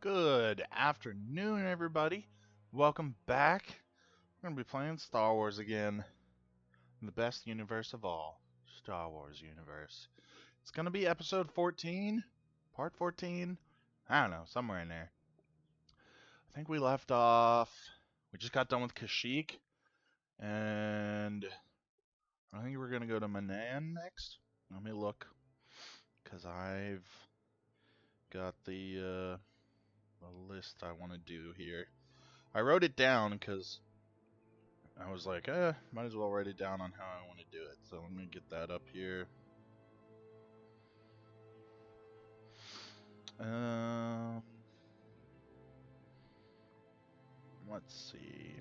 Good afternoon, everybody. Welcome back. We're going to be playing Star Wars again. In the best universe of all. Star Wars universe. It's going to be episode 14. Part 14. I don't know, somewhere in there. I think we left off... We just got done with Kashyyyk. And... I think we're going to go to Manan next. Let me look. Because I've got the list I want to do here. I wrote it down because I was like, might as well write it down on how I want to do it. So let me get that up here. Let's see.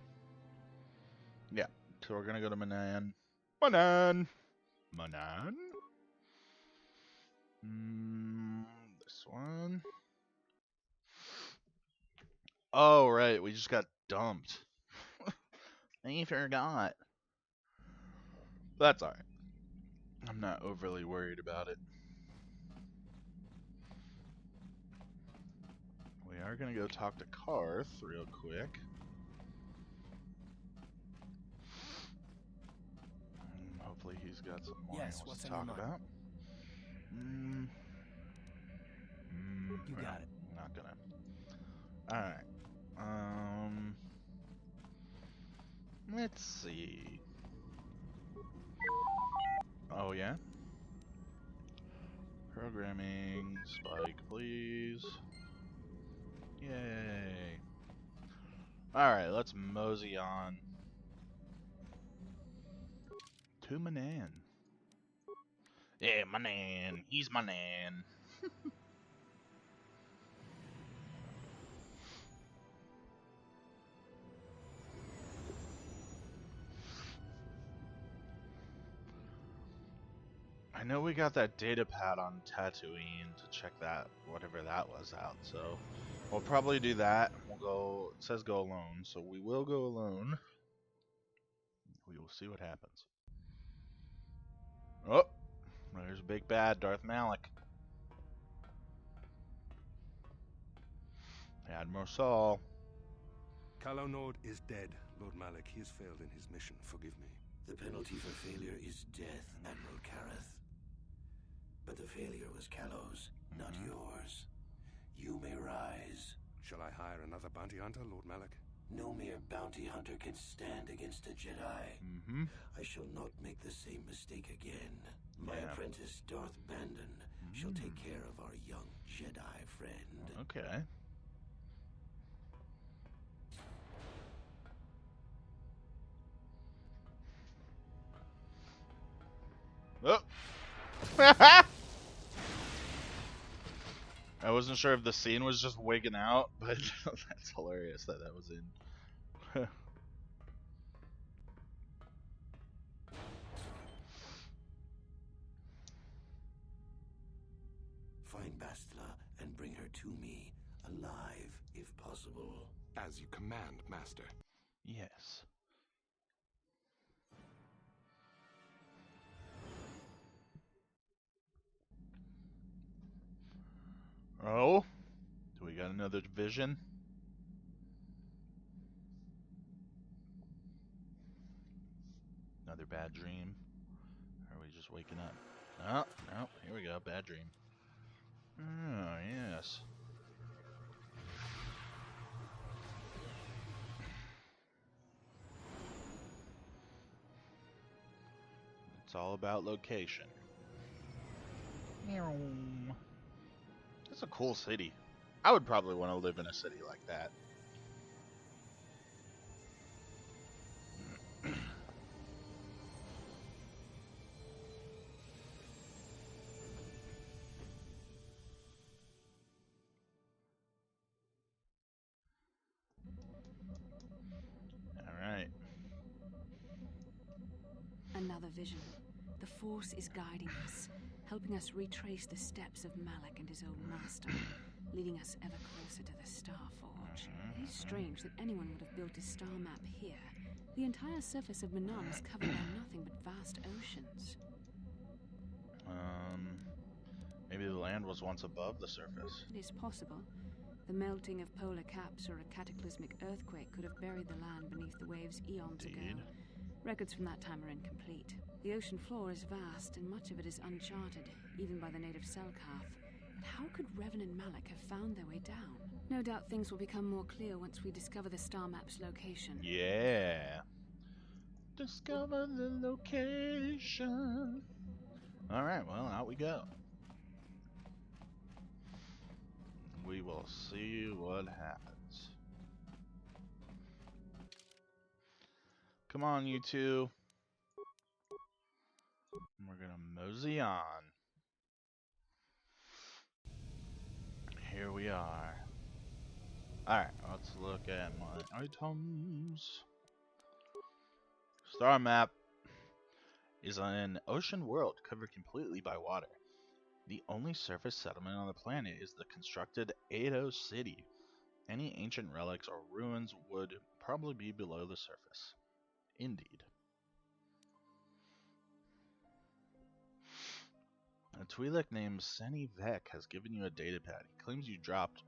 Yeah, so we're gonna go to Manan. Manan! Manan? This one. Oh, right, we just got dumped. I forgot. That's alright. I'm not overly worried about it. We are going to go talk to Karth real quick. Hopefully he's got some more he wants to talk about. You got it. Not gonna. Alright. Let's see. Oh, yeah? Programming, spike, please. Yay. Alright, let's mosey on to Manan. Yeah, Manan. He's Manan. I know we got that data pad on Tatooine to check that, whatever that was out, so we'll probably do that. We'll go, it says go alone, so we will go alone. We will see what happens. Oh, there's a big bad, Darth Malak. Admiral Saul. Calo Nord is dead, Lord Malak. He has failed in his mission. Forgive me. The penalty for failure is death, Admiral Kareth. But the failure was Calo's, not yours. You may rise. Shall I hire another bounty hunter, Lord Malak? No mere bounty hunter can stand against a Jedi. I shall not make the same mistake again. My apprentice, Darth Bandon, shall take care of our young Jedi friend. Okay. Oh! I wasn't sure if the scene was just wigging out, but that's hilarious that that was in. Find Bastila and bring her to me, alive, if possible. As you command, Master. Yes. Oh? Do we got another vision? Another bad dream? Or are we just waking up? Oh, no, here we go, bad dream. Oh, yes. It's all about location. It's a cool city. I would probably want to live in a city like that. Alright. Another vision. The Force is guiding us, helping us retrace the steps of Malak and his old master, leading us ever closer to the Star Forge. It is strange that anyone would have built a star map here. The entire surface of Manan is covered by nothing but vast oceans. Maybe the land was once above the surface. It is possible. The The melting of polar caps or a cataclysmic earthquake could have buried the land beneath the waves eons ago. Records from that time are incomplete. The ocean floor is vast, and much of it is uncharted, even by the native Selkath. But how could Revan and Malak have found their way down? No doubt things will become more clear once we discover the star map's location. Yeah. Discover the location. Alright, well, out we go. We will see what happens. Come on, you two. We're gonna mosey on. Here we are. Alright, let's look at my items. Star map is an ocean world covered completely by water. The only surface settlement on the planet is the constructed Ado City. Any ancient relics or ruins would probably be below the surface. Indeed. A Twi'lek named Seni Vek has given you a datapad. He claims you dropped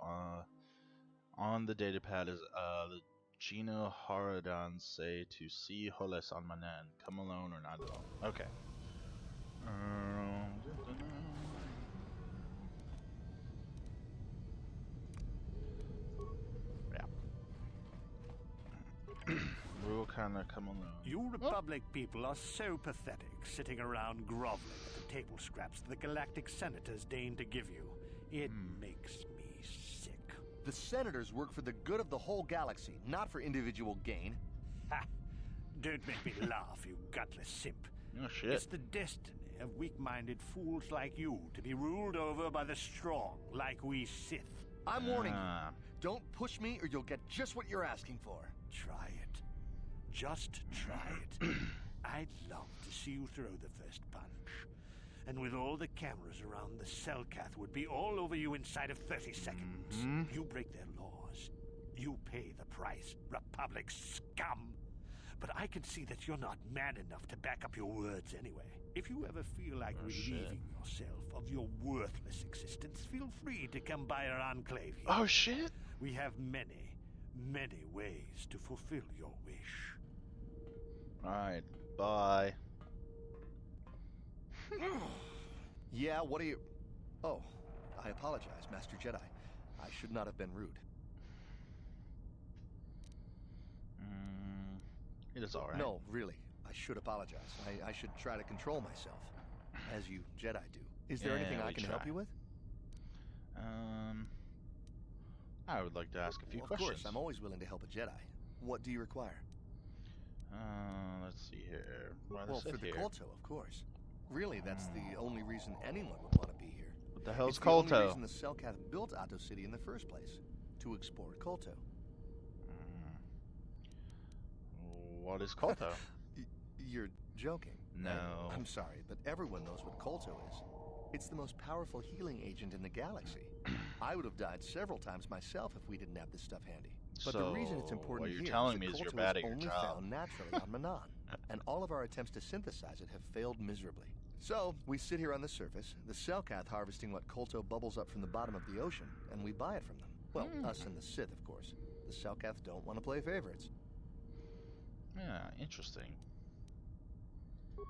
on the datapad is the Gino Haradan say to see Holes on Manan. Come alone or not alone. Okay. Yeah. We will kind of come alone. You Republic people are so pathetic, sitting around groveling at the table scraps the Galactic Senators deign to give you. It makes me sick. The Senators work for the good of the whole galaxy, not for individual gain. Ha! Don't make me laugh, you gutless simp. Oh, shit. It's the destiny of weak-minded fools like you to be ruled over by the strong, like we Sith. I'm warning you. Don't push me or you'll get just what you're asking for. Try it. Just try it. I'd love to see you throw the first punch. And with all the cameras around, the Selkath would be all over you inside of 30 seconds. You break their laws. You pay the price, Republic scum. But I can see that you're not man enough to back up your words anyway. If you ever feel like relieving yourself of your worthless existence, feel free to come by our enclave here. Oh, shit. We have many, many ways to fulfill your wish. Alright, bye. Yeah, what are you... Oh, I apologize, Master Jedi. I should not have been rude. It is alright. No, really. I should apologize. I should try to control myself, as you Jedi do. Is there anything I can help you with? I would like to ask a few questions. Of course, I'm always willing to help a Jedi. What do you require? Let's see here. Well, for the Kotor, of course. Really, that's the only reason anyone would want to be here. What the hell's It's Kotor? the only reason the Selkath built Ado City in the first place. To explore Kotor. What is Kotor? You're joking. No. I'm sorry, but everyone knows what Kotor is. It's the most powerful healing agent in the galaxy. I would have died several times myself if we didn't have this stuff handy. But the reason it's important what you're here telling is me that is you're Kotor bad is at your only job. found naturally on Manan, and all of our attempts to synthesize it have failed miserably. So, we sit here on the surface, the Selkath harvesting what Kotor bubbles up from the bottom of the ocean, and we buy it from them. Well, us and the Sith, of course. The Selkath don't want to play favorites. Yeah, interesting.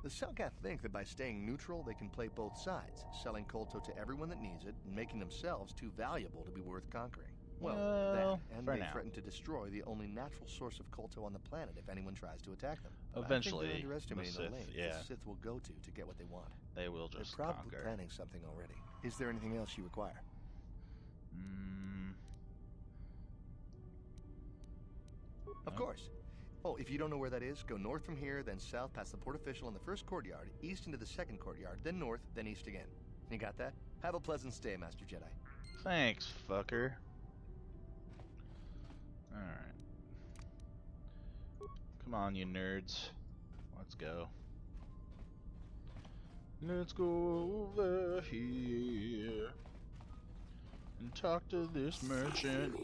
The Selkath think that by staying neutral, they can play both sides, selling Kotor to everyone that needs it, and making themselves too valuable to be worth conquering. Well, that, and they threaten to destroy the only natural source of Kotor on the planet if anyone tries to attack them. Eventually, I think they're underestimating the the Sith, length the Sith will go to get what they want. They will just They're probably conquer. planning something already. Is there anything else you require? Of course. Oh, if you don't know where that is, go north from here, then south past the port official in the first courtyard, east into the second courtyard, then north, then east again. You got that? Have a pleasant stay, Master Jedi. Thanks, fucker. Alright. Come on, you nerds. Let's go. Let's go over here and talk to this merchant.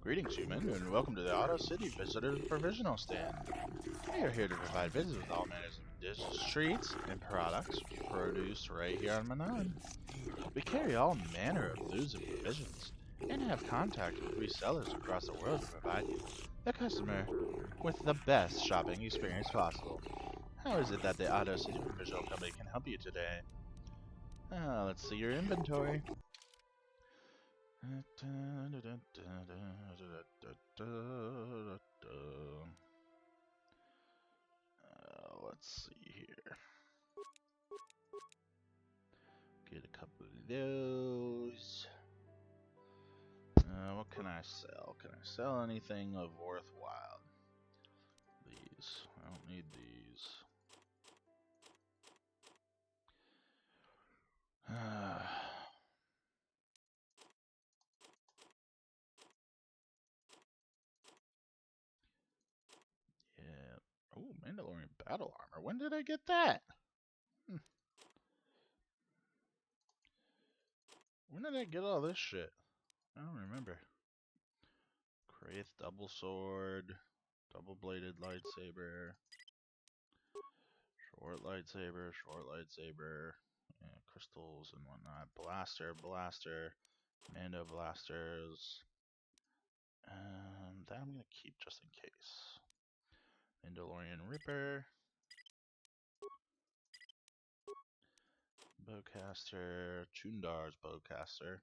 Greetings, human, and welcome to the Ado City Visitor Provisional Stand. We are here to provide visits with all manners of dishes, treats, and products produced right here on Manan. We carry all manner of foods and provisions, and have contact with resellers across the world to provide you, the customer, with the best shopping experience possible. How is it that the Auto City Visual Company can help you today? Let's see your inventory. Let's see here. Get a couple of those. What can I sell? Can I sell anything of worthwhile? These. I don't need these. Yeah. Oh, Mandalorian battle armor. When did I get that? When did I get all this shit? I don't remember. Kraith double sword, double bladed lightsaber, short lightsaber, yeah, crystals and whatnot. Blaster, Mando blasters. That I'm gonna keep just in case. Mandalorian Ripper. Bowcaster, Chundar's Bowcaster.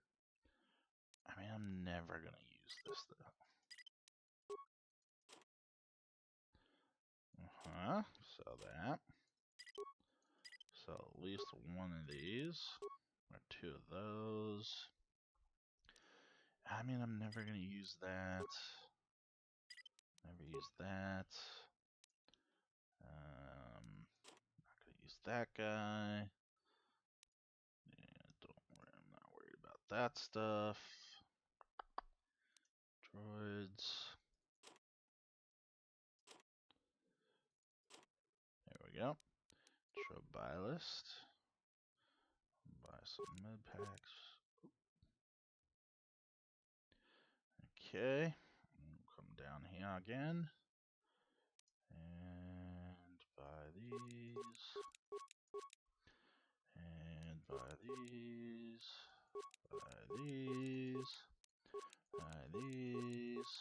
I mean, I'm never gonna use this though. Sell that. Sell at least one of these. Or two of those. I mean, I'm never gonna use that. Never use that. Not gonna use that guy. Yeah, don't worry, I'm not worried about that stuff. Droids. There we go. Show buy list. Buy some med packs. Okay. Come down here again. And buy these. And buy these. Buy these. Buy these.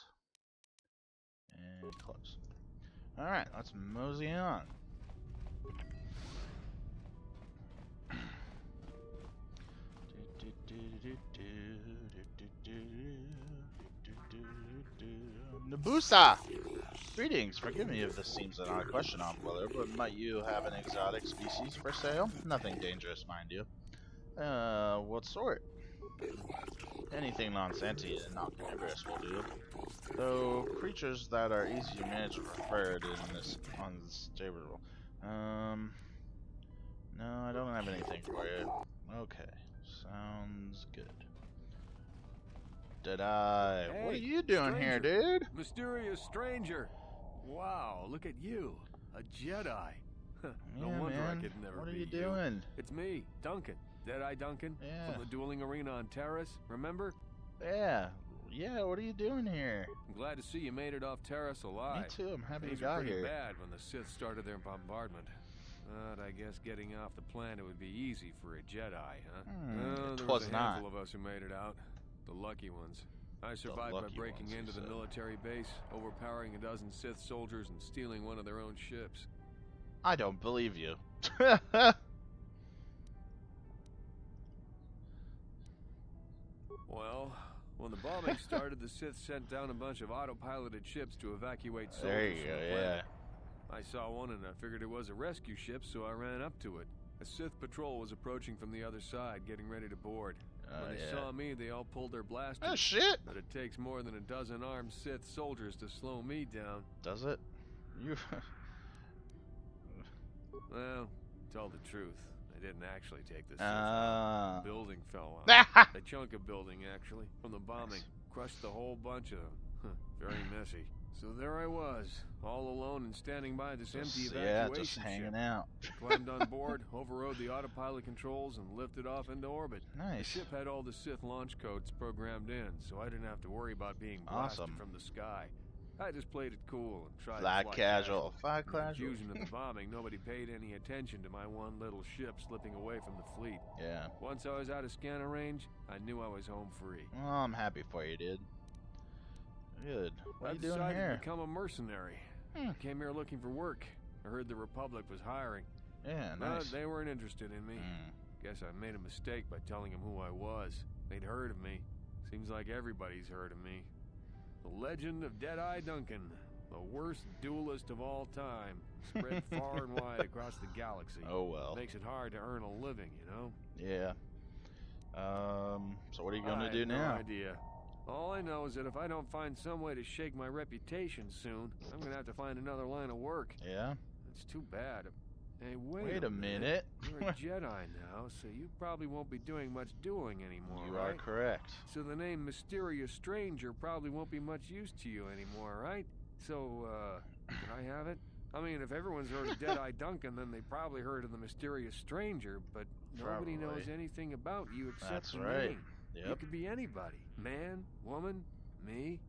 And close. Alright, let's mosey on. Nabusa! Greetings, forgive me if this seems an odd question, Off-Willer, but might you have an exotic species for sale? Nothing dangerous, mind you. What sort? Anything non-sentient and not carnivorous will do. Though creatures that are easy to manage are preferred in this unstable. No, I don't have anything for you. Okay, sounds good. Hey, what are you doing here, dude? Mysterious stranger. Wow, look at you. A Jedi. No wonder man. I could never What are be you doing? It's me, Duncan. Deadeye Duncan. Yeah. From the dueling arena on Terrace, remember? Yeah. Yeah, what are you doing here? I'm glad to see you made it off Terrace alive. Me too, I'm happy Things you got were pretty here. bad when the Sith started their bombardment. But I guess getting off the planet would be easy for a Jedi, huh? Well, there was a handful of us who made it out. The lucky ones. I survived by breaking into the military base, overpowering a dozen Sith soldiers, and stealing one of their own ships. I don't believe you. Well, when the bombing started, the Sith sent down a bunch of autopiloted ships to evacuate soldiers There you from go, the planet. yeah. I saw one and I figured it was a rescue ship, so I ran up to it. A Sith patrol was approaching from the other side, getting ready to board. When they saw me, they all pulled their blasters. Oh, shit! But it takes more than a dozen armed Sith soldiers to slow me down. Does it? You... Well, to tell the truth, I didn't actually take this. The building fell on. A chunk of building, actually, from the bombing. Crushed the whole bunch of them. Very messy. So there I was, all alone and standing by this empty evacuation just hanging ship. out. Climbed on board, overrode the autopilot controls, and lifted off into orbit. Nice. The ship had all the Sith launch codes programmed in, so I didn't have to worry about being blasted from the sky. I just played it cool and tried fly to fly casual. Fly In the casual. confusion of the bombing, nobody paid any attention to my one little ship slipping away from the fleet. Yeah. Once I was out of scanner range, I knew I was home free. Well, I'm happy for you, dude. Good. What are you doing decided here? to become a mercenary. I came here looking for work. I heard the Republic was hiring. Yeah, nice. But they weren't interested in me. Guess I made a mistake by telling them who I was. They'd heard of me. Seems like everybody's heard of me. The legend of Deadeye Duncan, the worst duelist of all time, spread far and wide across the galaxy. Oh well. Makes it hard to earn a living, you know? Yeah. So what are you gonna do now? I have no idea. All I know is that if I don't find some way to shake my reputation soon, I'm gonna have to find another line of work. Yeah? It's too bad. Hey, wait a minute. You're a Jedi now, so you probably won't be doing much dueling anymore, You right? are correct. So the name Mysterious Stranger probably won't be much use to you anymore, right? So, can I have it? I mean, if everyone's heard of Deadeye Duncan, then they probably heard of the Mysterious Stranger, but nobody knows anything about you except the name. Yep. You could be anybody. Man, woman, me.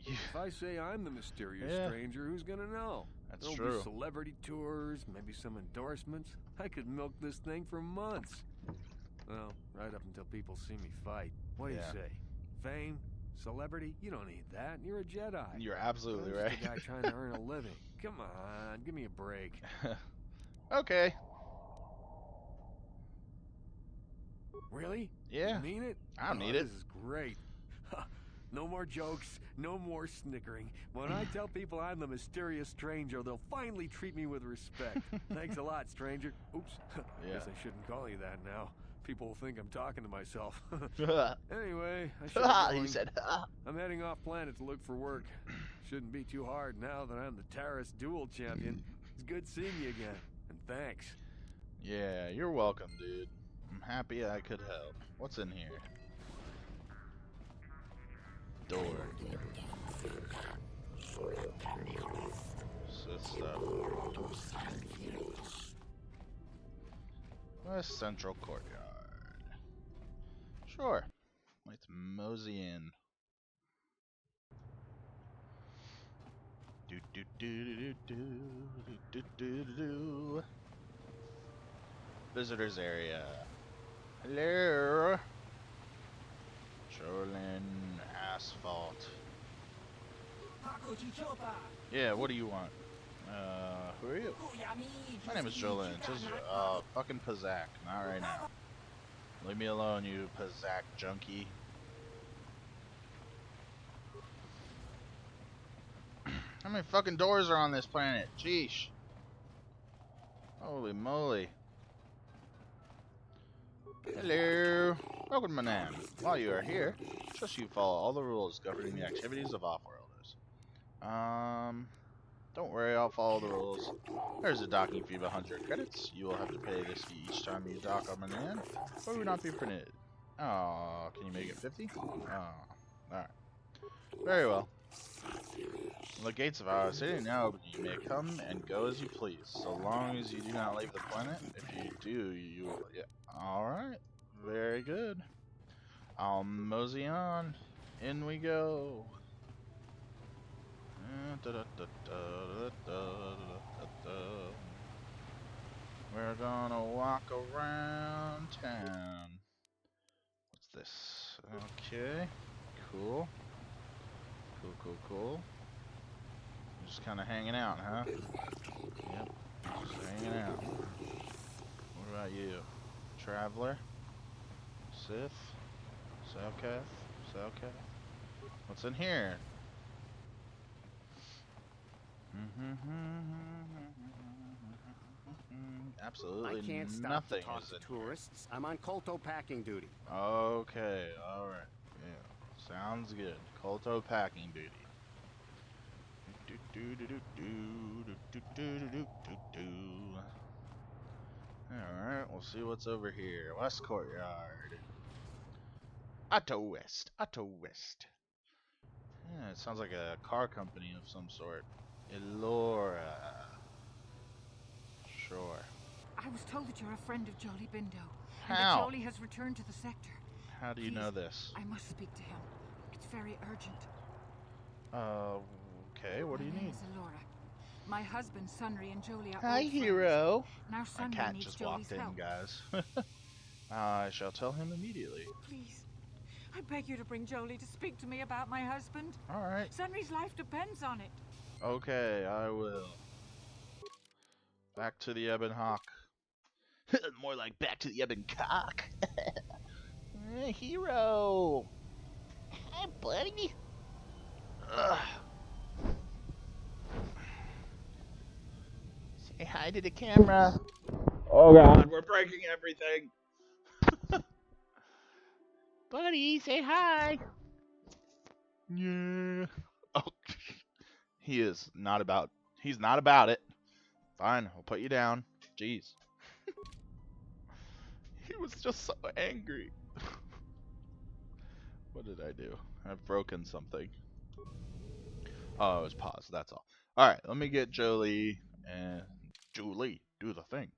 If I say I'm the Mysterious Stranger, who's gonna know? That's There'll true. be celebrity tours, maybe some endorsements. I could milk this thing for months. Well, right up until people see me fight. What do you say? Fame? Celebrity? You don't need that. You're a Jedi. You're absolutely I'm right. just a guy trying to earn a living. Come on, give me a break. Okay. Really? Yeah. You mean it? I don't need it. This is great. No more jokes, no more snickering. When I tell people I'm the Mysterious Stranger, they'll finally treat me with respect. Thanks a lot, stranger. Oops. Guess I shouldn't call you that now. People will think I'm talking to myself. Anyway, I should be going. He said, I'm heading off planet to look for work. Shouldn't be too hard now that I'm the Terrace duel champion. It's good seeing you again, and thanks. Yeah, you're welcome, dude. I'm happy I could help. What's in here? Door. Sith stuff. West Central Courtyard. Sure. Let's mosey in. Do do do do do do do do. Visitors area. Hello. Shoreline asphalt. Yeah, what do you want? Who are you? My name is Jolene. Fucking Pazak. Not right now. Leave me alone, you Pazak junkie. How many fucking doors are on this planet? Jeesh. Holy moly. Hello. Welcome, Manan. While you are here, trust you follow all the rules governing the activities of Offworlders. Don't worry, I'll follow the rules. There's a docking fee of 100 credits. You will have to pay this fee each time you dock on Manan, or will not be permitted. Oh, can you make it 50? Oh, alright. Very well. The gates of our city now open. You may come and go as you please, so long as you do not leave the planet. If you do, you will... Yeah. Alright. Very good. I'll mosey on. In we go. We're gonna walk around town. What's this? Okay. Cool. Cool. Just kind of hanging out, huh? Yep. Just hanging out. What about you? Traveler? Sith? Selkath? What's in here? Absolutely I can't stop nothing to talk is to in tourists. I'm on Kotor packing duty. Okay, alright. Yeah. Sounds good. Kolto packing duty. Alright, we'll see what's over here. West Courtyard. Otto West. Yeah, it sounds like a car company of some sort. Elora. Sure. I was told that you're a friend of Jolly Bindo. And How? that Jolly has returned to the sector. How do you know this? I must speak to him. It's very urgent. Okay, what do you My name need? is Alora. My husband, Sunry, and Jolie are Hi, old hero. friends. Now My Sunry cat needs just Jolie's walked in, help. guys. I shall tell him immediately. Please, I beg you to bring Jolie to speak to me about my husband. Alright. Sunry's life depends on it. Okay, I will. Back to the Ebon Hawk. More like back to the Ebon Cock. Hero. Hi, buddy. Ugh. Say hi to the camera. Oh god, we're breaking everything. Buddy, say hi. Yeah. Oh, he's not about it. Fine, I'll put you down. Jeez. He was just so angry. What did I do? I've broken something. Oh, it was pause, that's all. Alright, let me get Jolie and Julie, do the thing.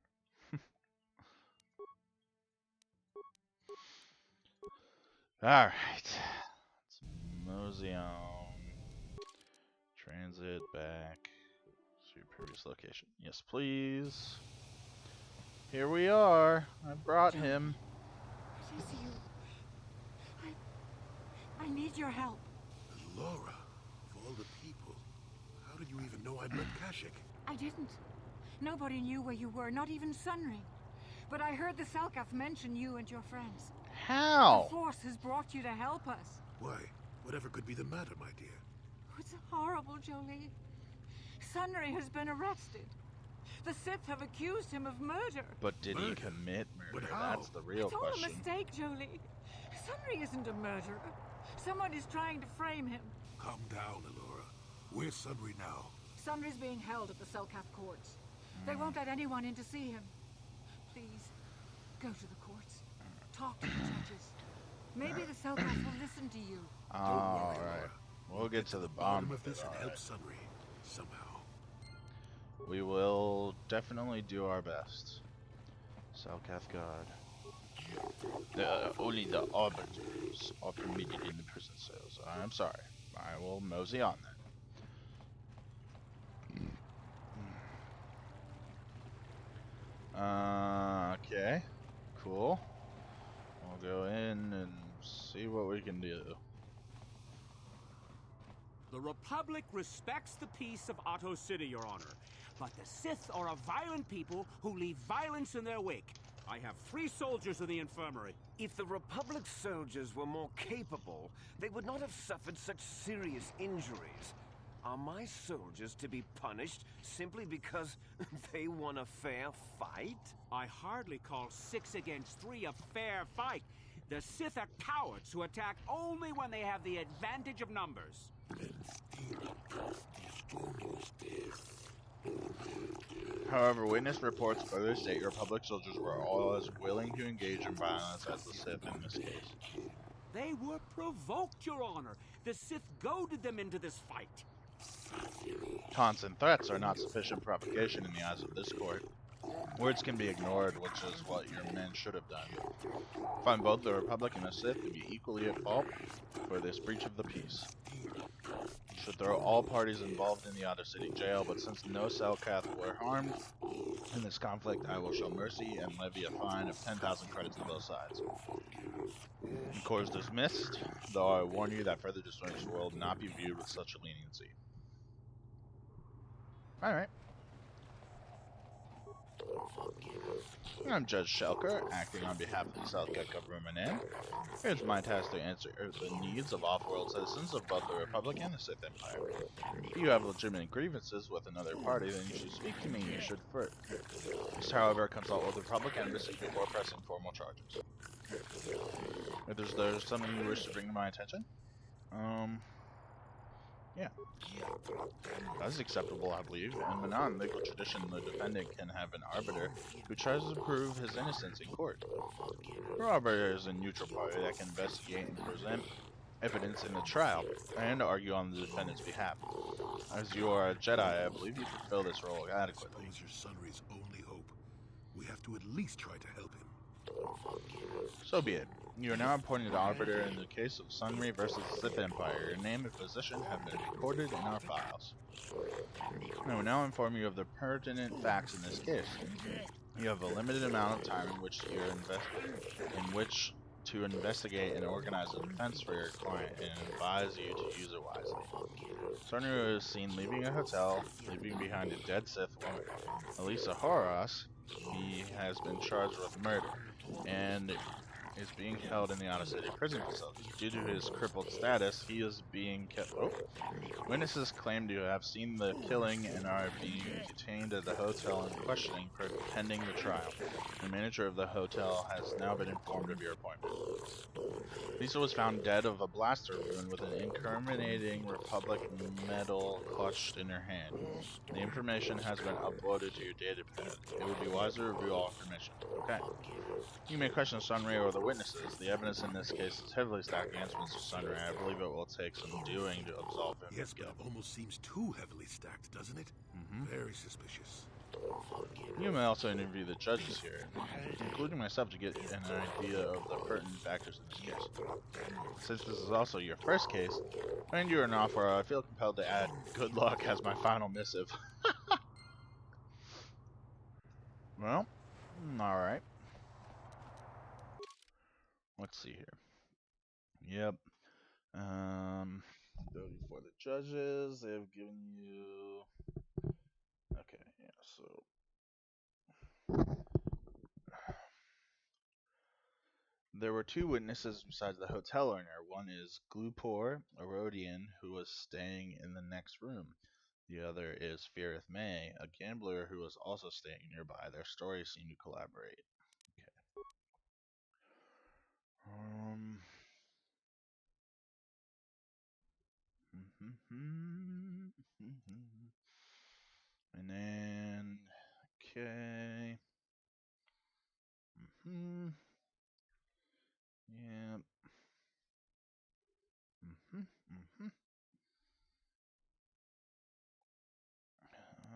Alright. Let's mosey on. Transit back to your previous location. Yes, please. Here we are. I brought him. It is you. I need your help. Laura, of all the people, how did you even know I'd met Kashyyyk? I didn't. Nobody knew where you were, not even Sunry. But I heard the Selkath mention you and your friends. How? The Force has brought you to help us. Why? Whatever could be the matter, my dear? Oh, it's horrible, Jolie. Sunry has been arrested. The Sith have accused him of murder. But did he commit murder? But how? That's the real It's all question. a mistake, Jolie. Sunry isn't a murderer. Someone is trying to frame him. Calm down, Alora. Where's Sunry now? Sunry's being held at the Selkath courts. They won't let anyone in to see him. Please, go to the courts. Talk to the judges. Maybe the Selkath will listen to you. Alright. We'll get to the bottom of this and it. help Sunry somehow. We will definitely do our best. Selkath God. Only the arbiters are permitted in the prison cells. I'm sorry. I will mosey on then. Okay. Cool. We'll go in and see what we can do. The Republic respects the peace of Otto City, Your Honor. But the Sith are a violent people who leave violence in their wake. I have 3 soldiers in the infirmary. If the Republic soldiers were more capable, they would not have suffered such serious injuries. Are my soldiers to be punished simply because they won a fair fight? I hardly call 6 against 3 a fair fight. The Sith are cowards who attack only when they have the advantage of numbers. However, witness reports further state Republic soldiers were all as willing to engage in violence as the Sith in this case. They were provoked, Your Honor. The Sith goaded them into this fight. Taunts and threats are not sufficient provocation in the eyes of this court. Words can be ignored, which is what your men should have done. Find both the Republic and the Sith to be equally at fault for this breach of the peace. Should throw all parties involved in the Outer City jail, but since no Selkath were harmed in this conflict, I will show mercy and levy a fine of 10,000 credits on both sides. The court is dismissed, though I warn you that further disturbance will not be viewed with such leniency. Alright. I'm Judge Shelker, acting on behalf of the Selkath government, and here's my task to answer the needs of off-world citizens of both the Republic and the Sith Empire. If you have legitimate grievances with another party, then you should speak to me. You should first, however, consult with the Republic Embassy before pressing formal charges. If there's something you wish to bring to my attention? Yeah. That's acceptable, I believe. In the non-legal tradition, the defendant can have an arbiter who tries to prove his innocence in court. The arbiter is a neutral party that can investigate and present evidence in the trial, and argue on the defendant's behalf. As you are a Jedi, I believe you fulfill this role adequately. He's your Sunry's only hope. We have to at least try to help him. So be it. You are now appointed arbiter in the case of Sunray versus the Sith Empire. Your name and position have been recorded in our files. I will now inform you of the pertinent facts in this case. You have a limited amount of time in which to investigate and organize a defense for your client, and advise you to use it wisely. Sunray was seen leaving a hotel, leaving behind a dead Sith woman. Elisa Horus, he has been charged with murder, and is being held in the Auto City prison facility. Due to his crippled status, he is being kept. Witnesses claim to have seen the killing and are being detained at the hotel and questioning pending the trial. The manager of the hotel has now been informed of your appointment. Lisa was found dead of a blaster wound with an incriminating Republic medal clutched in her hand. The information has been uploaded to your database. It would be wiser to review all information. Okay. You may question Sunray or the witnesses. The evidence in this case is heavily stacked against Mr. Sunray. I believe it will take some doing to absolve him Yes, of but guilt. it almost seems too heavily stacked, doesn't it? Very suspicious. You may also interview the judges here, including myself, to get an idea of the pertinent factors in this case. Since this is also your first case, and you're an offer, I feel compelled to add good luck as my final missive. Well, alright. Let's see here. Yep. 30 for the judges. They've given you. Okay, yeah, so. There were two witnesses besides the hotel owner. One is Glupor, a Rhodian who was staying in the next room. The other is Firith May, a gambler who was also staying nearby. Their stories seem to collaborate. Okay. And then, okay. Yep.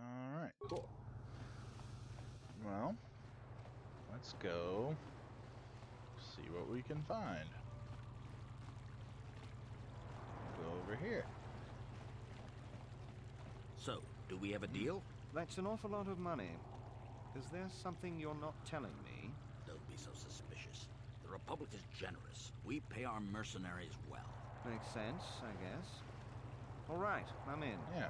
Alright, cool. Well, let's go see what we can find. Go over here. So, do we have a deal? That's an awful lot of money. Is there something you're not telling me? Don't be so suspicious. The Republic is generous. We pay our mercenaries well. Makes sense, I guess. All right, I'm in. Yeah.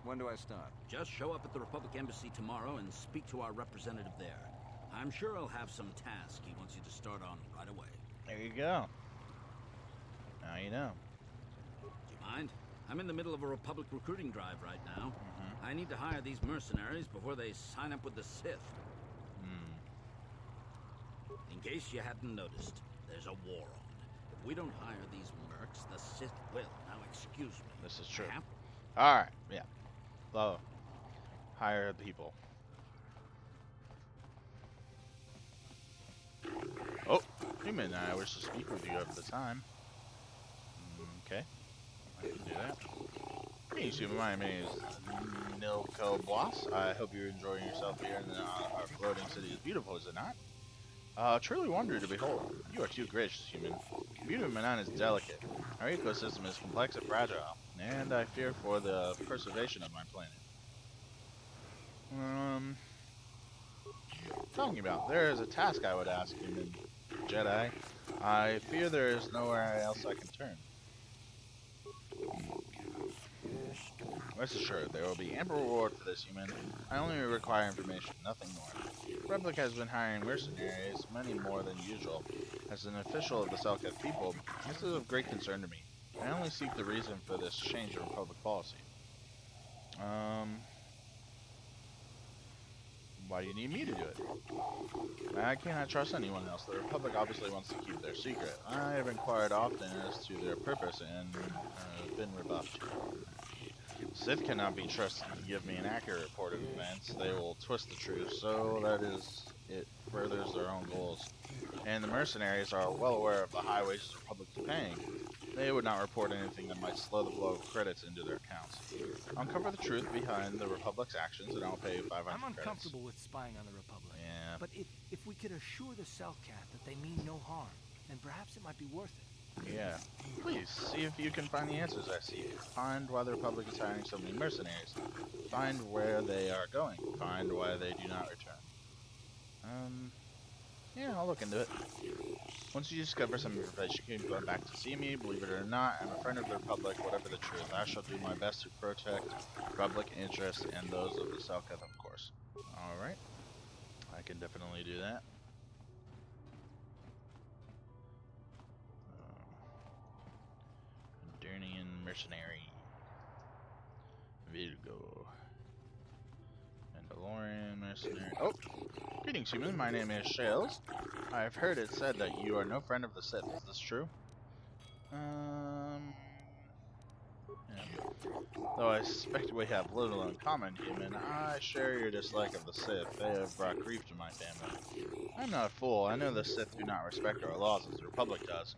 When do I start? Just show up at the Republic Embassy tomorrow and speak to our representative there. I'm sure he'll have some task he wants you to start on right away. There you go. Now you know. Do you mind? I'm in the middle of a Republic recruiting drive right now. I need to hire these mercenaries before they sign up with the Sith. In case you hadn't noticed, there's a war on. If we don't hire these mercs, the Sith will. Now excuse me. This is true. Ma'am? Alright, yeah. Low. Hire people. Oh, human, I wish to speak with you at the time. Okay. I can do that. Hey, human, my name is Nilko Boss. I hope you're enjoying yourself here in our floating city. Is beautiful, is it not? Truly wonder to behold. You are too gracious, human. The beauty of Manan is delicate. Our ecosystem is complex and fragile, and I fear for the preservation of my planet. Talking about, there is a task I would ask, human Jedi. I fear there is nowhere else I can turn. Rest assured, there will be ample reward for this, human. I only require information, nothing more. The Republic has been hiring mercenaries, many more than usual. As an official of the Selkath people, this is of great concern to me. I only seek the reason for this change in Republic policy. Why do you need me to do it? I cannot trust anyone else. The Republic obviously wants to keep their secret. I have inquired often as to their purpose and been rebuffed. Sith cannot be trusted to give me an accurate report of events. They will twist the truth, so that is, it furthers their own goals. And the mercenaries are well aware of the high wages the Republic is paying. They would not report anything that might slow the flow of credits into their accounts. Uncover the truth behind the Republic's actions, and I'll pay you 500 I'm uncomfortable credits. with spying on the Republic. Yeah. But if we could assure the Selkath that they mean no harm. and perhaps it might be worth it. Yeah. Please, see if you can find the answers I seek. Find why the Republic is hiring so many mercenaries. Find where they are going. Find why they do not return. Yeah, I'll look into it. Once you discover some information, you can go back to see me. Believe it or not, I'm a friend of the Republic, whatever the truth. I shall do my best to protect public interests and those of the Selkath, of course. Alright. I can definitely do that. Durnian mercenary. Virgo. Mandalorian mercenary. Oh! Greetings, human. My name is Shells. I've heard it said that you are no friend of the Sith. Is this true? Yeah. Though I suspect we have little in common, human, I share your dislike of the Sith. They have brought grief to my family. I'm not a fool. I know the Sith do not respect our laws as the Republic does.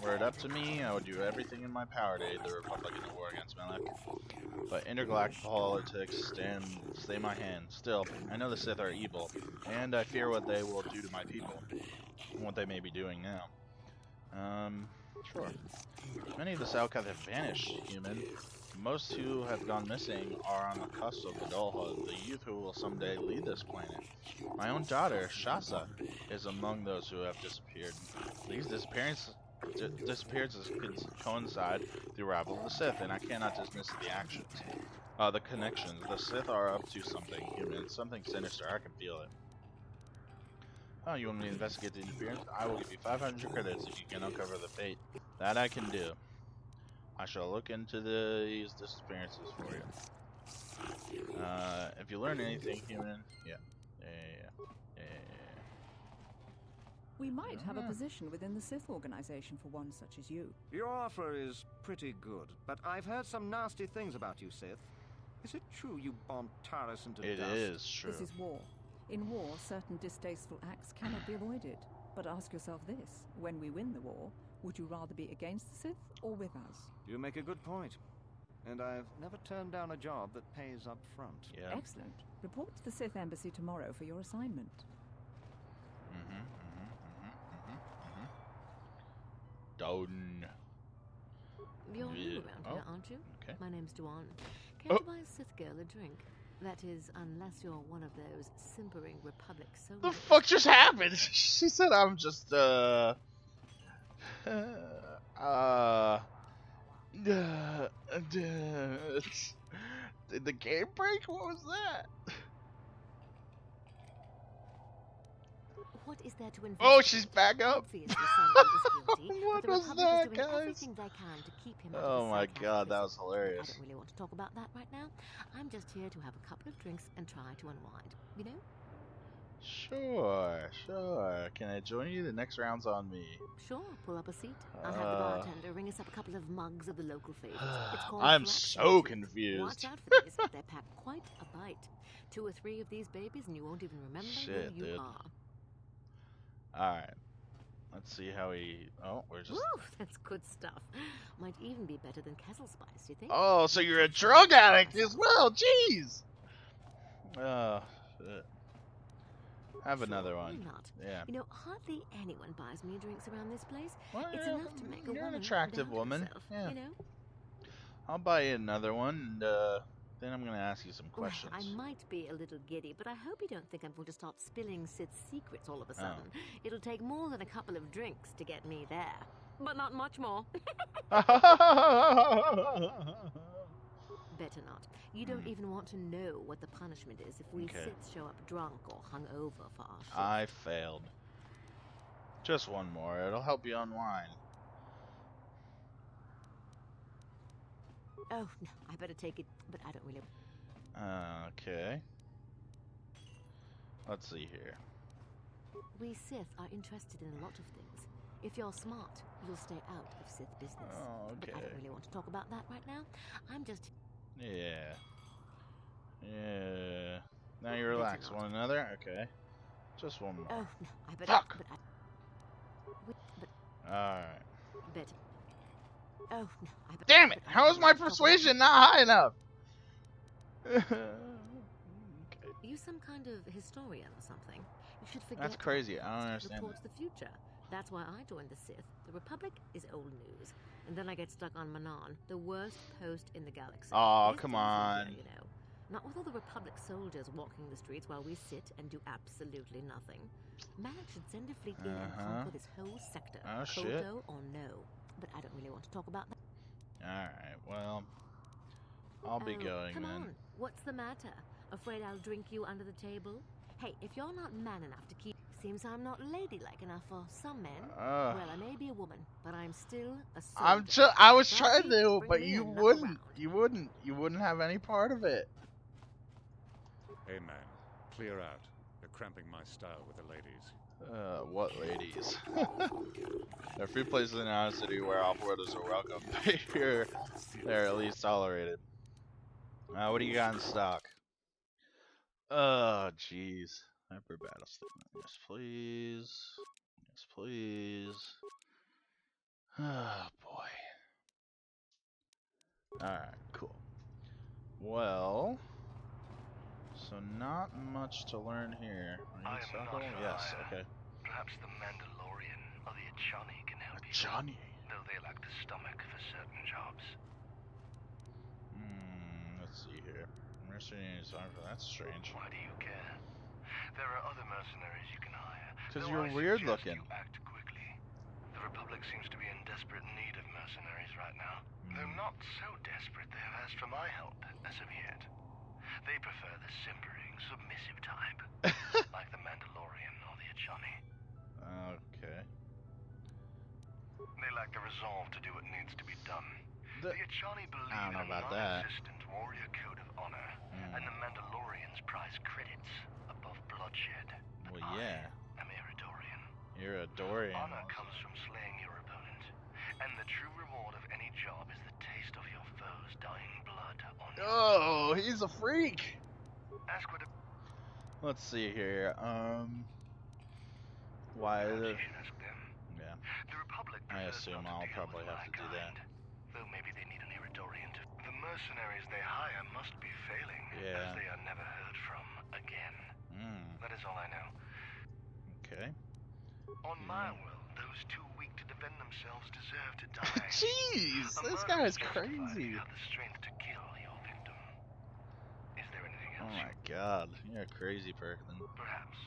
Were it up to me, I would do everything in my power to aid the Republic in the war against Malak. But intergalactic politics stay my hand. Still, I know the Sith are evil, and I fear what they will do to my people, and what they may be doing now. Sure. Many of the Selkath have vanished, human. Most who have gone missing are on the cusp of adulthood, the youth who will someday lead this planet. My own daughter, Shasa, is among those who have disappeared. These disappearances coincide with the arrival of the Sith, and I cannot dismiss the actions. The connections. The Sith are up to something, human. Something sinister. I can feel it. Oh, you want me to investigate the interference? I will give you 500 credits if you can uncover the fate. That I can do. I shall look into these disappearances for you. If you learn anything, human, yeah. We might have a position within the Sith organization for one such as you. Your offer is pretty good, but I've heard some nasty things about you, Sith. Is it true you bombed Taris into dust? It is true. This is war. In war, certain distasteful acts cannot be avoided. But ask yourself this, when we win the war, would you rather be against the Sith or with us? You make a good point. And I've never turned down a job that pays up front. Yeah. Excellent. Report to the Sith Embassy tomorrow for your assignment. Down. You're new around here, aren't you? Okay. My name's Duan. Care to buy a Sith girl a drink? That is, unless you're one of those simpering Republic soldiers. The fuck just happened? She said I'm just, did the game break? What was that? What is there to investigate? Oh, she's back up. Obviously, someone is guilty, What but the was Republic that, is doing guys? everything they can to keep him out Oh of the my Selkath god, that prison. was hilarious. I don't really want to talk about that right now. I'm just here to have a couple of drinks and try to unwind. You know? Sure. Can I join you? The next round's on me. Sure, pull up a seat. I'll have the bartender ring us up a couple of mugs of the local favorites. It's called I'm flat so white. confused. Watch out for these, they're packed quite a bite. 2 or 3 of these babies and you won't even remember Shit, who you dude. are. Alright. Let's see how he... Oh, we're just... Woo, that's good stuff. Might even be better than Kessel Spice, you think? Oh, so you're a drug addict as well. Jeez. Shit. Have another one. Why not? Yeah. You know, hardly anyone buys me drinks around this place. Well, It's yeah, enough to make a you're woman an attractive doubt woman. herself, Yeah. You know? I'll buy you another one, and then I'm gonna ask you some questions. Well, I might be a little giddy, but I hope you don't think I'm going to start spilling Sith's secrets all of a sudden. It'll take more than a couple of drinks to get me there. But not much more. Better not. You don't even want to know what the punishment is if we Siths show up drunk or hungover for our shift. I failed. Just one more. It'll help you unwind. Oh, no, I better take it, but I don't really... Okay. Let's see here. We Sith are interested in a lot of things. If you're smart, you'll stay out of Sith business. Oh, okay. But I don't really want to talk about that right now. I'm just... Yeah. Now you relax. Want another? Okay. Just one more. Oh, no, I better... Fuck! Alright. Better... Oh, no, I better... Damn it! How is my persuasion not high enough? Okay. You some kind of historian or something? You should forget... That's crazy. I don't understand towards the future. That's why I joined the Sith. The Republic is old news. And then I get stuck on Manon, the worst post in the galaxy. Oh, come on. Here, you know. Not with all the Republic soldiers walking the streets while we sit and do absolutely nothing. Malak should send a fleet in and conquer this whole sector. Oh, shit. Kotor or no. But I don't really want to talk about that. Alright, well, I'll be going come then. On. What's the matter? Afraid I'll drink you under the table? Hey, if you're not man enough to keep... Seems I'm not ladylike enough for some men. Well, I may be a woman, but I'm still a soldier. I was trying to, but you wouldn't. You wouldn't have any part of it. Hey man, clear out. You're cramping my style with the ladies. What ladies? There are few places in our city where off-worlders are welcome. Here, they're at least tolerated. What do you got in stock? Oh, jeez. Hyper battle statement. Yes, please. Yes, please. Oh, boy. Alright, cool. Well, so not much to learn here. Are you Sokol? Yes, okay. Perhaps the Mandalorian or the Achani can help you. Achani? Though they lack the stomach for certain jobs. Let's see here. Mercenaries, that's strange. Why do you care? There are other mercenaries you can hire. Because you're weird looking. You act quickly. The Republic seems to be in desperate need of mercenaries right now. Though not so desperate they have asked for my help as of yet. They prefer the simpering, submissive type. Like the Mandalorian or the Achani. Okay. They lack the resolve to do what needs to be done. The Achani believe I don't know in about a that. non-existent warrior code of honor. And the Mandalorians prize credits above bloodshed. Well, yeah. I'm Iridorian. You're a Dorian. Honor comes from slaying your opponent. And the true reward of any job is the taste of your foe's dying blood on your Oh, he's a freak! Ask what Let's see here, why the... Yeah. The Republic I assume I'll probably have to do that. Though maybe they need an Iridorian to... The mercenaries they hire must be failing, as they are never heard from again. That is all I know. Okay. On my world, those too weak to defend themselves deserve to die. Jeez, this guy is crazy. You have the strength to kill your victim. Is there anything else? Oh my god, you're a crazy person. Perhaps.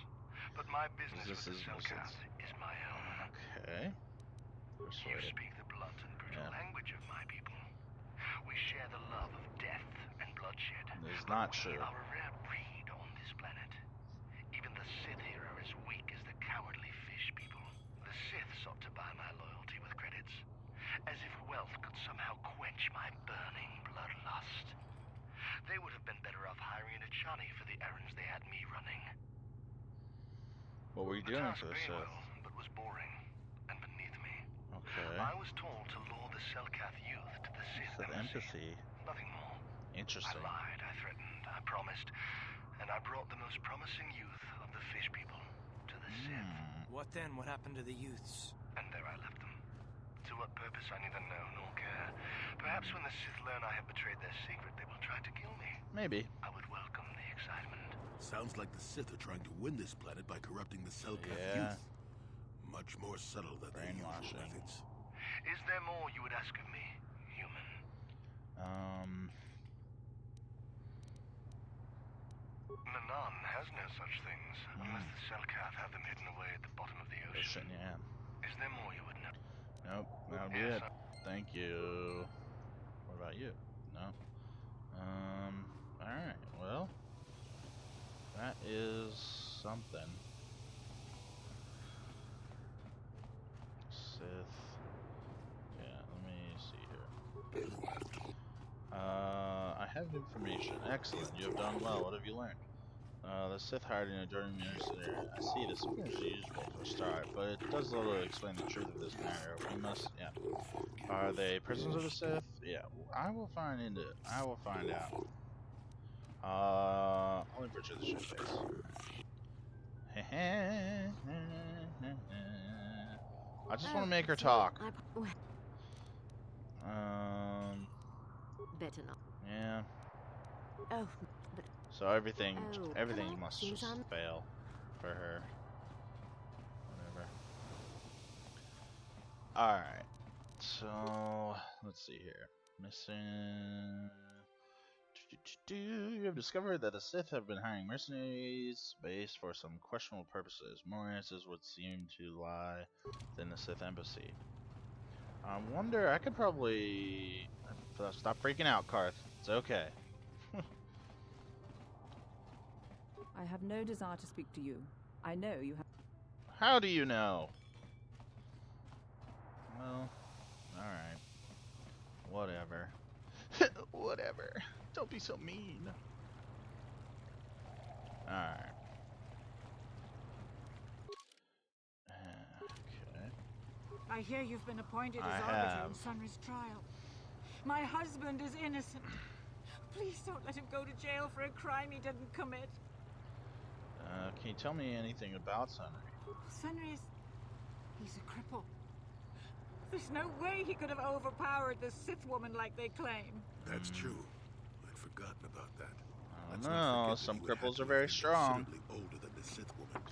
But my business with the Selkath is my own. Okay. You speak the blunt and brutal language of my people. We share the love of death and bloodshed. It's not true. We are a rare breed on this planet. Even the Sith here are as weak as the cowardly fish people. The Sith sought to buy my loyalty with credits, as if wealth could somehow quench my burning bloodlust. They would have been better off hiring an Achani for the errands they had me running. What were you doing for the Sith? Well, but was boring and beneath me. Okay. I was told to lure the Selkath youth to the Sith empathy. Nothing more. Interesting. I lied, I threatened, I promised, and I brought the most promising youth of the fish people to the Sith. What then? What happened to the youths? And there I left them. To what purpose I neither know nor care. Perhaps when the Sith learn I have betrayed their secret, they will try to kill me. Maybe. I would welcome the excitement. Sounds like the Sith are trying to win this planet by corrupting the Selkath youth. Much more subtle than their usual methods. Is there more you would ask of me, human? Manon has no such things, unless the Selkath have them hidden away at the bottom of the ocean. Yeah. Is there more you would know? Nope, that'll be it. Thank you. What about you? No. Alright, well. That is something. Sith. Yeah, let me see here. I have information. Excellent. You have done well. What have you learned? The Sith hired an enduring mercenary. I see this is useful for a start, but it does little to explain the truth of this matter. We must, Are they prisoners of the Sith? Yeah, I will find out. Only picture the ship face. I just want to make her talk. Better not. Yeah. Oh, but... So everything must just fail for her. Whatever. Alright. So, let's see here. Missing... You have discovered that the Sith have been hiring mercenaries based for some questionable purposes. More answers would seem to lie within the Sith embassy. I wonder, I could probably... Stop freaking out, Karth. It's okay. I have no desire to speak to you. I know you have... How do you know? Well, alright. Whatever. Whatever. Don't be so mean. Alright. Okay. I hear you've been appointed as arbiter in Sunry's trial. My husband is innocent. Please don't let him go to jail for a crime he didn't commit. Can you tell me anything about Sunry? Sunry is... he's a cripple. There's no way he could have overpowered the Sith woman like they claim. That's true. I'd forgotten about that. I don't know. Some cripples are very strong. Considerably older than the Sith woman.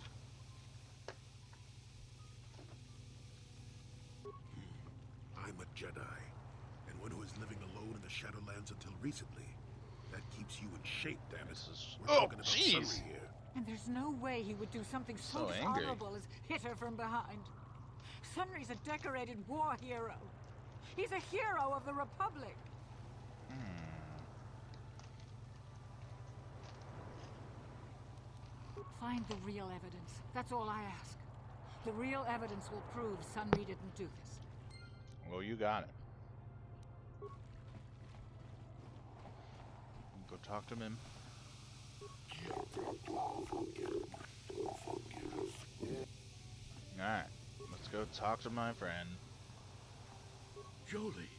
I'm a Jedi, and one who was living alone in the Shadowlands until recently. That keeps you in shape, damn it. We're talking about Sunry here. And there's no way he would do something so dishonorable as hit her from behind. Sunry's a decorated war hero. He's a hero of the Republic. Find the real evidence. That's all I ask. The real evidence will prove Sunry didn't do this. Well, you got it. Go talk to him. Alright, let's go talk to my friend. Jolie,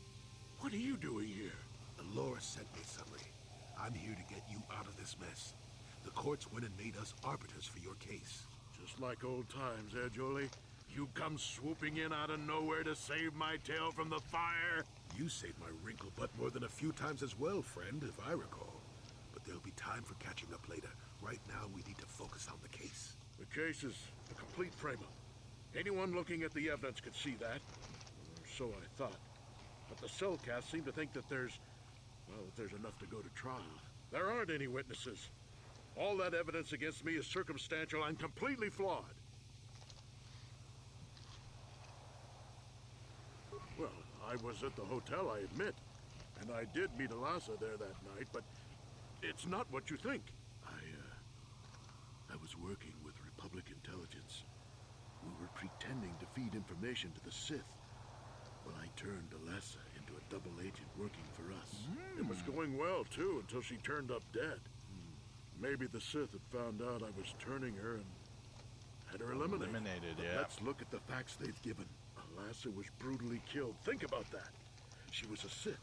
what are you doing here? Alora sent me, Sunry. I'm here to get you out of this mess. The courts went and made us arbiters for your case. Just like old times, eh, Jolie? You come swooping in out of nowhere to save my tail from the fire? You saved my wrinkle butt more than a few times as well, friend, if I recall. But there'll be time for catching up later. Right now, we need to focus on the case. The case is a complete frame-up. Anyone looking at the evidence could see that. Or so I thought. But the Cellcasts seem to think that there's enough to go to trial. There aren't any witnesses. All that evidence against me is circumstantial and completely flawed. Well, I was at the hotel, I admit. And I did meet Alasa there that night, but it's not what you think. I was working with Republic intelligence. We were pretending to feed information to the Sith. Well, I turned Alasa into a double agent working for us. It was going well, too, until she turned up dead. Maybe the Sith had found out I was turning her and had her eliminated. But let's look at the facts they've given. Alasa was brutally killed. Think about that. She was a Sith,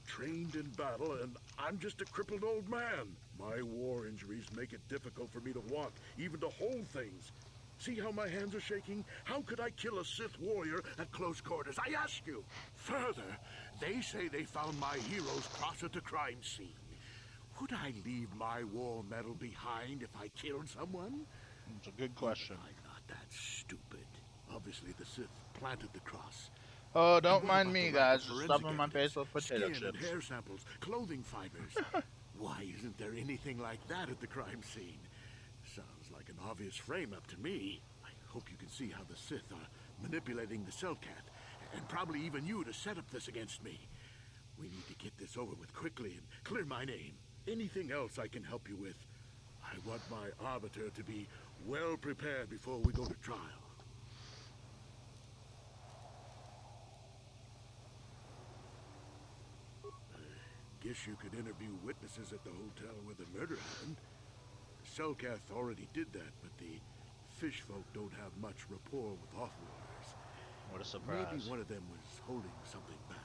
trained in battle, and I'm just a crippled old man. My war injuries make it difficult for me to walk, even to hold things. See how my hands are shaking? How could I kill a Sith warrior at close quarters? I ask you. Further, they say they found my hero's cross at the crime scene. Would I leave my war medal behind if I killed someone? It's a good question. I'm not that stupid. Obviously, the Sith planted the cross. Oh, don't mind me, guys. Just stuffing my face with potato chips. And hair samples, clothing fibers. Why isn't there anything like that at the crime scene? Sounds like an obvious frame-up to me. I hope you can see how the Sith are manipulating the Cellcat, and probably even you to set up this against me. We need to get this over with quickly and clear my name. Anything else I can help you with? I want my arbiter to be well prepared before we go to trial. I guess you could interview witnesses at the hotel where the murder happened. Cellcath already did that, but the fish folk don't have much rapport with Offworlders. What a surprise. Maybe one of them was holding something back.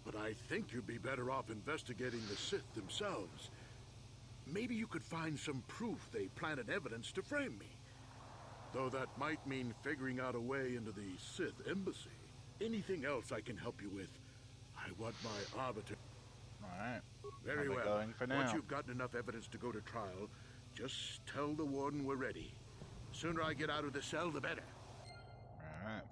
But I think you'd be better off investigating the Sith themselves. Maybe you could find some proof they planted evidence to frame me. Though that might mean figuring out a way into the Sith embassy. Anything else I can help you with? I want my arbiter. Alright. Very well. Going for now. Once you've gotten enough evidence to go to trial, just tell the warden we're ready. The sooner I get out of the cell, the better. Alright.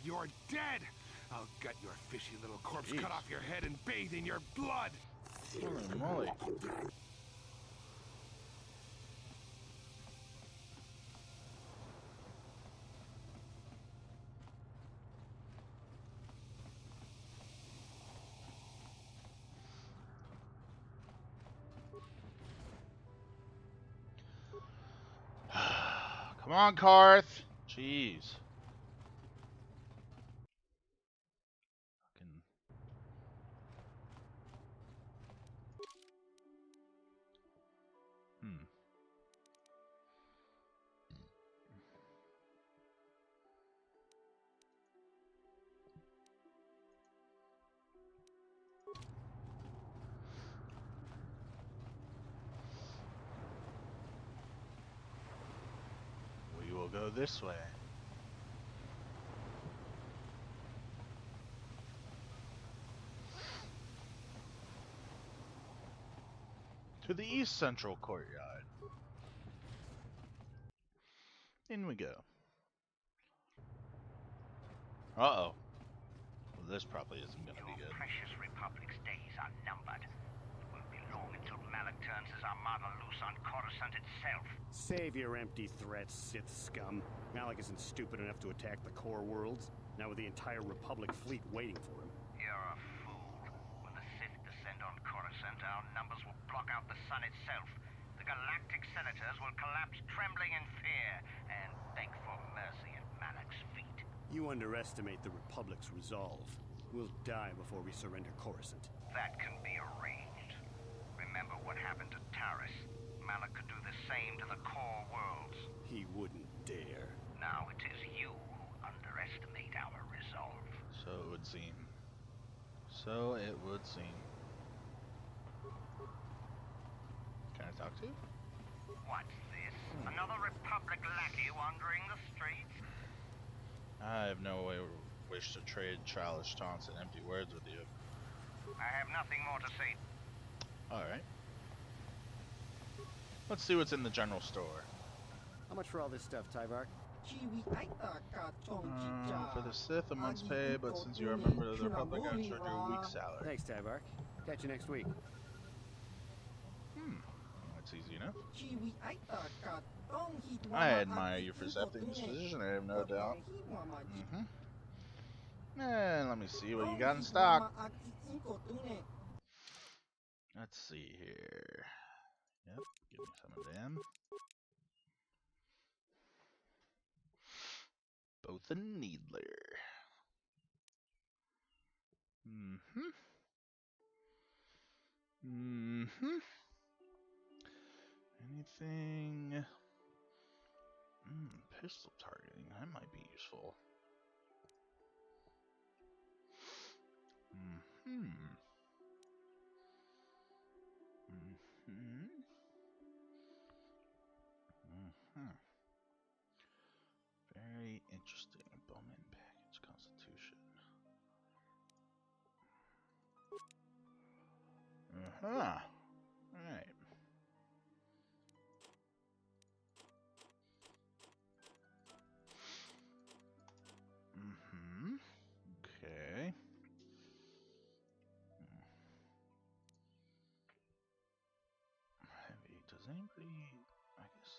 You're dead! I'll gut your fishy little corpse, cut off your head, and bathe in your blood! Holy moly. Come on, Karth. Jeez. Fucking. We will go this way. To the East Central Courtyard. In we go. Uh-oh. Well, this probably isn't going to be good. Precious Republic's days are numbered. It won't be long until Malak turns his armada loose on Coruscant itself. Save your empty threats, Sith scum. Malak isn't stupid enough to attack the core worlds, now with the entire Republic fleet waiting for him. You're a fool. When the Sith descend on Coruscant, our numbers will block out the sun itself. The galactic senators will collapse trembling in fear and beg for mercy at Malak's feet. You underestimate the Republic's resolve. We'll die before we surrender Coruscant. That can be arranged. Remember what happened to Taris. Malak could do the same to the core worlds. He wouldn't dare. Now it is you who underestimate our resolve. So it would seem. So it would seem. Can I talk to you? What's this? Another Republic lackey wandering the streets? I have no wish to trade childish taunts and empty words with you. I have nothing more to say. Alright. Let's see what's in the general store. How much for all this stuff, Tyvark? For the Sith, a month's pay, but since you are a member of the Republic, I'll charge you a week's salary. Thanks, Tyvark. Catch you next week. That's easy enough. I admire you for accepting this position, I have no doubt. And let me see what you got in stock. Let's see here. Yep, give me some of them. Both a needler. Anything? Pistol targeting. That might be useful. Very interesting. Bowman package constitution. Alright. Okay. Heavy. Does anybody? I guess.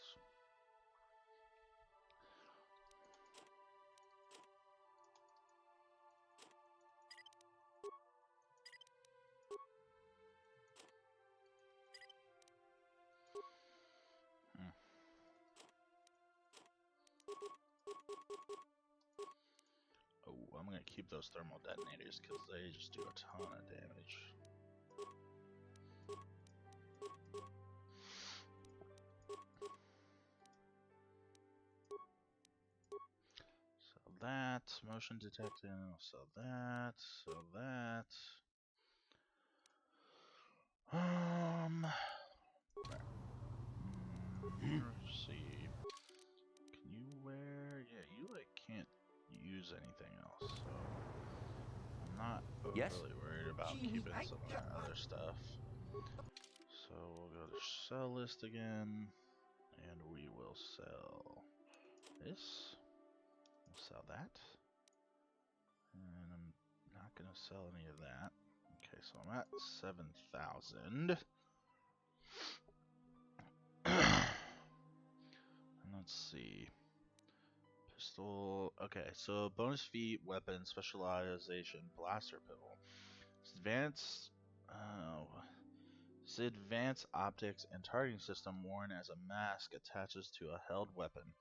Oh, I'm gonna keep those thermal detonators because they just do a ton of damage. So that, motion detecting, so that, so that. Let's see. Can you wear? Yeah, you can't use anything else, so I'm not overly worried about keeping some of that other stuff. So we'll go to sell list again, and we will sell this. We'll sell that. And I'm not going to sell any of that. Okay, so I'm at 7,000. And let's see. Pistol. Okay, so bonus feat, weapon, specialization, blaster pistol. Advanced. Advanced optics and targeting system worn as a mask attaches to a held weapon.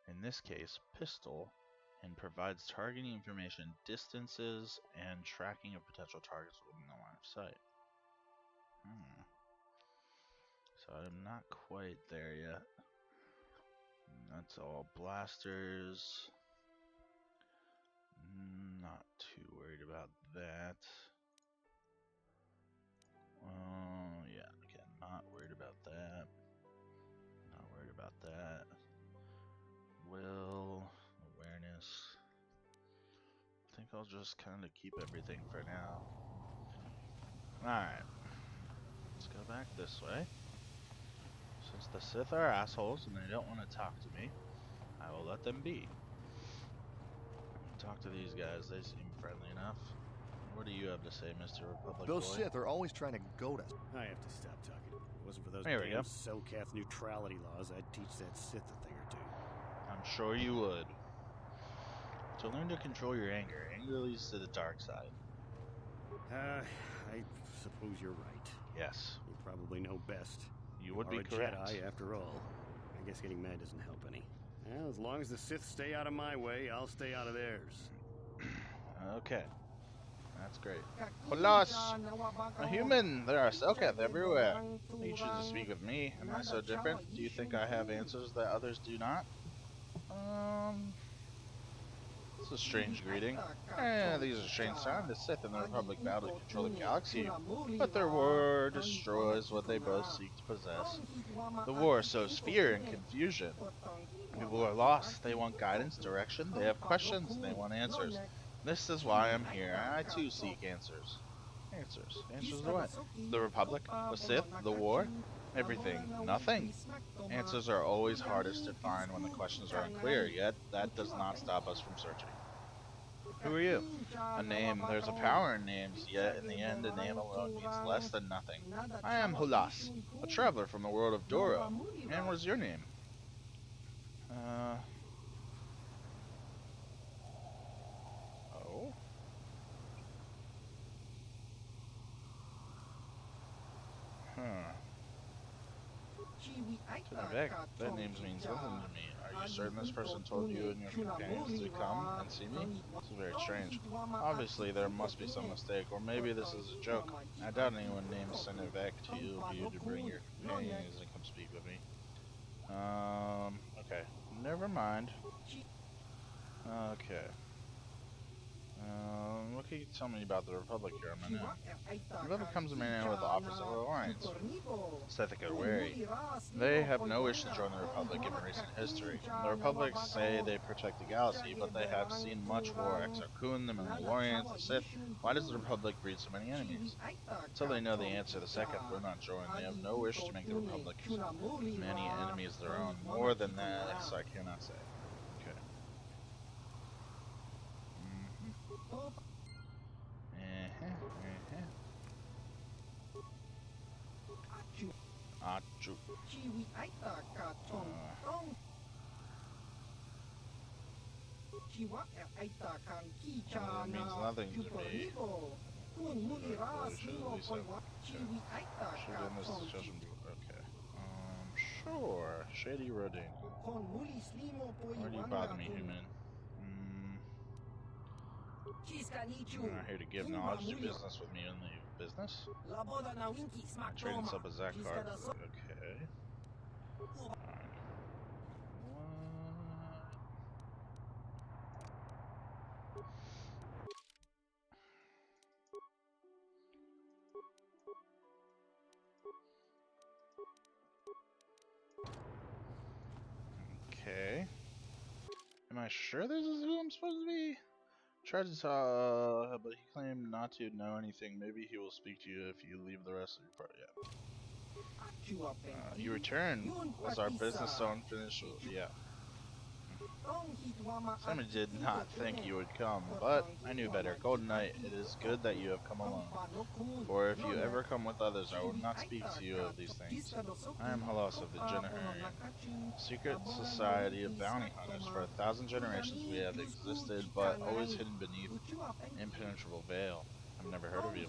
In this case, pistol, and provides targeting information, distances, and tracking of potential targets within the line of sight. So I'm not quite there yet. That's all blasters. Not too worried about that. Yeah, again, not worried about that. Not worried about that. Will, awareness. I think I'll just kind of keep everything for now. Alright. Let's go back this way. Since the Sith are assholes and they don't want to talk to me, I will let them be. Talk to these guys, they seem friendly enough. What do you have to say, Mr. Republic Those boy? Sith are always trying to goad us. I have to stop talking. If it wasn't for those There we damn go. Selkath neutrality laws, I'd teach that Sith a thing or two. I'm sure you would. To learn to control your anger. Anger leads to the dark side. I suppose you're right. Yes. You probably know best. You would be correct. A Jedi, after all. I guess getting mad doesn't help any. Well, as long as the Sith stay out of my way, I'll stay out of theirs. Okay. That's great. Plus, a human! There are Selkath everywhere. You choose to speak with me. Am I so different? Do you think I have answers that others do not? It's a strange greeting. These are strange times. The Sith and the Republic battle to control the galaxy, but their war destroys what they both seek to possess. The war sows fear and confusion. People are lost. They want guidance, direction. They have questions. They want answers. This is why I'm here. I too seek answers. Answers. Answers to what? The Republic? The Sith? The war? Everything. Nothing. Answers are always hardest to find when the questions are unclear, yet that does not stop us from searching. Who are you? A name. There's a power in names, yet in the end a name alone means less than nothing. I am Hulas, a traveler from the world of Doro. And what is your name? Oh? Huh. That name means nothing to me. Are you certain this person told you and your companions to come and see me? This is very strange. Obviously, there must be some mistake, or maybe this is a joke. I doubt anyone named Sinevek to you to bring your companions and come speak with me. Okay. Never mind. Okay. What can you tell me about the Republic here on my now? The Republic comes to man with offers of alliance. Seth are wary. They have no wish to join the Republic given recent history. The Republic say they protect the galaxy, but they have seen much war. Exar Kun, the Mandalorians, the Sith. Why does the Republic breed so many enemies? Until they know the answer, the Selkath will not join. They have no wish to make the Republic many enemies of their own. More than that, I cannot say. Okay. Achoo. That means nothing to me. Should end this discussion before. Okay. Sure. Shady Rodin. Why do you bother me, human? I'm here to give knowledge, do business with me in the business. I traded sub a Zakar. Okay. Fine. Okay. Am I sure this is who I'm supposed to be? Tried to talk, but he claimed not to know anything. Maybe he will speak to you if you leave the rest of your party. Yeah. You return. Was our business so unfinished? Yeah. Simon did not think you would come, but I knew better. Golden Knight, it is good that you have come alone. For if you ever come with others, I will not speak to you of these things. I am Halas of the Genaharian, secret society of bounty hunters. For 1,000 generations we have existed, but always hidden beneath an impenetrable veil. I've never heard of you.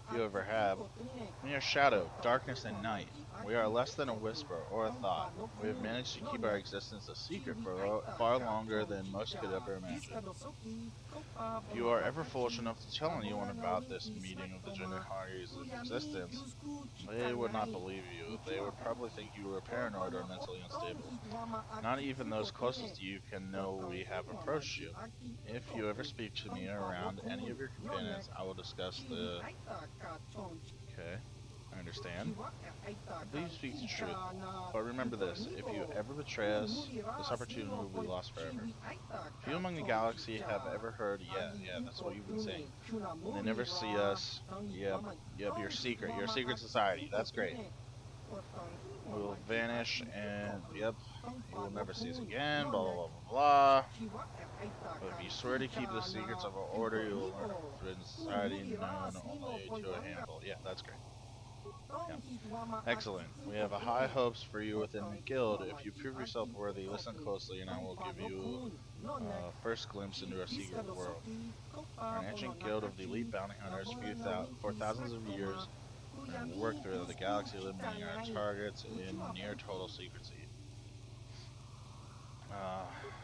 If you ever have, we are shadow, darkness, and night. We are less than a whisper or a thought. We have managed to keep our existence a secret for far longer than most could ever imagine. If you are ever foolish enough to tell anyone about this meeting of the Genahari's existence, they would not believe you. They would probably think you were paranoid or mentally unstable. Not even those closest to you can know we have approached you. If you ever speak to me around any of your companions, I will discuss the... Okay, I understand. I believe you speak the truth. But remember this, if you ever betray us, this opportunity will be lost forever. Few among the galaxy have ever heard, yeah, that's what you've been saying. They never see us, yep, you're secret society, that's great. We will vanish and, yep, you will never see us again, blah, blah, blah, blah, blah. But if you swear to keep the secrets of our order, you will learn a forbidden society known only to a handful. Yeah, that's great. Yeah. Excellent. We have high hopes for you within the guild. If you prove yourself worthy, listen closely and I will give you a first glimpse into our secret world. Our ancient guild of the elite bounty hunters for thousands of years and worked through the galaxy, eliminating our targets in near total secrecy.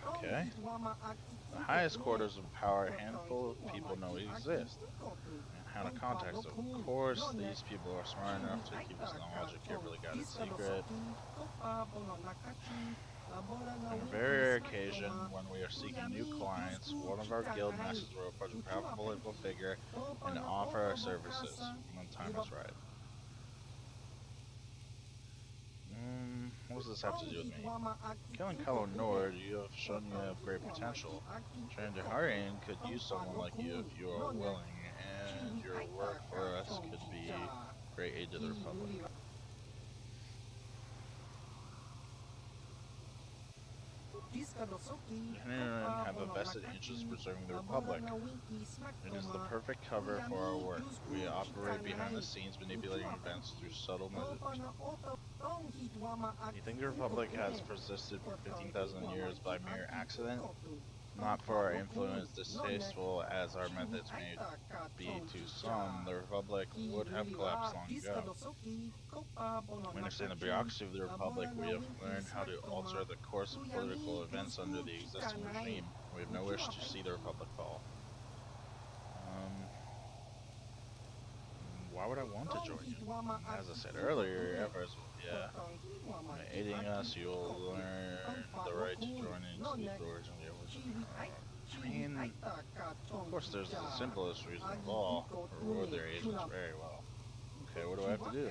Okay. The highest quarters of power, a handful of people know we exist and how to contact us. Of course, these people are smart enough to keep this knowledge a carefully guarded secret. On a very rare occasion, when we are seeking new clients, one of our guild masters will approach a powerful political figure and offer our services when the time is right. What does this have to do with me? Killing Color Nord, you have shown you have great potential. Genaharian could use someone like you if you are willing, and your work for us could be great aid to the Republic. Genaharian have a vested interest in preserving the Republic. It is the perfect cover for our work. We operate behind the scenes, manipulating events through subtle moves. You think the Republic has persisted for 15,000 years by mere accident? Not for our influence, distasteful as our methods may be to some, the Republic would have collapsed long ago. We understand the bureaucracy of the Republic. We have learned how to alter the course of political events under the existing regime. We have no wish to see the Republic fall. Why would I want to join you? As I said earlier, your efforts will, by aiding us, you'll learn the right to join in the origin of the origin. I mean, of course there's the simplest reason of all, reward their agents very well. Okay, what do I have to do?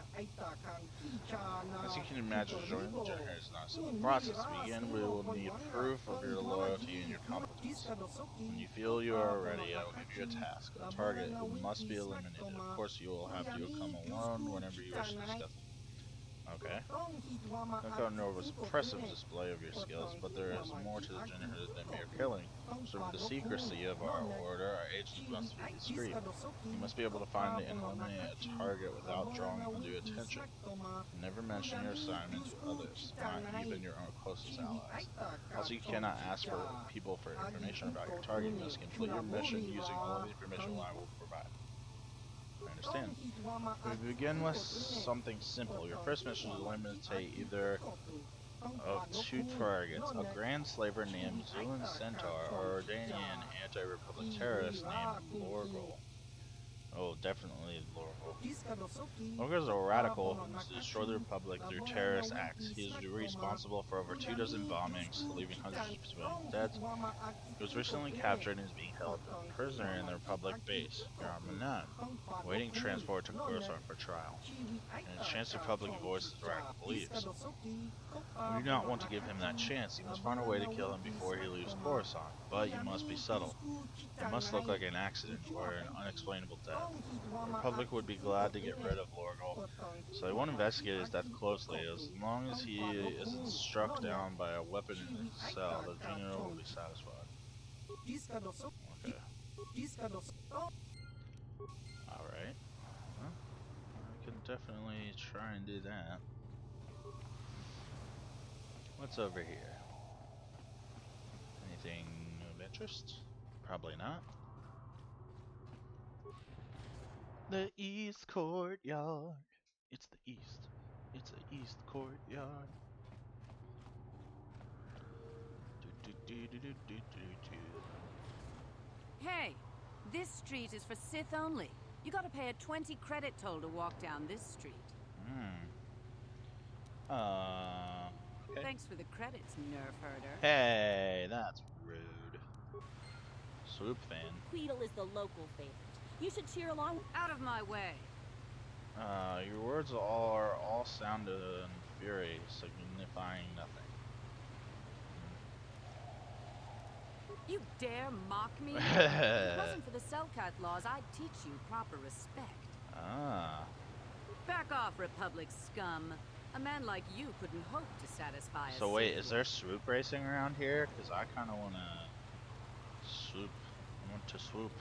As you can imagine, joining the Genaharian is not a simple process. To begin, we will need proof of your loyalty and your competence. When you feel you are ready, I will give you a task, a target who must be eliminated. Of course, you will have to come alone whenever you wish to discuss it. Okay. Kotor was an impressive display of your skills, but there is more to the Genaharian than mere killing. So for the secrecy of our order, our agents must be discreet. You must be able to find and eliminate a target without drawing undue attention. Never mention your assignment to others, not even your own closest allies. Also, you cannot ask for people for information about your target. You must complete your mission using only the information I will provide. I understand. We begin with something simple. Your first mission is to eliminate either of two targets, a Grand Slaver named Zulun Centaur or a Danian anti-Republic terrorist named Lorgol. Oh, definitely Lorgol. Lorgol is a radical who wants to destroy the Republic through terrorist acts. He is responsible for over 2 dozen bombings, leaving hundreds of civilians dead. He was recently captured and is being held a prisoner in the Republic base, Yarmanan, waiting transport to Kotor for trial, and a chance to publicly voice his radical beliefs. We do not want to give him that chance. You must find a way to kill him before he leaves Coruscant, but you must be subtle. It must look like an accident or an unexplainable death. The public would be glad to get rid of Lorgal, so they won't investigate his death closely. As long as he isn't struck down by a weapon in his cell, the junior will be satisfied. Okay. Alright. Well, I can definitely try and do that. What's over here? Anything of interest? Probably not. The East Courtyard. It's the East. It's the East Courtyard. Hey, this street is for Sith only. You gotta pay a 20 credit toll to walk down this street. Okay. Thanks for the credits, nerf herder. Hey, that's rude. Swoop fan. Queedle is the local favorite. You should cheer along. Out of my way. Your words are all sound and fury, signifying nothing. You dare mock me? If it wasn't for the Selkath laws, I'd teach you proper respect. Back off, Republic scum. A man like you couldn't hope to satisfy us. So wait, is there swoop racing around here? Because I kind of want to swoop. I want to swoop.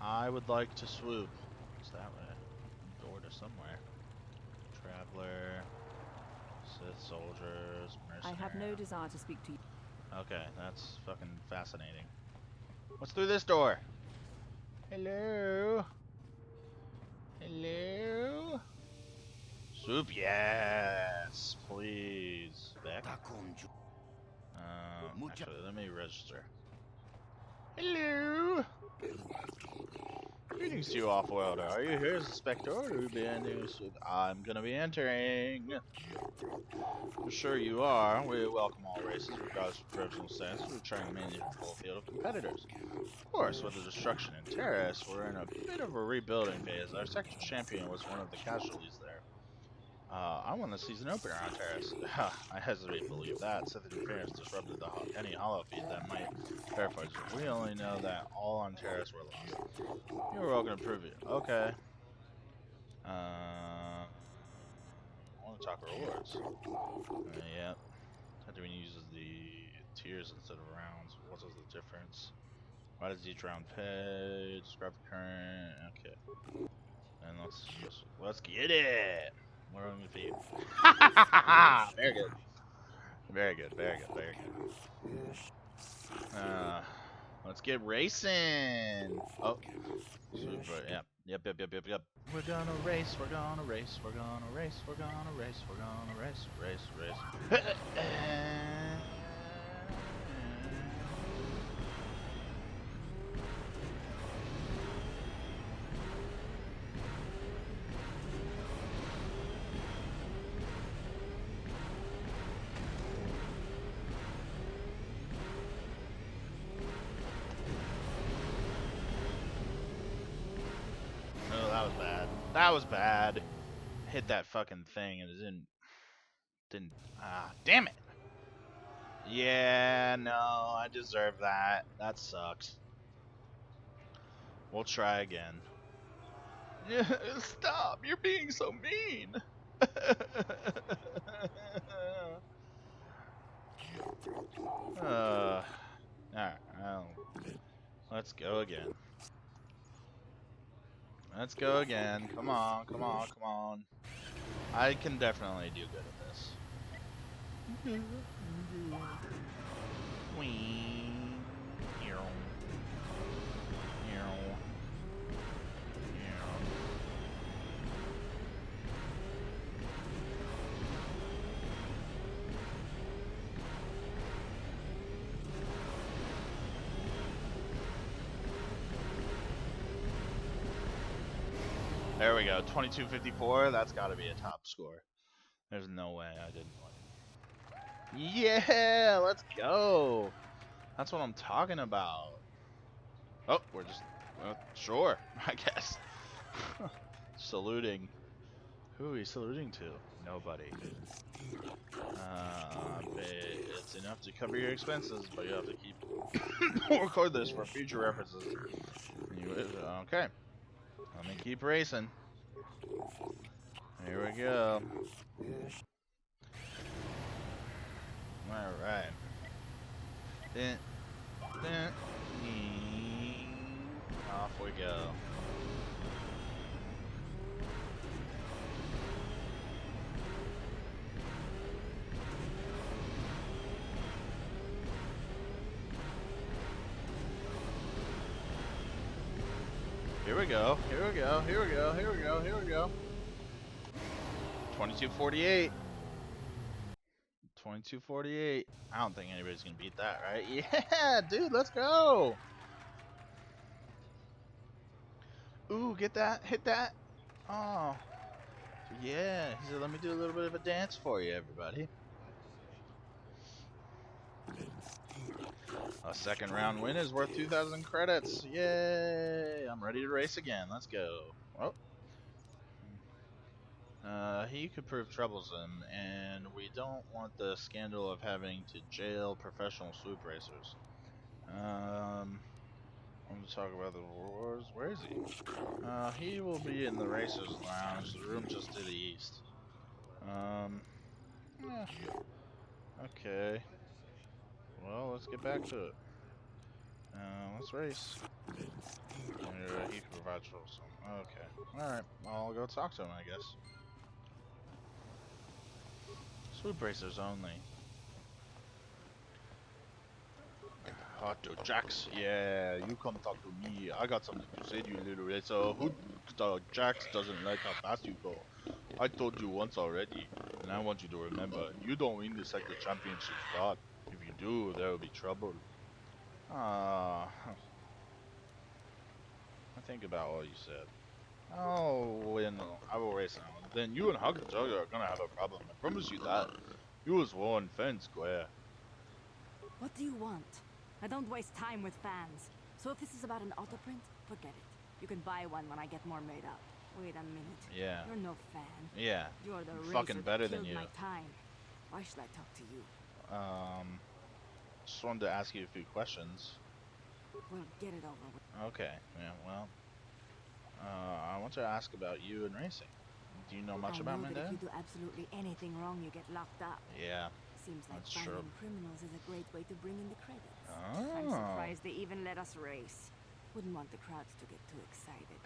I would like to swoop. What's that way? Door to somewhere. Traveler. Sith soldiers. I have no desire to speak to you. Okay, that's fucking fascinating. What's through this door? Hello? Hello? Swoop, yes, please. Back. Actually, let me register. Hello? Greetings to you, off-worlder. Are you here as a spectre or will you be entering Swoop? I'm gonna be entering. I'm sure you are. We welcome all races, regardless of personal stance. We're trying to manage a full field of competitors. Of course, with the destruction in Terrace, we're in a bit of a rebuilding phase. Our sector champion was one of the casualties there. I won the season opener on Terrace. I hesitate to believe that. Sith interference disrupted any hollow feed that might verify. We only know that all on Terrace were lost. You're welcome to prove it. Okay. I want to talk rewards. Yep. Tatooine uses the tiers instead of rounds. What is the difference? Why does each round pay? Describe the current. Okay. And let's get it. We're on the feed. Very good. Very good. Very good. Very good. Let's get racing. Oh. Super. Yep. Yep. We're gonna race. We're gonna race. We're gonna race. We're gonna race. We're gonna race. Race. That was bad. Hit that fucking thing and it didn't. Damn it. Yeah, no, I deserve that. That sucks. We'll try again. Yeah, stop. You're being so mean. Alright, let's go again. Let's go again. Come on. I can definitely do good at this. There we go, 2254. That's got to be a top score. There's no way I didn't win. Yeah, let's go. That's what I'm talking about. Oh, we're just sure, I guess. Saluting. Who are you saluting to? Nobody. It's enough to cover your expenses, but you have to record this for future references. Okay. Let me keep racing. Here we go. Alright. Off we go. Here we go, here we go, here we go, here we go, here we go. 22:48. 22:48. I don't think anybody's gonna beat that, right? Yeah, dude, let's go. Ooh, get that, hit that. Oh, yeah. He said, let me do a little bit of a dance for you, everybody. A second round win is worth 2,000 credits. Yay! I'm ready to race again. Let's go. Oh. He could prove troublesome, and we don't want the scandal of having to jail professional swoop racers. I'm going to talk about the wars. Where is he? He will be in the racers lounge, the room just to the east. Yeah. Okay. Well, let's get back to it. Let's race. He can provide troublesome. Okay. Alright. I'll go talk to him, I guess. Swoop racers only. Hot to Jax. Yeah, you come talk to me. I got something to say to you, little racer. Who Jax doesn't like how fast you go. I told you once already, and I want you to remember, you don't win the sector championship spot. If you do, there will be trouble. I think about all you said. Oh, win. I will race now. Then you and Hugger are gonna have a problem. I promise you that. You was won fair and square. What do you want? I don't waste time with fans. So if this is about an auto print, forget it. You can buy one when I get more made up. Wait a minute. Yeah. You're no fan. Yeah. You're the I'm fucking better than you. My time. Why should I talk to you? Just wanted to ask you a few questions. Well, get it over with. Okay. Yeah. Well. I want to ask about you and racing. Do you know much about my dad? If you do absolutely anything wrong, you get locked up. Yeah. Seems like that's finding true. criminals is a great way to bring in the credits. Oh. I'm surprised they even let us race. Wouldn't want the crowds to get too excited.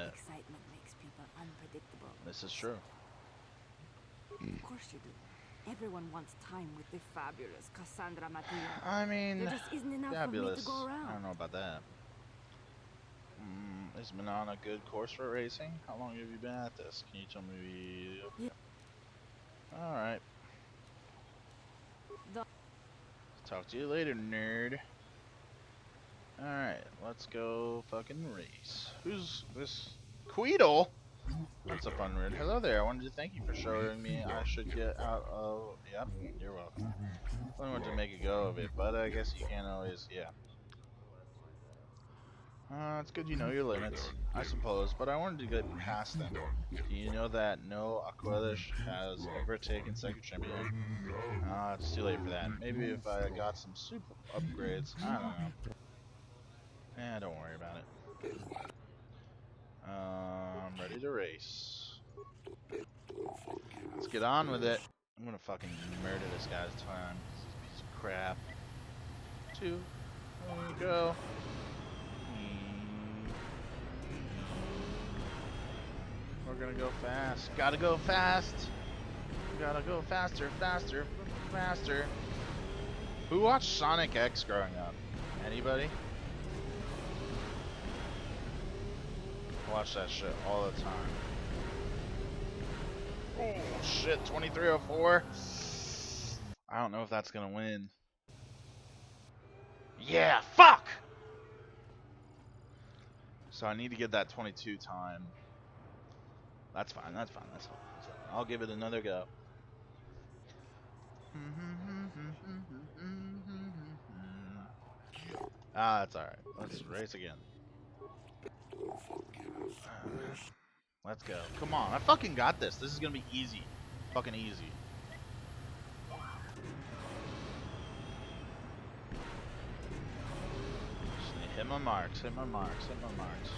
Excitement makes people unpredictable. This is true. Of course you do. Everyone wants time with the fabulous Cassandra Mattia. I mean, there just isn't enough fabulous. For me to go around. I don't know about that. Is Manon a good course for racing? How long have you been at this? Can you tell me? Yeah. Alright. Talk to you later, nerd. Alright, let's go fucking race. Who's this? Queedle? That's a fun word. Hello there, I wanted to thank you for showing me I should get out of... Yep, you're welcome. I wanted to make a go of it, but I guess you can't always... Yeah. It's good you know your limits, I suppose, but I wanted to get past them. Do you know that no Aquilish has ever taken second champion? It's too late for that. Maybe if I got some super upgrades, I don't know. Don't worry about it. I'm ready to race. Let's get on with it. I'm gonna fucking murder this guy's time. This is a piece of crap. 2, there we go. We're gonna go fast. Gotta go fast. Gotta go faster, faster, faster. Who watched Sonic X growing up? Anybody? I watch that shit all the time. Oh shit, 2304. I don't know if that's gonna win. Yeah, fuck! So I need to get that 22 time. That's fine, that's fine, that's fine. I'll give it another go. That's alright. Let's race again. Let's go. Come on, I fucking got this. This is gonna be easy. Fucking easy. Just hit my marks, hit my marks, hit my marks.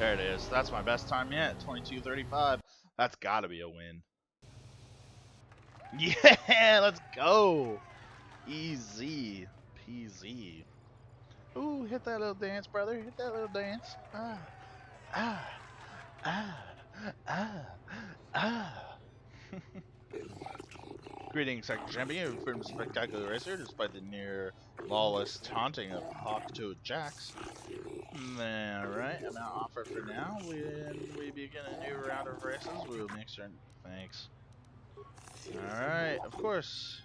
There it is. That's my best time yet. 22:35. That's got to be a win. Yeah, let's go. Easy peasy. Ooh, hit that little dance, brother. Hit that little dance. Ah, ah. Greetings, Sector Champion, from Spectacular Racer, despite the near lawless taunting of Hawk-Toed Jacks. Alright, I'm out offer for now. When we begin a new round of races, we will make certain. Thanks. Alright, of course.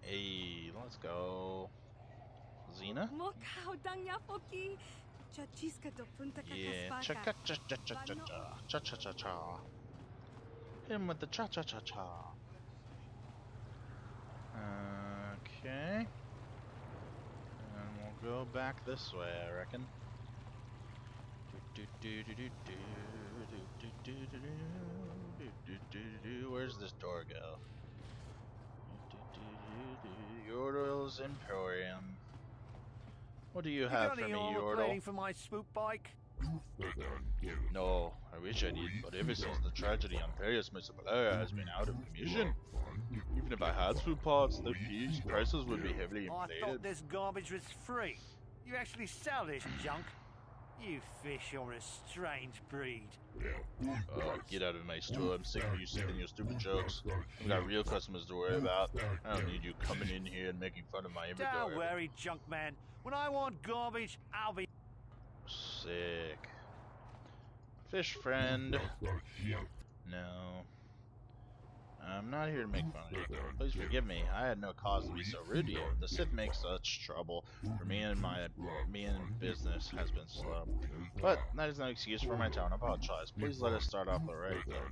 Hey, let's go. Xena? Yeah, cha-cha-cha-cha-cha-cha. Hit him with the cha-cha-cha-cha. Okay. And we'll go back this way, I reckon. Where's this door go? Yordle's Emporium. What do you have for me, Yordle? Waiting for my swoop bike? No, I wish I did, but ever since the tragedy on Paris, my supplier has been out of commission. Even if I had swoop pods, the prices would be heavily inflated. I thought this garbage was free. You actually sell this junk? You fish are a strange breed. Get out of my store. I'm sick of you saying your stupid jokes. I've got real customers to worry about. I don't need you coming in here and making fun of my inventory. Don't worry, junk man. When I want garbage, I'll be... Sick. Fish friend. No. I'm not here to make fun of you. Please forgive me. I had no cause to be so rude to you. The Sith makes such trouble for me, and business has been slow. But that is no excuse for my tone. I apologize. Please let us start off the right though.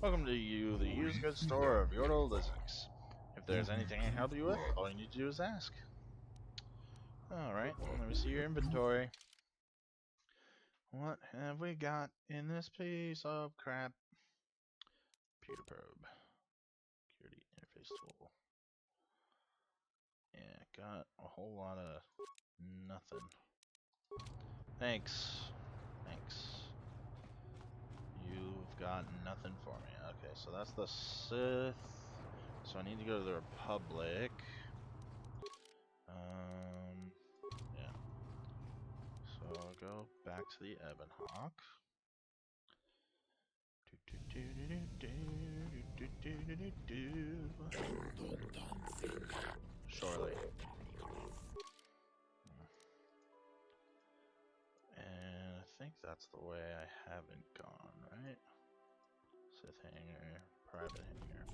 Welcome to the used goods store of Yordle Lizix. If there's anything I can help you with, all you need to do is ask. Alright, let me see your inventory. What have we got in this piece of crap? Computer probe. Security interface tool. Yeah, got a whole lot of nothing. Thanks. You've got nothing for me. Okay, so that's the Sith. So I need to go to the Republic. Yeah. So I'll go back to the Ebonhawk. Surely. And I think that's the way I haven't gone, right? Sith hangar, private hangar.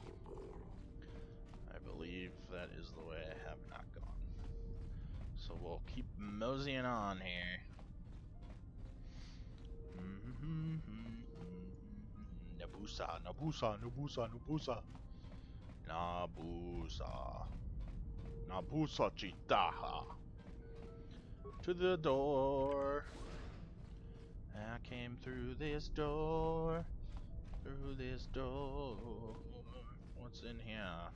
I believe that is the way I have not gone. So we'll keep moseying on here. Nabusa. Nabusa Chitaha. To the door. I came through this door. What's in here?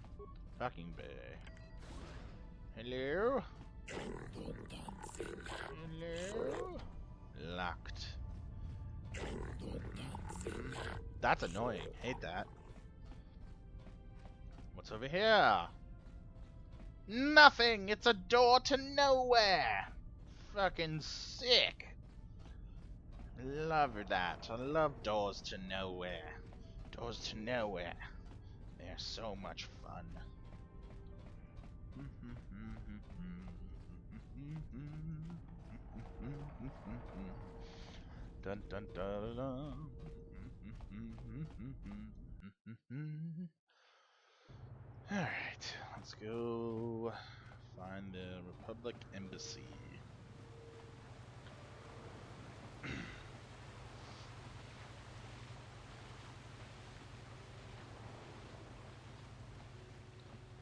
Packing bay. Hello? Locked. That's annoying. Hate that. What's over here? Nothing! It's a door to nowhere! Fucking sick! Love that. I love doors to nowhere. Doors to nowhere. They're so much fun. Dun dun dun dun. Alright, let's go find the Republic Embassy.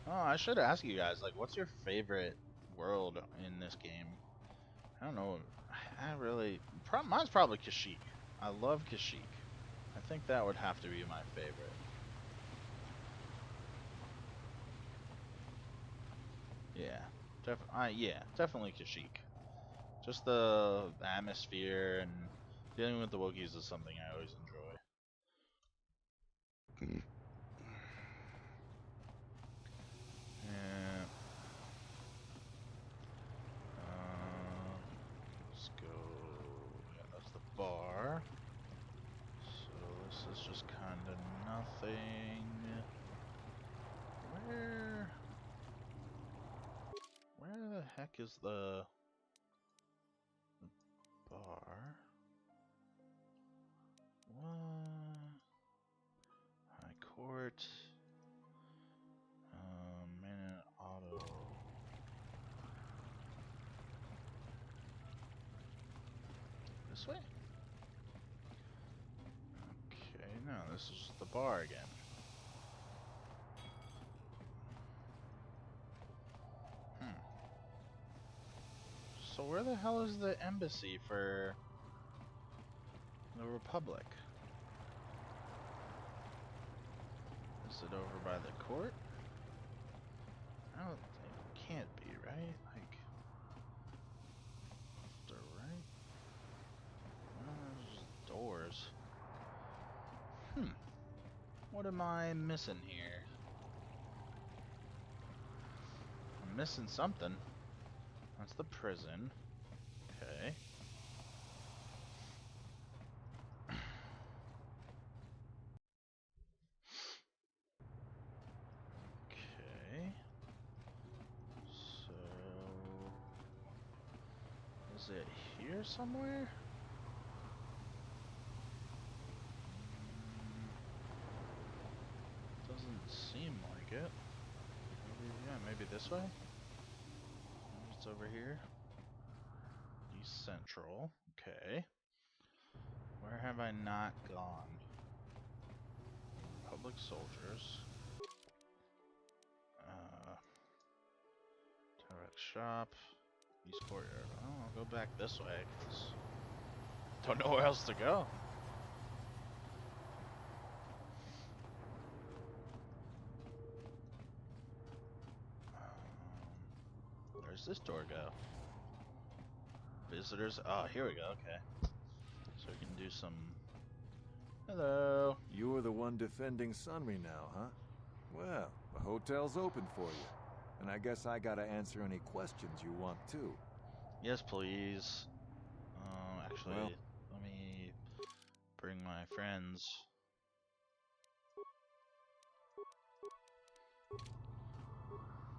Oh, I should ask you guys, like, what's your favorite world in this game? I don't know. Mine's probably Kashyyyk. I love Kashyyyk. I think that would have to be my favorite. Yeah, definitely Kashyyyk. Just the atmosphere and Dealing with the Wookiees is something I always enjoy. Yeah. Let's go. Yeah, that's the bar. So this is just kind of nothing. Where the heck is the bar? What? High court. Man auto. This way? Okay, no, this is the bar again. So where the hell is the embassy for the Republic? Is it over by the court? I don't think it can't be, right? Like left or right? There's doors. What am I missing here? I'm missing something. That's the prison. Okay. Okay. So is it here somewhere? Doesn't seem like it. Maybe, yeah, maybe this way? It's over here. East Central. Okay. Where have I not gone? Public soldiers. Direct shop. East courtyard. Oh, I'll go back this way, 'cause don't know where else to go. Where's this door go? Visitors. Oh, here we go. Okay. So we can do some. Hello. You're the one defending Sunry now, huh? Well, the hotel's open for you. And I guess I gotta answer any questions you want too. Yes, please. Actually, well, let me bring my friends.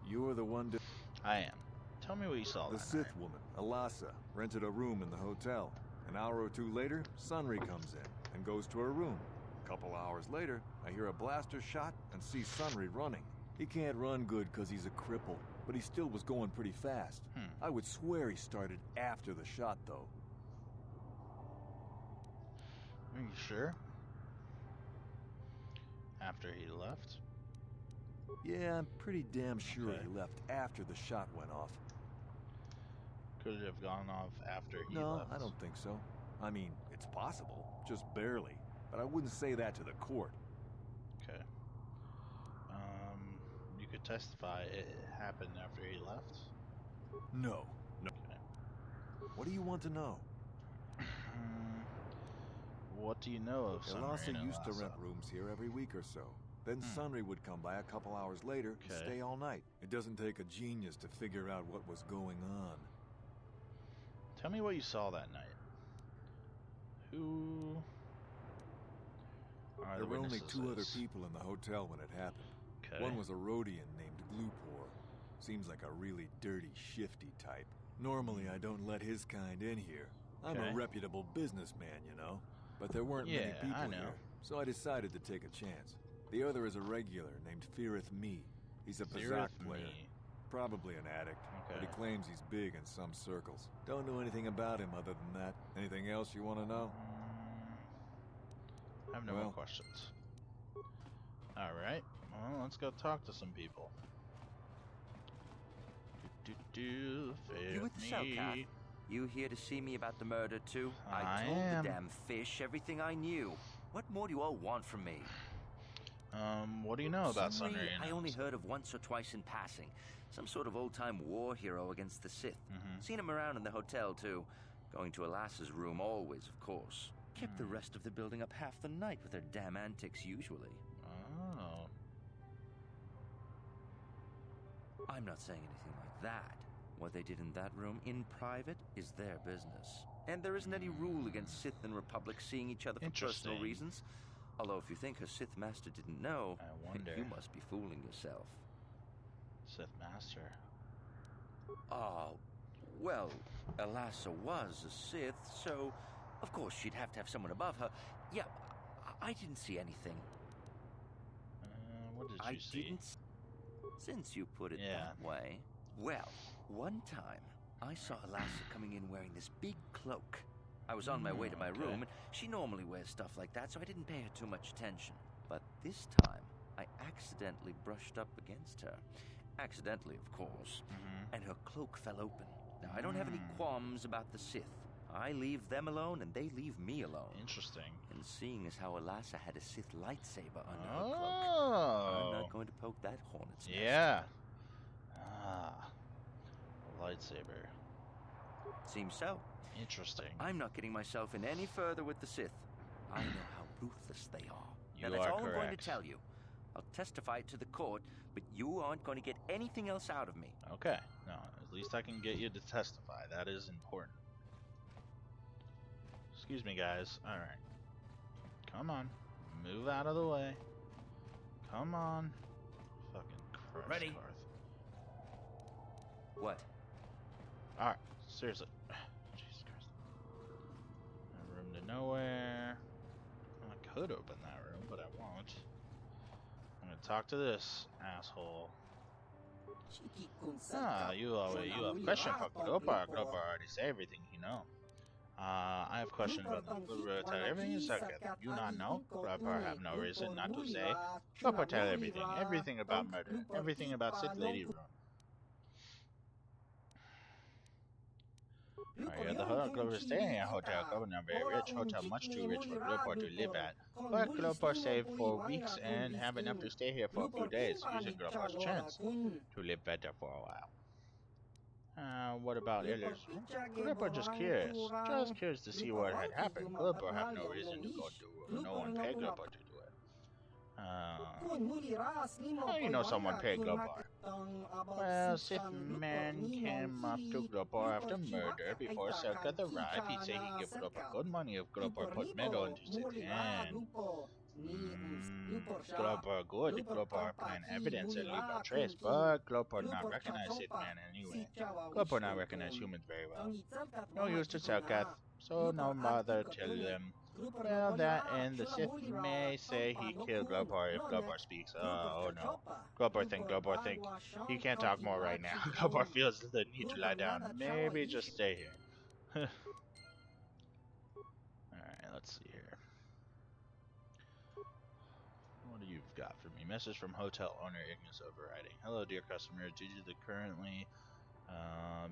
You're the one I am. Tell me what you saw. The Sith woman, Alasa, rented a room in the hotel. An hour or two later, Sunry comes in and goes to her room. A couple hours later, I hear a blaster shot and see Sunry running. He can't run good because he's a cripple, but he still was going pretty fast. I would swear he started after the shot, though. Are you sure? After he left? Yeah, I'm pretty damn sure he left after the shot went off. Could it have gone off after he left? No, I don't think so. I mean, it's possible, just barely. But I wouldn't say that to the court. Okay. You could testify it happened after he left? No. Okay. What do you want to know? What do you know of Sunry and Alasa used to rent rooms here every week or so. Then Sunry would come by a couple hours later and stay all night. It doesn't take a genius to figure out what was going on. Tell me what you saw that night. Who are there the were only two other witnesses? people in the hotel when it happened. One was a Rhodian named Glupor. Seems like a really dirty, shifty type. Normally I don't let his kind in here. I'm a reputable businessman, you know. But there weren't many people here, so I decided to take a chance. The other is a regular named Firith Me. He's a Pazak player. Probably an addict, but he claims he's big in some circles. Don't know anything about him other than that. Anything else you want to know? I have no more questions. Alright, well, let's go talk to some people. You with the Selkath? You here to see me about the murder too? I told the damn fish everything I knew. What more do you all want from me? What do you know about Sunry? I only heard of once or twice in passing. Some sort of old-time war hero against the Sith. Seen him around in the hotel too. Going to Alassa's room always, of course. Kept the rest of the building up half the night with her damn antics usually. Oh. I'm not saying anything like that. What they did in that room in private is their business. And there isn't any rule against Sith and Republic seeing each other for personal reasons. Although if you think her Sith Master didn't know, you must be fooling yourself. Sith Master? Well, Alassa was a Sith, so of course she'd have to have someone above her. Yeah, I didn't see anything. What did you see? Since you put it that way. Well, one time, I saw Alassa coming in wearing this big cloak. I was on my way to my room, and she normally wears stuff like that, so I didn't pay her too much attention. But this time, I accidentally brushed up against her. Accidentally, of course. And her cloak fell open. Now, I don't have any qualms about the Sith. I leave them alone, and they leave me alone. Interesting. And seeing as how Alassa had a Sith lightsaber under her cloak, I'm not going to poke that hornet's nest. Yeah. A lightsaber. Seems so. Interesting. But I'm not getting myself in any further with the Sith. I know how ruthless they are. You now, that's are all correct. I'm going to tell you. I'll testify to the court, but you aren't going to get anything else out of me. Okay. No, at least I can get you to testify. That is important. Excuse me, guys. Alright. Come on. Move out of the way. Come on. Fucking Christ. Ready. What? Alright. Seriously. Jesus Christ. A room to nowhere. I could open that room, but I won't. I'm gonna talk to this asshole. You have question for Kotor. Kotor already say everything you know. I have questions about the tell everything in second. You not know? Kotor have no reason not to say. Kotor tell everything. Everything about murder. Everything about Sith Lady room. Alright, the Kotor is staying at hotel. Kotor not very rich. Hotel much too rich for Kotor to live at. But Kotor saved for weeks and have enough to stay here for a few days, using Kotor's chance to live better for a while. What about Ilya's room? Kotor just curious. Just curious to see what had happened. Kotor have no reason to go to room. No one paid Kotor to do it. How you know someone paid Kotor? Well, Sith man came up to Kotor after murder. Before Selkath arrived, he'd say he'd give Kotor good money if Kotor put metal into Sith hand. Kotor good. Kotor plan evidence and leave a trace, but Kotor not recognize Sith man anyway. Kotor not recognize humans very well. No use to Selkath, so no bother tell them. Well, that and the Sith may say he killed Kotor if Kotor speaks. Oh no. Kotor think he can't talk more right now. Kotor feels the need to lie down. Maybe just stay here. Alright, let's see here. What do you've got for me? Message from hotel owner Ignis overriding. Hello, dear customer. Due to the currently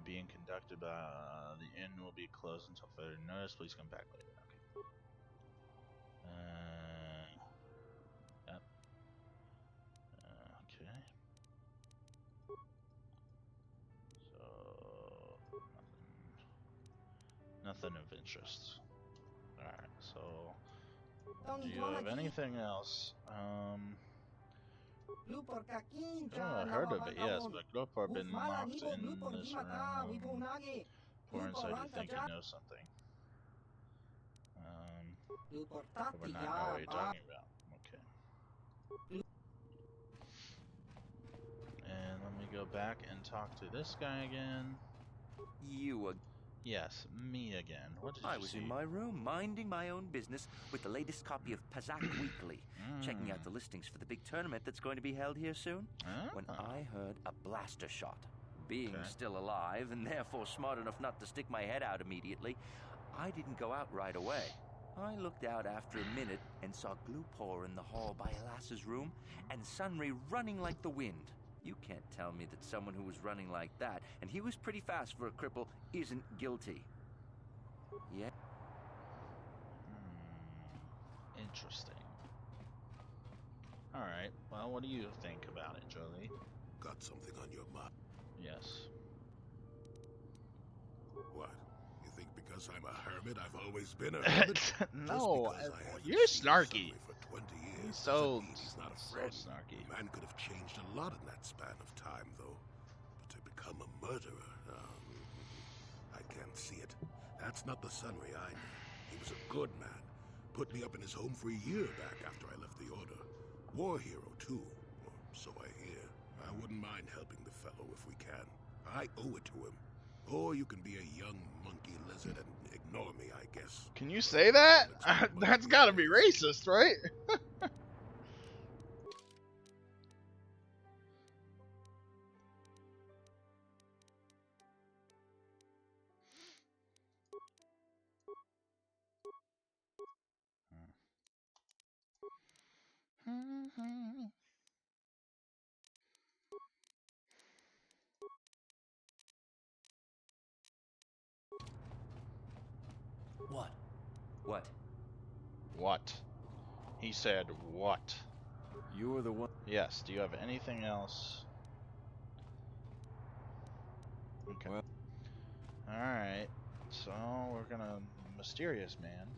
being conducted by the inn will be closed until further notice. Please come back later. Okay. Yep. Okay. So nothing of interest. Alright, so do you have anything else? I heard of it, yes, but Kotor been locked in this room. For inside you think you know something. But we're not know what you're talking about. Okay. And let me go back and talk to this guy again. Yes, me again. What did you see? I was in my room, minding my own business with the latest copy of Pazak Weekly, checking out the listings for the big tournament that's going to be held here soon, when I heard a blaster shot. Being still alive, and therefore smart enough not to stick my head out immediately, I didn't go out right away. I looked out after a minute and saw Glupor in the hall by Alassa's room, and Sunray running like the wind. You can't tell me that someone who was running like that, and he was pretty fast for a cripple, isn't guilty. Yeah. Interesting. Alright, well, what do you think about it, Jolie? Got something on your mind? Yes. What? You think because because I'm a hermit, I've always been a hermit? No, you're snarky. For 20 years, he's so he's not a friend. So snarky. The man could have changed a lot in that span of time, though. But to become a murderer, I can't see it. That's not the Sunray I knew. He was a good man. Put me up in his home for a year back after I left the Order. War hero, too. Or so I hear. I wouldn't mind helping the fellow if we can. I owe it to him. Or you can be a young monkey lizard and ignore me, I guess. Can you say that? That's gotta be racist, right? What? What? What? He said what? You're the one. Yes, do you have anything else? Okay. Well. Alright. So, we're gonna... Mysterious man.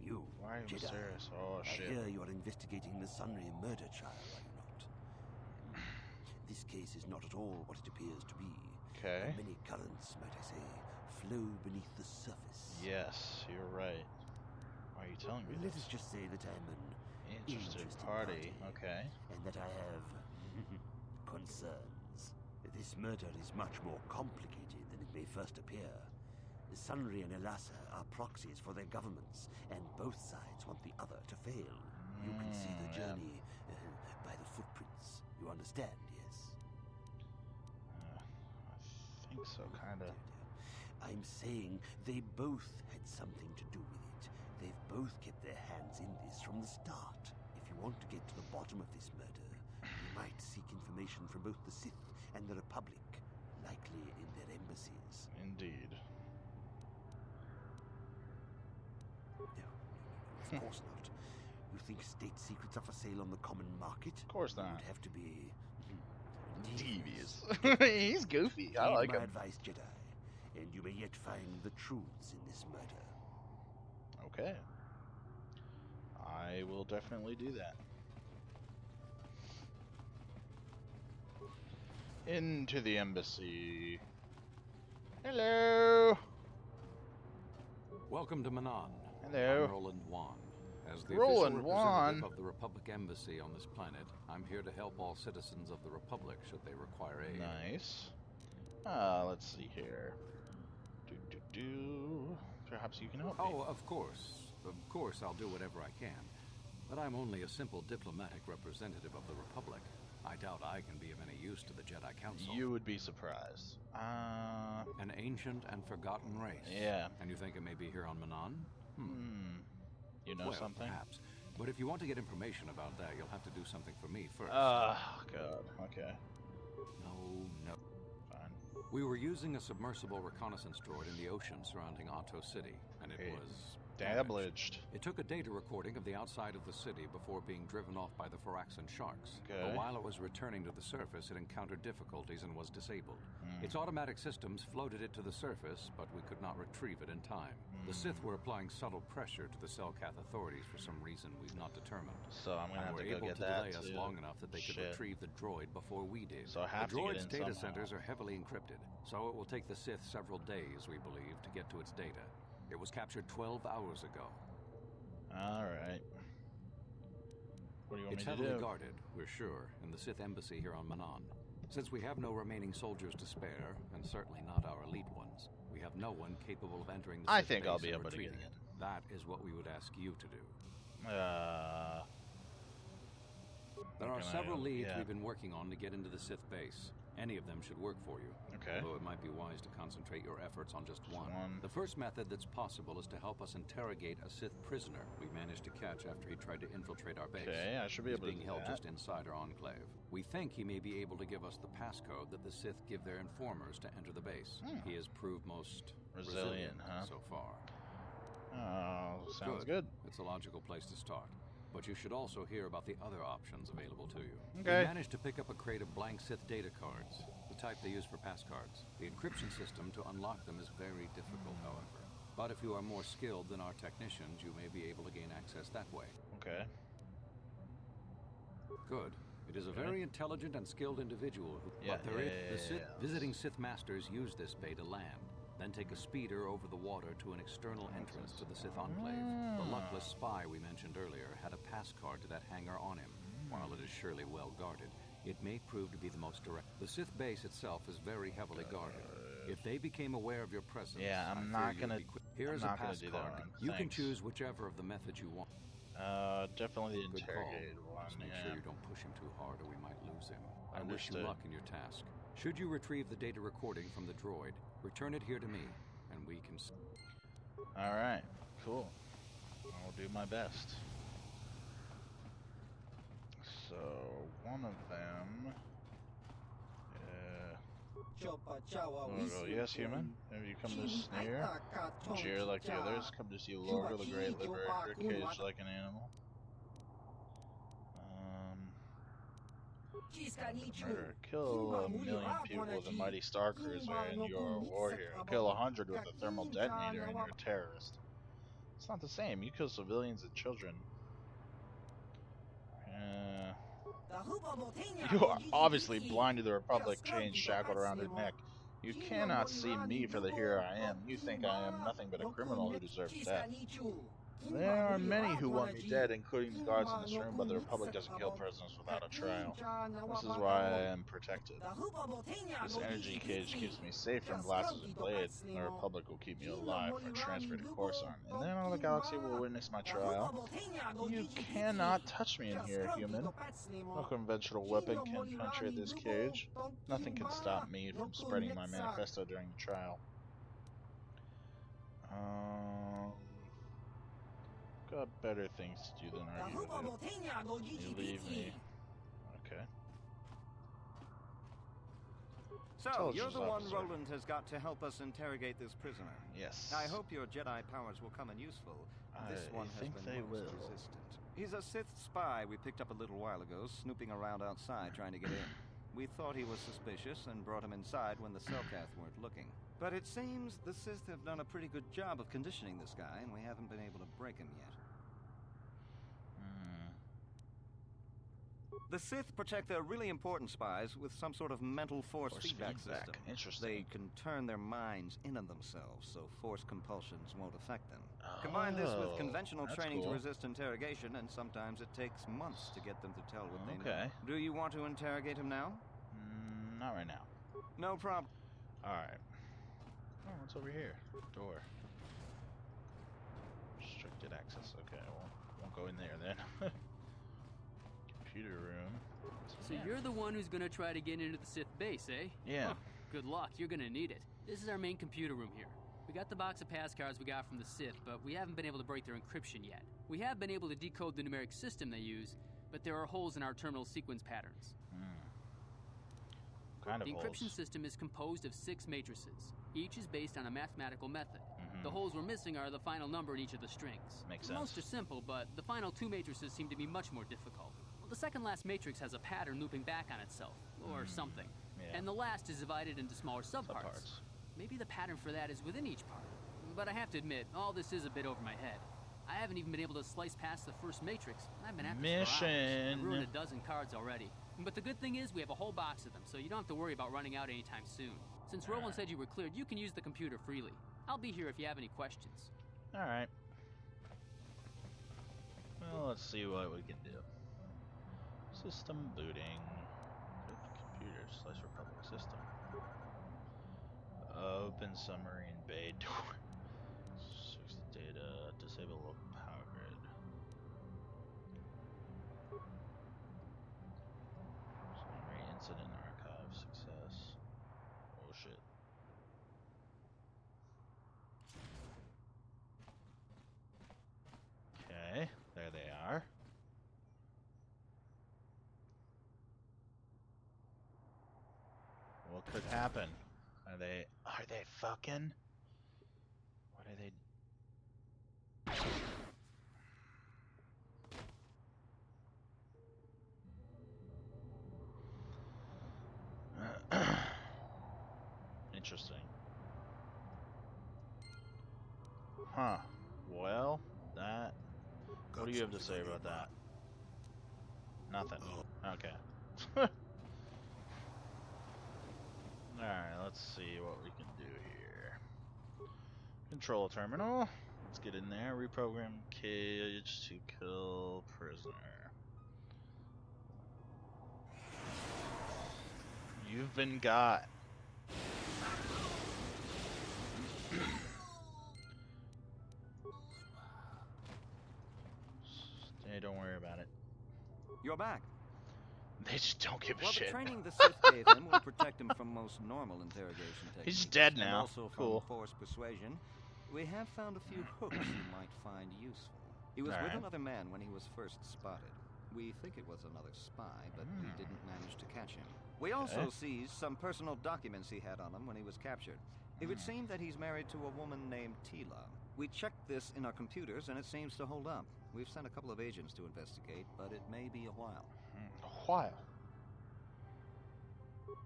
You, why are you Jedi? Mysterious? Oh, shit. I hear you are investigating the Sunray murder trial, are you not? This case is not at all what it appears to be. Okay. Many currents, might I say, flow beneath the surface. Yes, you're right. Why are you telling me Let this? us just say that I'm an interested party. Okay. And that I have concerns. This murder is much more complicated than it may first appear. The Sunray and Elassa are proxies for their governments, and both sides want the other to fail. You can see the journey by the footprints. You understand, yes? I think so, kinda. I'm saying they both had something to do with it. They've both kept their hands in this from the start. If you want to get to the bottom of this murder, you might seek information from both the Sith and the Republic, likely in their embassies. Indeed. No, of course not. You think state secrets are for sale on the common market? Of course not. You would have to be devious. He's goofy. I like him. My advice, Jedi, and you may yet find the truths in this murder. Okay. I will definitely do that. Into the embassy. Hello. Welcome to Manan. Hello. I'm Roland Wan. As the Roland official Wan. representative of the Republic Embassy on this planet, I'm here to help all citizens of the Republic should they require aid. Nice. Let's see here. Perhaps you can help me. Oh, of course. Of course, I'll do whatever I can. But I'm only a simple diplomatic representative of the Republic. I doubt I can be of any use to the Jedi Council. You would be surprised. An ancient and forgotten race. Yeah. And you think it may be here on Manan? You know well, something? Perhaps. But if you want to get information about that, you'll have to do something for me first. Oh, God. Okay. No. Fine. We were using a submersible reconnaissance droid in the ocean surrounding Otto City, and it was damaged. It took a data recording of the outside of the city before being driven off by the Faraxan sharks. Okay. But while it was returning to the surface, it encountered difficulties and was disabled. Its automatic systems floated it to the surface, but we could not retrieve it in time. The Sith were applying subtle pressure to the Selkath authorities for some reason we've not determined. So I'm gonna have to go get that. Were able to delay us long enough that they could retrieve the droid before we did. So I have the to get droid's in data somehow. centers are heavily encrypted, so it will take the Sith several days, we believe, to get to its data. It was captured 12 hours ago. Alright. What do you want It's me to heavily do? guarded, we're sure, in the Sith embassy here on Manan. Since we have no remaining soldiers to spare, and certainly not our elite ones, we have no one capable of entering the I Sith think I'll base be and able to get retrieving it. That is what we would ask you to do. There are several leads we've been working on to get into the Sith base. Any of them should work for you. Okay. Although it might be wise to concentrate your efforts on just one. The first method that's possible is to help us interrogate a Sith prisoner we managed to catch after he tried to infiltrate our base. Okay, I should be able to He's being do held that. just inside our enclave. We think he may be able to give us the passcode that the Sith give their informers to enter the base. He has proved most resilient so far. Oh, sounds good. It's a logical place to start. But you should also hear about the other options available to you. Okay. We managed to pick up a crate of blank Sith data cards, the type they use for pass cards. The encryption system to unlock them is very difficult, however. But if you are more skilled than our technicians, you may be able to gain access that way. Okay. Good. It is a very intelligent and skilled individual who... Visiting Sith Masters use this bay to land, then take a speeder over the water to an external entrance to the Sith Enclave. The luckless spy we mentioned earlier had a pass card to that hangar on him. While it is surely well guarded, it may prove to be the most direct. The Sith base itself is very heavily guarded. If they became aware of your presence... Yeah, I'm not gonna... Here is a pass card. You can Thanks. choose whichever of the methods you want. Definitely the Good interrogated call. one. Just make sure you don't push him too hard or we might lose him. I wish Understood. you luck in your task. Should you retrieve the data recording from the droid, return it here to me, and we can... Alright, cool. I'll do my best. So, one of them... yes, human. Have you come to sneer? Jeer like the others. Come to see Lorgar, the Great Liberator, caged like an animal. Murder. Kill a million people with a mighty star cruiser and you're a war hero. Kill 100 with a thermal detonator and you're a terrorist. It's not the same. You kill civilians and children. You are obviously blind to the Republic, chains shackled around her neck. You cannot see me for the hero I am. You think I am nothing but a criminal who deserves death. There are many who want me dead, including the guards in this room, but the Republic doesn't kill prisoners without a trial. This is why I am protected. This energy cage keeps me safe from blasters and blades. The Republic will keep me alive for transfer to Coruscant, and then all the galaxy will witness my trial. You cannot touch me in here, human. No conventional weapon can penetrate this cage. Nothing can stop me from spreading my manifesto during the trial. Got better things to do than argue with you. You leave me. Okay. So, you're the one Roland has got to help us interrogate this prisoner. Yes. I hope your Jedi powers will come in useful. This one has been most resistant. He's a Sith spy we picked up a little while ago, snooping around outside trying to get in. We thought he was suspicious and brought him inside when the Selkath weren't looking. But it seems the Sith have done a pretty good job of conditioning this guy, and we haven't been able to break him yet. The Sith protect their really important spies with some sort of mental force feedback system. Interesting. They can turn their minds in on themselves, so force compulsions won't affect them. Combine this with conventional training to resist interrogation, and sometimes it takes months to get them to tell what they know. Do you want to interrogate him now? Not right now. No problem. Alright. Oh, what's over here? Door. Restricted access. Okay, well, won't go in there then. Computer room. So you're the one who's gonna try to get into the Sith base, eh? Yeah. Huh, good luck, you're gonna need it. This is our main computer room here. We got the box of pass cards we got from the Sith, but we haven't been able to break their encryption yet. We have been able to decode the numeric system they use, but there are holes in our terminal sequence patterns. Kind of the encryption holes. system is composed of 6 matrices. Each is based on a mathematical method. The holes we're missing are the final number in each of the strings. Makes sense. Most are simple, but the final 2 matrices seem to be much more difficult. Well, the second last matrix has a pattern looping back on itself, or something. Yeah. And the last is divided into smaller subparts. Maybe the pattern for that is within each part. But I have to admit, all this is a bit over my head. I haven't even been able to slice past the first matrix. I've been at this for hours. I've ruined a dozen cards already. But the good thing is we have a whole box of them, so you don't have to worry about running out anytime soon. Since Roland said you were cleared, you can use the computer freely. I'll be here if you have any questions. Alright. Well, let's see what we can do. System booting. Good computer / Republic system. Open submarine bay door. Fix the data. Disable local power grid. Submarine incident archive success. Oh shit. Okay, there they are. What could happen? Are they fucking? What are they? Interesting. Huh. Well, that... What do you have to say about that? Nothing. Okay. Alright, let's see what we can do here. Control terminal. Let's get in there. Reprogram cage to kill prisoner. You've been got. Hey, don't worry about it. You're back. They just don't give a well, shit. The training the Sith gave him will protect him from most normal interrogation techniques. He's dead now. And also from cool. Forced persuasion. We have found a few hooks you might find useful. He was with another man when he was first spotted. We think it was another spy, but we didn't manage to catch him. We also seized some personal documents he had on him when he was captured. It would seem that he's married to a woman named Tila. We checked this in our computers, and it seems to hold up. We've sent a couple of agents to investigate, but it may be a while. A while?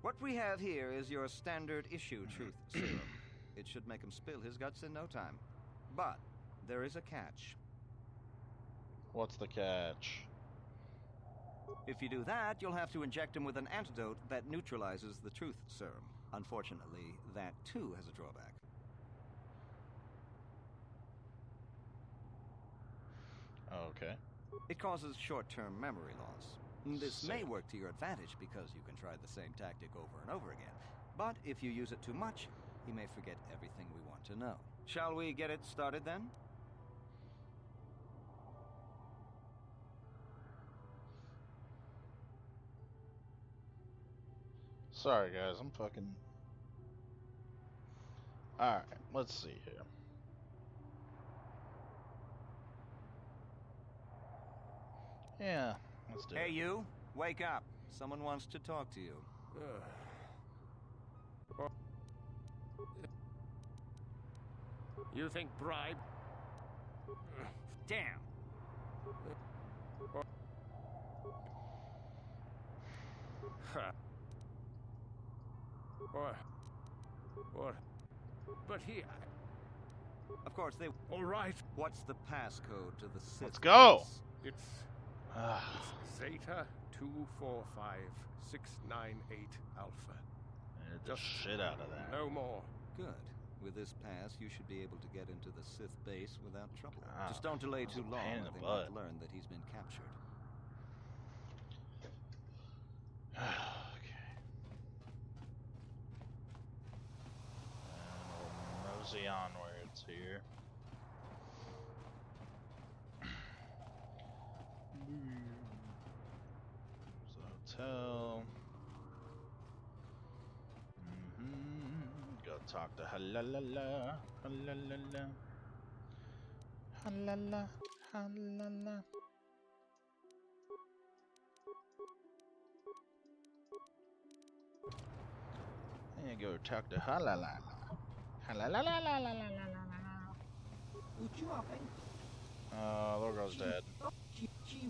What we have here is your standard issue truth serum. It should make him spill his guts in no time. But there is a catch. What's the catch? If you do that, you'll have to inject him with an antidote that neutralizes the truth serum. Unfortunately, that too has a drawback. Okay. It causes short-term memory loss. This may work to your advantage because you can try the same tactic over and over again. But if you use it too much, he may forget everything we want to know. Shall we get it started then? Sorry guys, I'm fucking... Alright, let's see here. Yeah, let's do it. Hey you, wake up. Someone wants to talk to you. You think bribe? Damn. Or, but he... Of course, they... All right. What's the passcode to the Sith? Let's go! It's Zeta 245698 Alpha. Just shit out of that. No more. Good. With this pass, you should be able to get into the Sith base without trouble. Just don't delay too long, or they might learn that he's been captured. Okay. And we'll mosey onwards here. There's a hotel. Go talk to Halala, Halala, Halala, Halala. And go talk to Halala, Halala. Little girl's dead.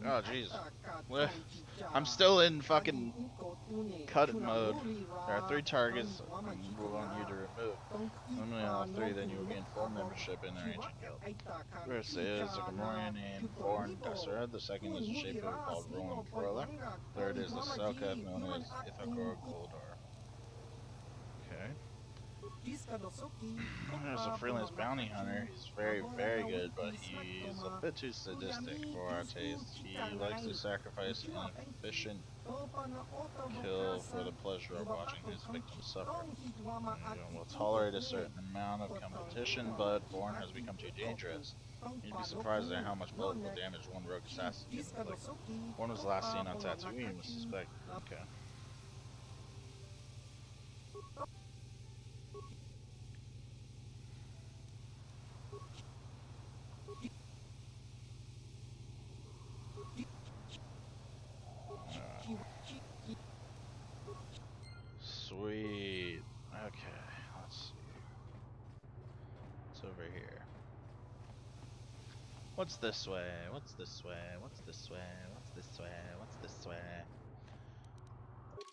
Oh jeez. I'm still in fucking cut mode. There are 3 targets we want you to remove. Only all 3, then you will gain full membership in their ancient guild. First is a Gamorrean named Born Dessera. The second is a shaper called Roland Corolla. Third is the Selkath known as Ithakor Kotor. Okay. There's a freelance bounty hunter. He's very, very good, but he's a bit too sadistic for our taste. He likes to sacrifice an efficient kill for the pleasure of watching his victims suffer. And will tolerate a certain amount of competition, but Bourne has become too dangerous. You'd be surprised at how much multiple damage one rogue assassin can inflict. Bourne was last seen on Tatooine with suspect. Okay. Sweet. Okay, let's see. What's over here? What's this way? What's this way? What's this way? What's this way? What's this way?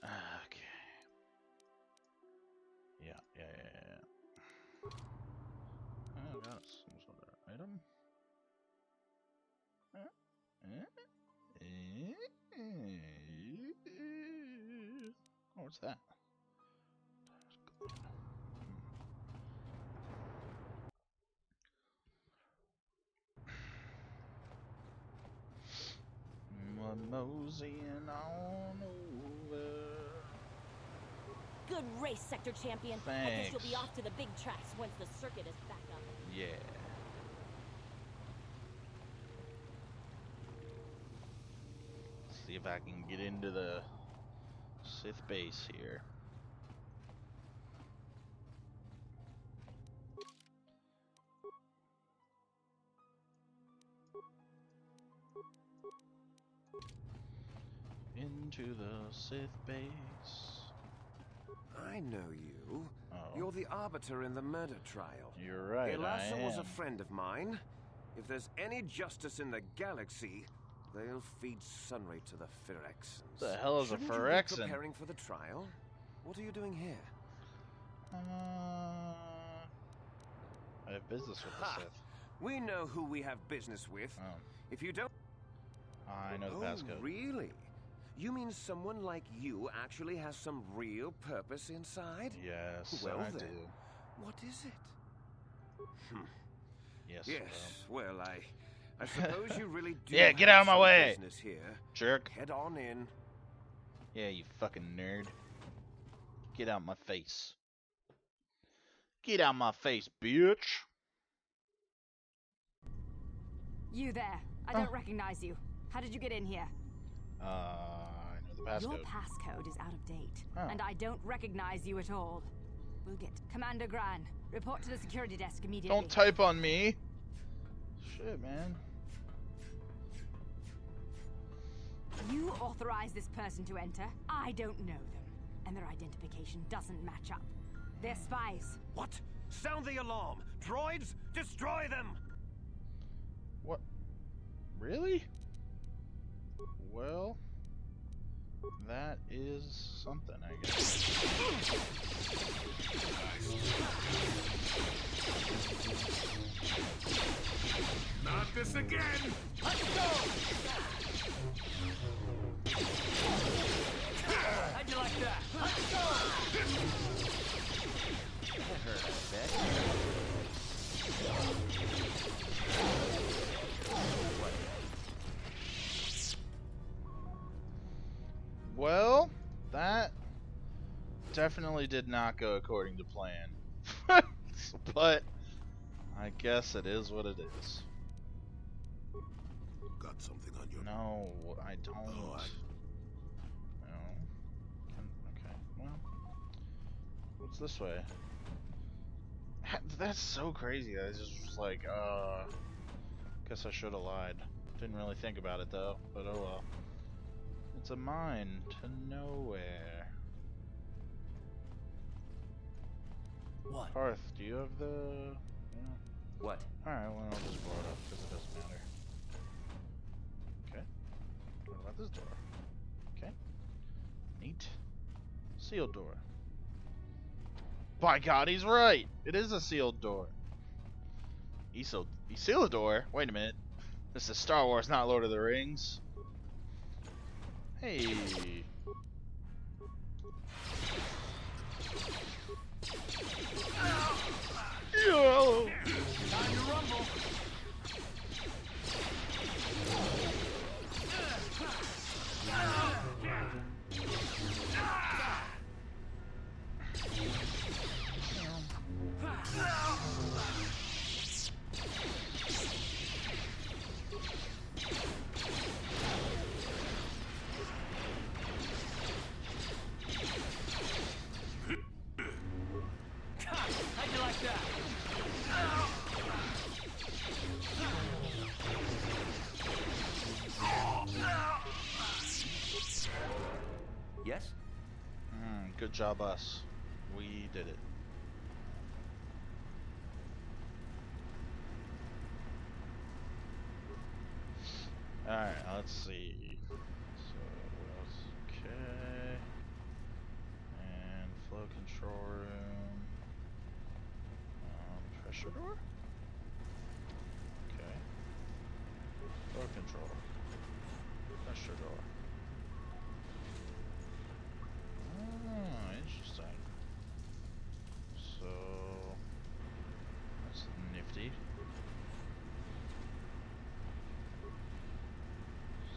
Okay. Yeah. Oh, gosh. item. Oh, what's that? Moseying on over. Good race, Sector Champion. Thanks. I guess you'll be off to the big tracks once the circuit is back up. Yeah. See if I can get into the Sith base here. Into the Sith base. I know you. Oh. You're the arbiter in the murder trial. You're right, Elassa I was a am. friend of mine. If there's any justice in the galaxy, they'll feed sunray to the Phyrexians. The hell is a Shouldn't you be Phyrexan? preparing for the trial? What are you doing here? I have business with the Sith. We know who we have business with. Oh. If you don't... I know the passcode. Really? You mean someone like you actually has some real purpose inside? Yes, well, I then, do. what is it? Yes. Yes. Well, I suppose you really do. Yeah, get out of my some way, business here. jerk. Head on in. Yeah, you fucking nerd. Get out my face. Get out my face, bitch. You there. I don't recognize you. How did you get in here? I know the passcode. Your passcode is out of date, Oh. and I don't recognize you at all. We'll get Commander Gran. Report to the security desk immediately. Don't type on me. Shit, man. You authorize this person to enter. I don't know them, and their identification doesn't match up. They're spies. What? Sound the alarm! Droids, destroy them! What? Really? Well, that is something, I guess. Not this again! Let's go! How'd you like that? Let's go! That hurt, I bet. Well, that definitely did not go according to plan. But I guess it is what it is. Got something on your... No, I don't. Oh, No. Okay, well. What's this way? That's so crazy. I just was like, guess I should have lied. Didn't really think about it though, but oh well. It's a mine to nowhere. What? Parth, do you have the... Yeah. What? Alright, well I'll just blow it up because it doesn't matter. Okay. What about this door? Okay. Neat. Sealed door. By God, he's right! It is a sealed door. He sealed a door? Wait a minute. This is Star Wars, not Lord of the Rings. Hey. Yo. Time to rumble. How'd you like that? Yes? Good job, us. We did it. Alright, let's see. So, okay. And flow control room. Pressure door? Flow control. Pressure door. Oh, interesting. So that's nifty.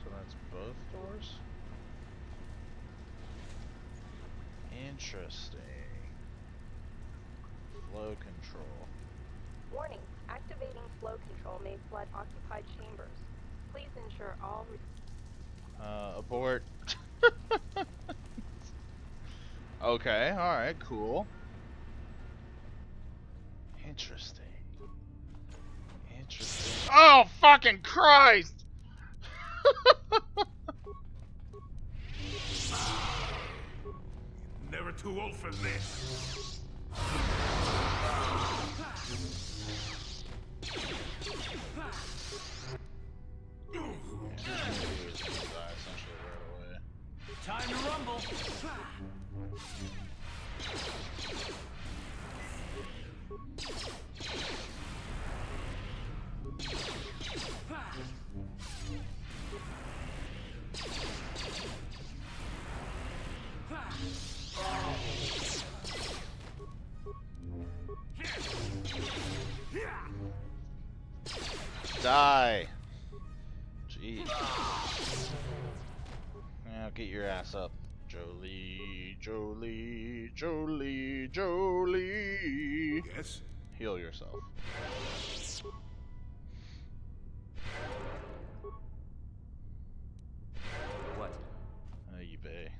So that's both doors? Interesting. Flow control. Warning, activating flow control may flood occupied chambers. Please ensure all... Abort. Okay, alright, cool. Interesting. Interesting. Oh, fucking Christ! Never too old for this. Time to rumble. Die. Jeez. Now get your ass up. Jolie, Jolie, Jolie, Jolie. Yes? Heal yourself. What? Oy vey.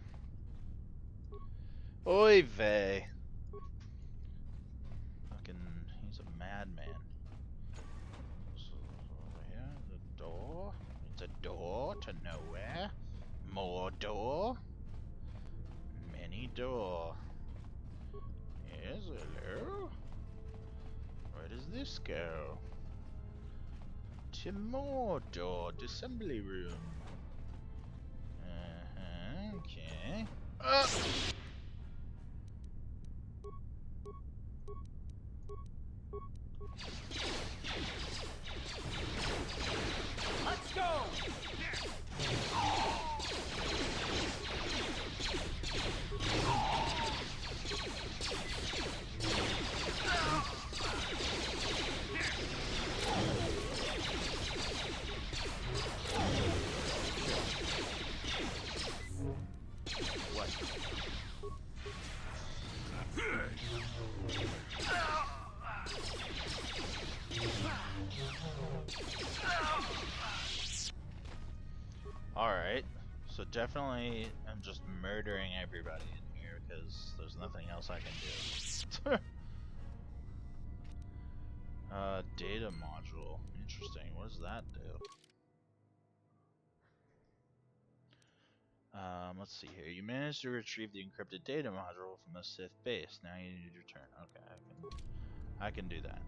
Oy vey. Fucking, he's a madman. So, yeah, the door. It's a door to nowhere. More door. Many door. Yes, hello? Where does this go? To more door. Assembly room. Okay. Let's go! What? Alright, so definitely I'm just murdering everybody in here because there's nothing else I can do. Data module. Interesting. What does that do? Let's see here. You managed to retrieve the encrypted data module from the Sith base. Now you need to return. Okay, I can do that.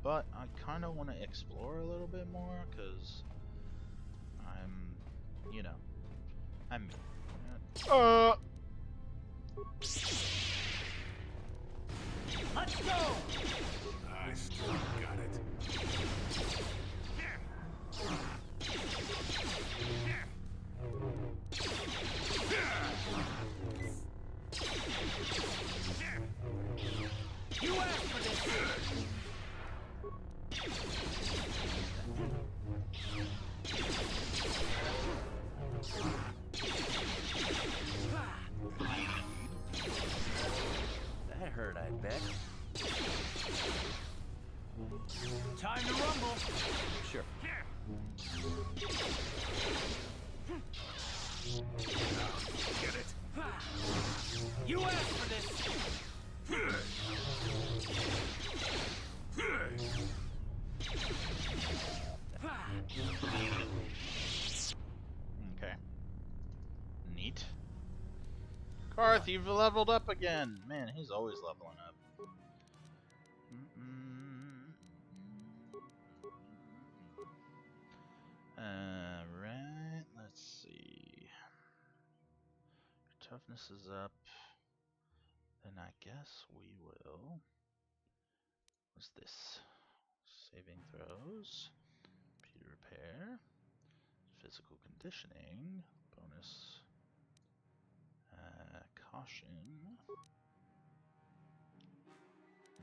But I kind of want to explore a little bit more because I'm, you know, I'm me. Let's go! I still got it. You asked for this! That hurt, I bet. Time to rumble! Sure. Get it? You asked for this! Okay. Neat. Karth, you've leveled up again. Man, he's always leveling up. Alright, let's see. Your toughness is up. Then I guess we will. What's this? Saving throws. Computer repair. Physical conditioning. Bonus. Caution.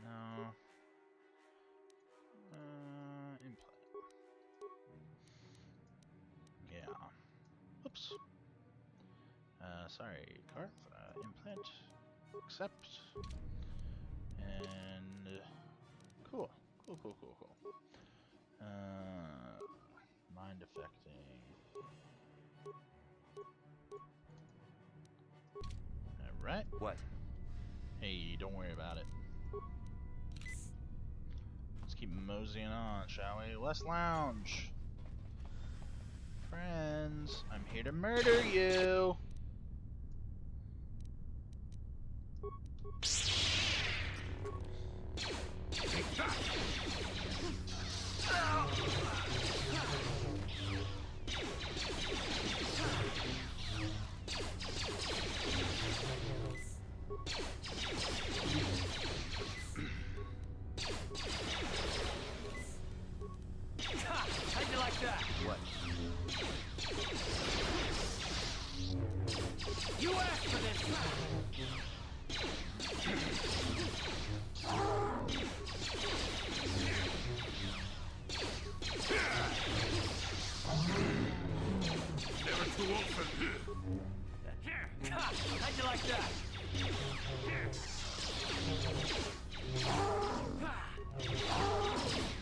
No. Implant. Yeah. Oops. Sorry, Karth. Implant. Accept. And cool. Cool. Mind affecting. Alright. What? Hey, don't worry about it. Let's keep moseying on, shall we? Let's lounge. Friends, I'm here to murder you. How'd you like that? What? You asked for this. Never too old for How'd you like that?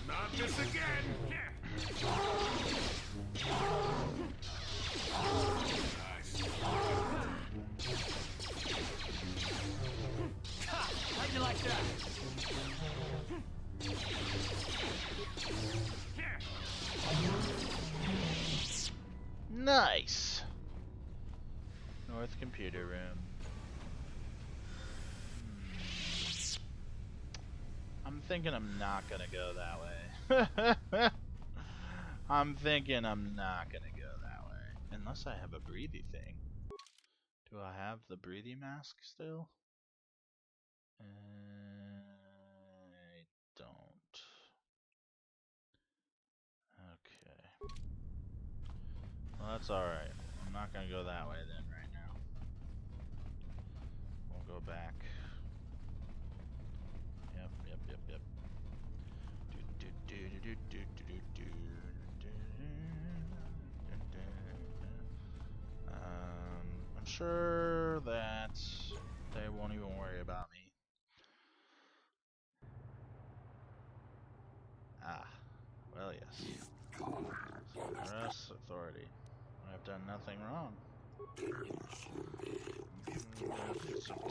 Not this again. Nice. How'd you like that? Nice. North computer room. I'm thinking I'm not gonna go that way. I'm thinking I'm not gonna go that way. Unless I have a breathy thing. Do I have the breathy mask still? I don't. Okay. Well, that's alright. I'm not gonna go that way then right now. We'll go back. Yep. I'm sure that they won't even worry about me. Well, yes. Arrest authority. I've done nothing wrong.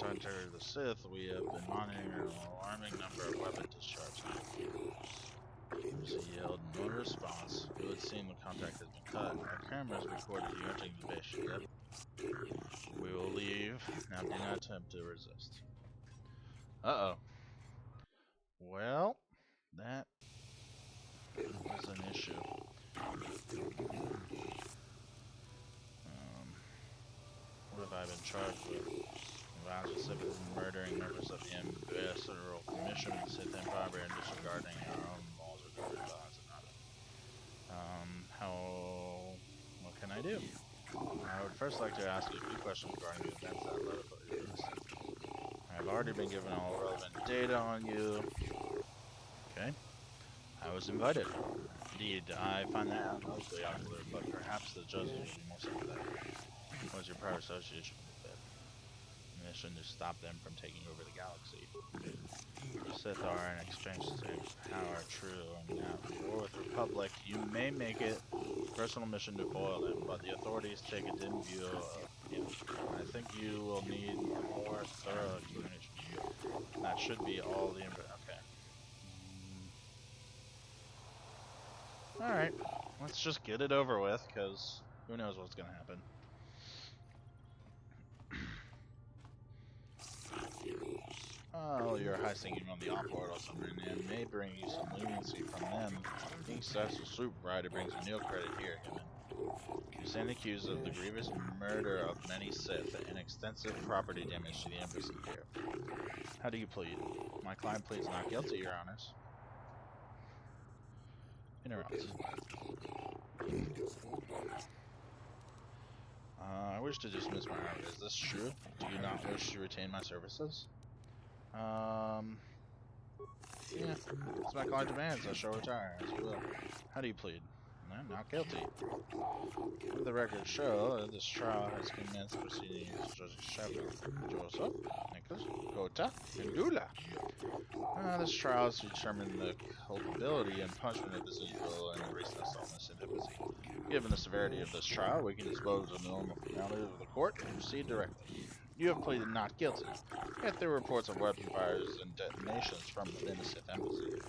Under the Sith, we have been monitoring an alarming number of weapon discharges. There's a yield, no response. It would seem the contact has been cut. Our cameras recorded you entering the base ship. We will leave. Now do not attempt to resist. Uh-oh. Well, that is an issue. What have I been charged with? Vows specifically murdering members of the ambassadorial commission of the Sith Empire and disregarding our own laws regarding violence and honor. What can I do? I would first like to ask you a few questions regarding the events that led up to this. I have already been given all relevant data on you. Okay. I was invited. Indeed, I find that unlikely, but perhaps the judges will be more sympathetic. What was your prior association with them? Mission to stop them from taking over the galaxy. Sith are in exchange to power true, and now if you war with the Republic, you may make it a personal mission to foil them, but the authorities take a dim view of you. I think you will need a more thorough explanation. That should be all the okay. Alright, let's just get it over with, because who knows what's going to happen. Oh, you're heisting on the off-world or something, and may bring you some leniency from them. Being successful swoop rider brings you no credit here, human. You stand accused of the grievous murder of many Sith and extensive property damage to the embassy here. How do you plead? My client pleads not guilty, Your Honors. Interrupt. I wish to dismiss my order. Is this true? Do you not wish to retain my services? Yeah. It's my client demands. I shall retire, as you will. How do you plead? I'm not guilty. Let the record show that this trial has commenced proceedings Joseph Nicholas, Kotor, and Dula. This trial is to determine the culpability and punishment of this individual and the recentness of this intimacy. Given the severity of this trial, we can dispose of the normal formalities of the court and proceed directly. You have pleaded not guilty, yet there were reports of weapon fires and detonations from within the Sith embassy.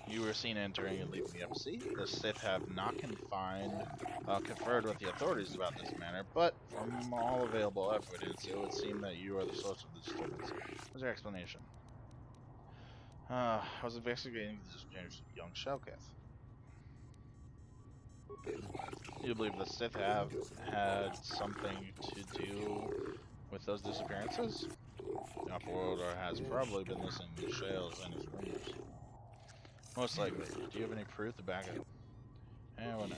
You were seen entering and leaving the embassy. The Sith have not conferred with the authorities about this matter, but from all available evidence, it would seem that you are the source of the disturbance. What's your explanation? I was investigating the disappearance of young Shelketh. You believe the Sith have had something to do with those disappearances? The Upworlder has probably been listening to Shales and his rumors. Most likely. Do you have any proof to back it? Well, no.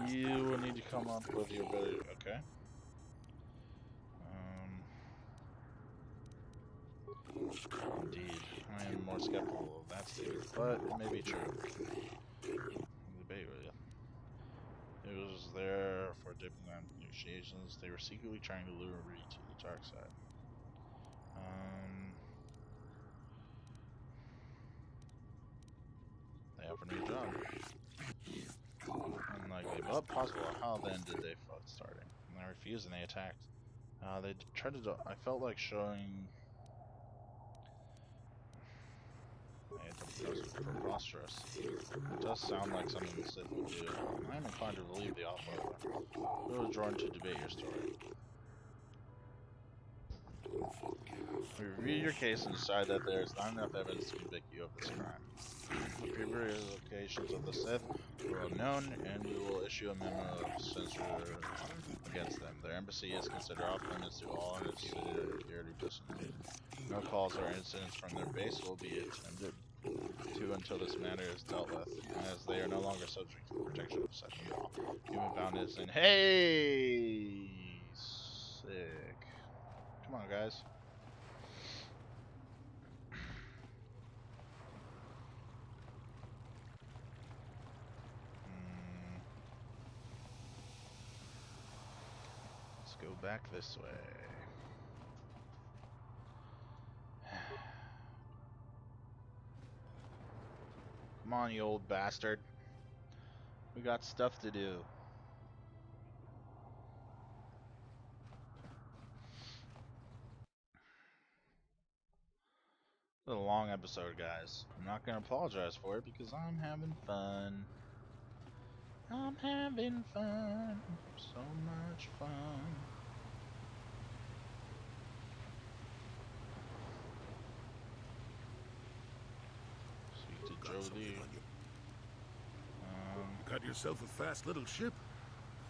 You will need to come up with your ability. Okay. Indeed. I am more skeptical of that statement, but it may be true. Debate with you. It was there for diplomatic negotiations. They were secretly trying to lure Reed to the dark side. They offered me a job. Unlikely, but possible. How then did they start starting? And I refused and they attacked. They tried to I felt like showing... It's preposterous. It does sound like something the Sith would do. I am inclined to believe the offer. I was drawn to debate your story. We reviewed your case and decided that there is not enough evidence to convict you of this crime. The previous locations of the Sith were well known, and we will issue a memo of censure against them. Their embassy is considered off limits to all in its security personnel. No calls or incidents from their base will be attended to until this matter is dealt with, as they are no longer subject to the protection of such law. You've been found innocent. Hey! Sick. Come on, guys. Let's go back this way. Come on, you old bastard. We got stuff to do. It's a long episode, guys. I'm not gonna apologize for it because I'm having fun. I'm having fun. So much fun. Speak to Jody. You got yourself a fast little ship.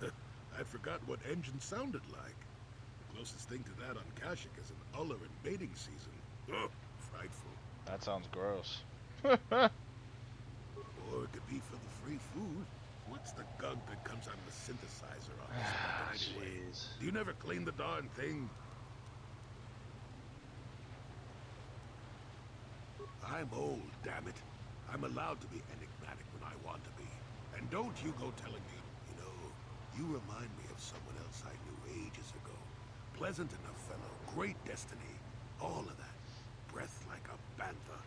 I'd forgotten what engine sounded like. The closest thing to that on Kashyyyk is an Uller in mating season. Oh, frightful. That sounds gross. Or it could be for the free food. What's the gunk that comes out of the synthesizer on this weapon anyway? Do you never clean the darn thing? I'm old, damn it. I'm allowed to be enigmatic when I want to be. And don't you go telling me, you know, you remind me of someone else I knew ages ago. Pleasant enough fellow, great destiny, all of that. Breath like a bantha.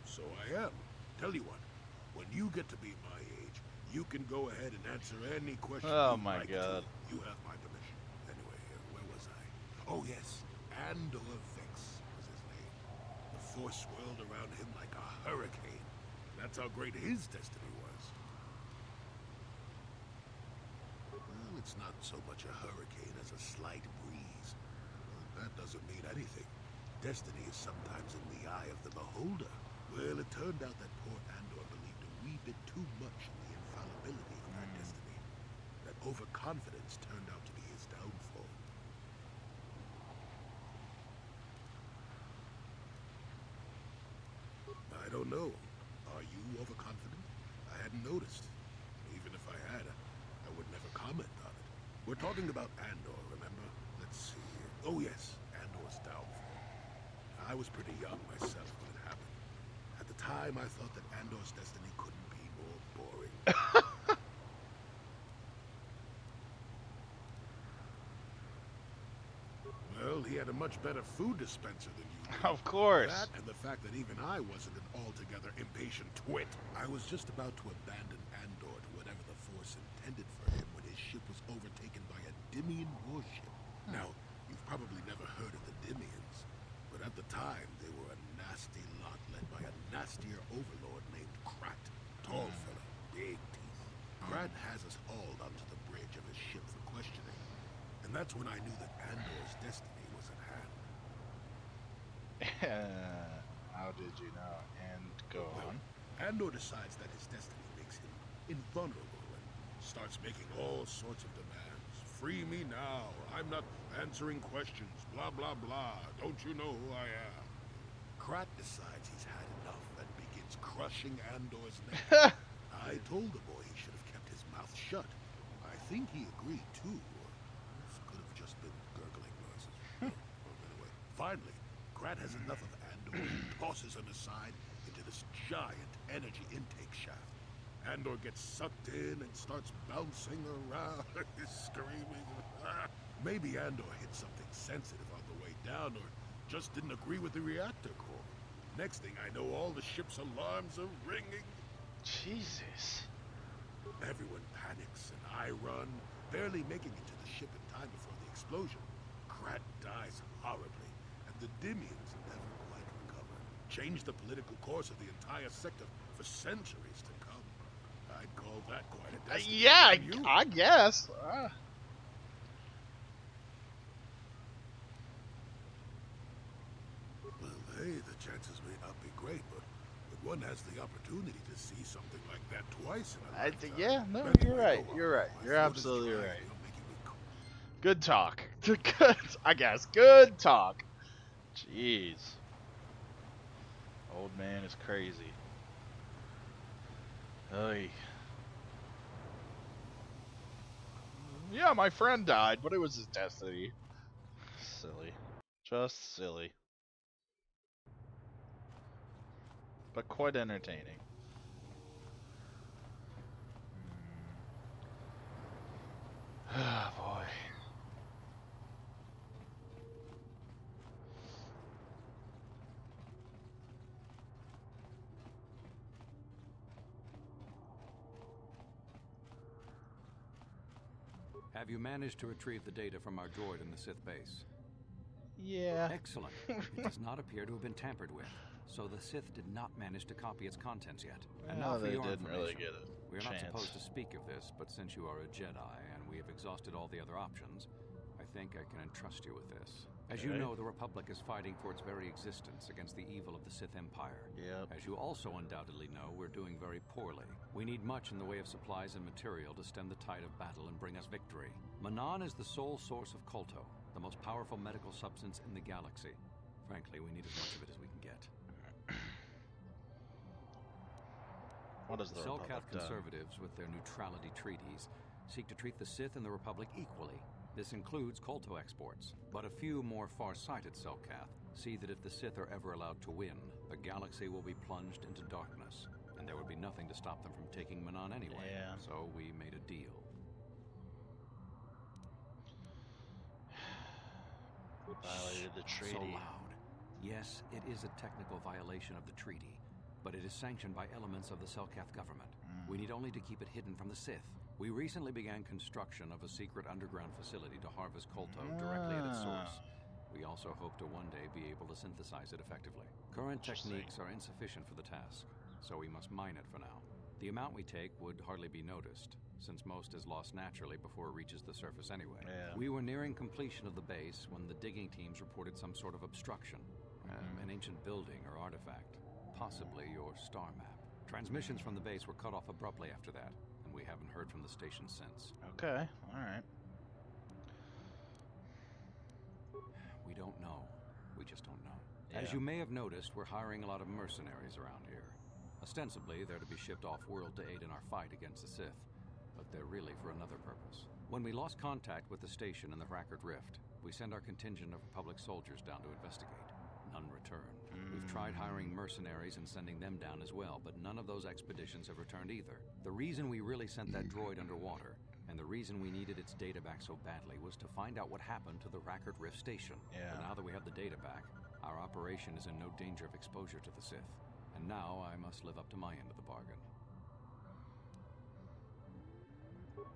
So I am. Tell you what, when you get to be my age, you can go ahead and answer any question. Oh my God. You have my permission. Anyway, where was I? Oh yes, Andor Vex was his name. The Force swirled around him like a hurricane. That's how great his destiny was. Well, it's not so much a hurricane as a slight breeze. Well, that doesn't mean anything. Destiny is sometimes in the eye of the beholder. Well, it turned out that poor Andor believed a wee bit too much in the infallibility of that destiny. That overconfidence turned out to be his downfall. don't know. Are you overconfident? I hadn't noticed. Even if I had, I would never comment on it. We're talking about Andor, remember? Let's see here. Oh yes, Andor's downfall. I was pretty young myself when it happened. At the time, I thought that Andor's destiny couldn't be more boring. Well, he had a much better food dispenser than you did. Of course. That and the fact that even I wasn't an altogether impatient twit. I was just about to abandon Andor to whatever the Force intended for him when his ship was overtaken by a Dimian warship. Now, you've probably never heard of the Dimians, but at the time, they were a nasty lot led by a nastier overlord named Krat. Tall fella, big teeth. Krat has us hauled onto the bridge of his ship for questioning. And that's when I knew that Andor's destiny was at hand. How did you know? And go on. Andor decides that his destiny makes him invulnerable and starts making all sorts of demands. Free me now. I'm not answering questions. Blah, blah, blah. Don't you know who I am? Krat decides he's had enough and begins crushing Andor's neck. I told the boy he should have kept his mouth shut. I think he agreed too. Could have just been gurgling noises. Anyway, finally, Krat has enough of Andor and tosses him aside into this giant energy intake shaft. Andor gets sucked in and starts bouncing around, screaming. Maybe Andor hit something sensitive on the way down, or just didn't agree with the reactor core. Next thing I know, all the ship's alarms are ringing. Jesus. Everyone panics, and I run, barely making it to the ship in time before the explosion. Krat dies horribly, and the Dimians never quite recover. Changed the political course of the entire sector for centuries to come. I'd call that quite a destiny. Yeah, I guess. Well, hey, the chances may not be great, but one has the opportunity to see something like that twice in a lifetime. Yeah, no, you're right. You're right. You're absolutely right. Good talk. Good, I guess. Good talk. Jeez. Old man is crazy. Hey. Yeah, my friend died, but it was his destiny. Silly. Just silly. But quite entertaining. Ah, boy. Have you managed to retrieve the data from our droid in the Sith base? Yeah. Excellent. It does not appear to have been tampered with, so the Sith did not manage to copy its contents yet. And now for your information. We are not supposed to speak of this, but since you are a Jedi and we have exhausted all the other options, I think I can entrust you with this. As you know, the Republic is fighting for its very existence against the evil of the Sith Empire. As you also undoubtedly know, we're doing very poorly. We need much in the way of supplies and material to stem the tide of battle and bring us victory. Manan is the sole source of Kolto, the most powerful medical substance in the galaxy. Frankly, we need as much of it as we can get. What is the Selkath conservatives, with their neutrality treaties, seek to treat the Sith and the Republic equally. This includes Kolto exports, but a few more far-sighted Selkath see that if the Sith are ever allowed to win, the galaxy will be plunged into darkness, and there would be nothing to stop them from taking Manan anyway. So we made a deal. Violated the treaty. So loud. Yes, it is a technical violation of the treaty, but it is sanctioned by elements of the Selkath government. We need only to keep it hidden from the Sith. We recently began construction of a secret underground facility to harvest Kolto directly at its source. We also hope to one day be able to synthesize it effectively. Current techniques are insufficient for the task, so we must mine it for now. The amount we take would hardly be noticed, since most is lost naturally before it reaches the surface anyway. We were nearing completion of the base when the digging teams reported some sort of obstruction. An ancient building or artifact, possibly your star map. Transmissions from the base were cut off abruptly after that, and we haven't heard from the station since. Okay, alright. We don't know. We just don't know. Yeah. As you may have noticed, we're hiring a lot of mercenaries around here. Ostensibly, they're to be shipped off-world to aid in our fight against the Sith, but they're really for another purpose. When we lost contact with the station in the Rackard Rift, we sent our contingent of Republic soldiers down to investigate. None returned. We've tried hiring mercenaries and sending them down as well, but none of those expeditions have returned either. The reason we really sent that droid underwater, and the reason we needed its data back so badly, was to find out what happened to the Rackard Rift station. Yeah. But now that we have the data back, our operation is in no danger of exposure to the Sith. And now I must live up to my end of the bargain.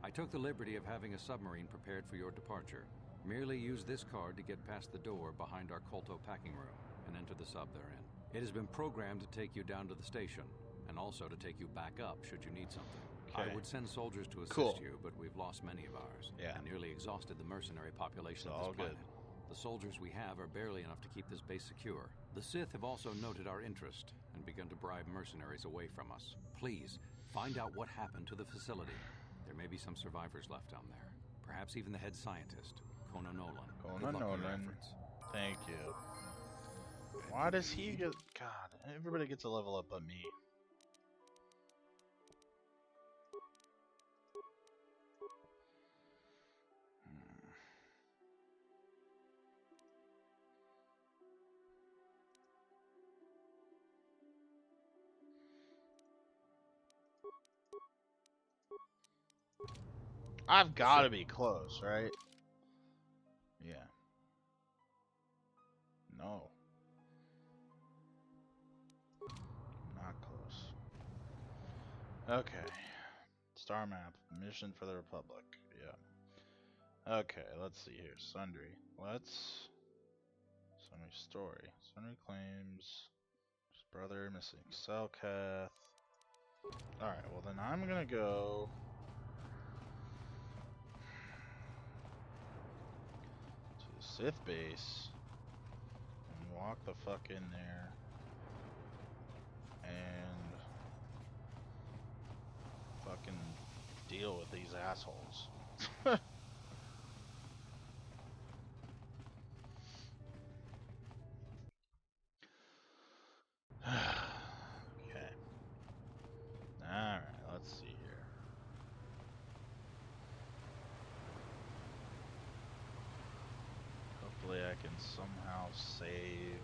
I took the liberty of having a submarine prepared for your departure. Merely use this card to get past the door behind our Kolto packing room and enter the sub therein. It has been programmed to take you down to the station, and also to take you back up should you need something. Okay. I would send soldiers to assist you, but we've lost many of ours, and nearly exhausted the mercenary population of this planet. The soldiers we have are barely enough to keep this base secure. The Sith have also noted our interest and begun to bribe mercenaries away from us. Please, find out what happened to the facility. There may be some survivors left down there. Perhaps even the head scientist, Kono Nolan. Good luck in your efforts. Thank you. Why does he get... God, everybody gets a level up but me. I've got to be close, right? Yeah. No. Not close. Okay. Star map. Mission for the Republic. Yeah. Okay, let's see here. Sundry. Let's... Sundry story. Sundry claims... His brother missing. Selkath. Alright, well then I'm gonna go... to the Sith base. And walk the fuck in there. And... fucking deal with these assholes. Okay. Alright, let's see here. Hopefully I can somehow save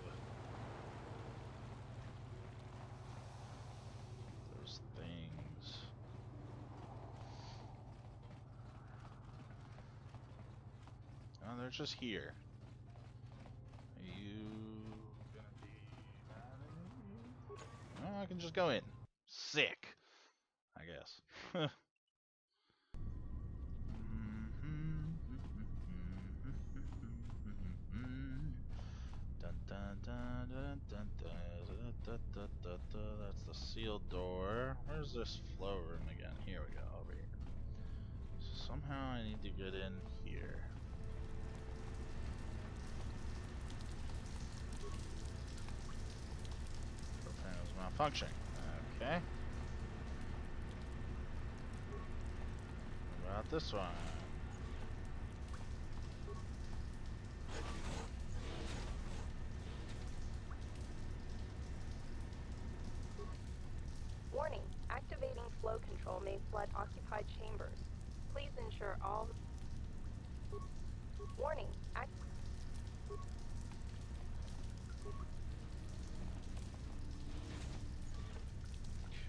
those things. Oh, they're just here. Are you gonna be mad at me? Oh, I can just go in. Sick, I guess. That's the sealed door. Where's this flow room again? Here we go, over here. So somehow I need to get in here. Panel's malfunctioning. Okay. What about this one? Warning, activating flow control may flood occupied chambers. Please ensure all... Warning,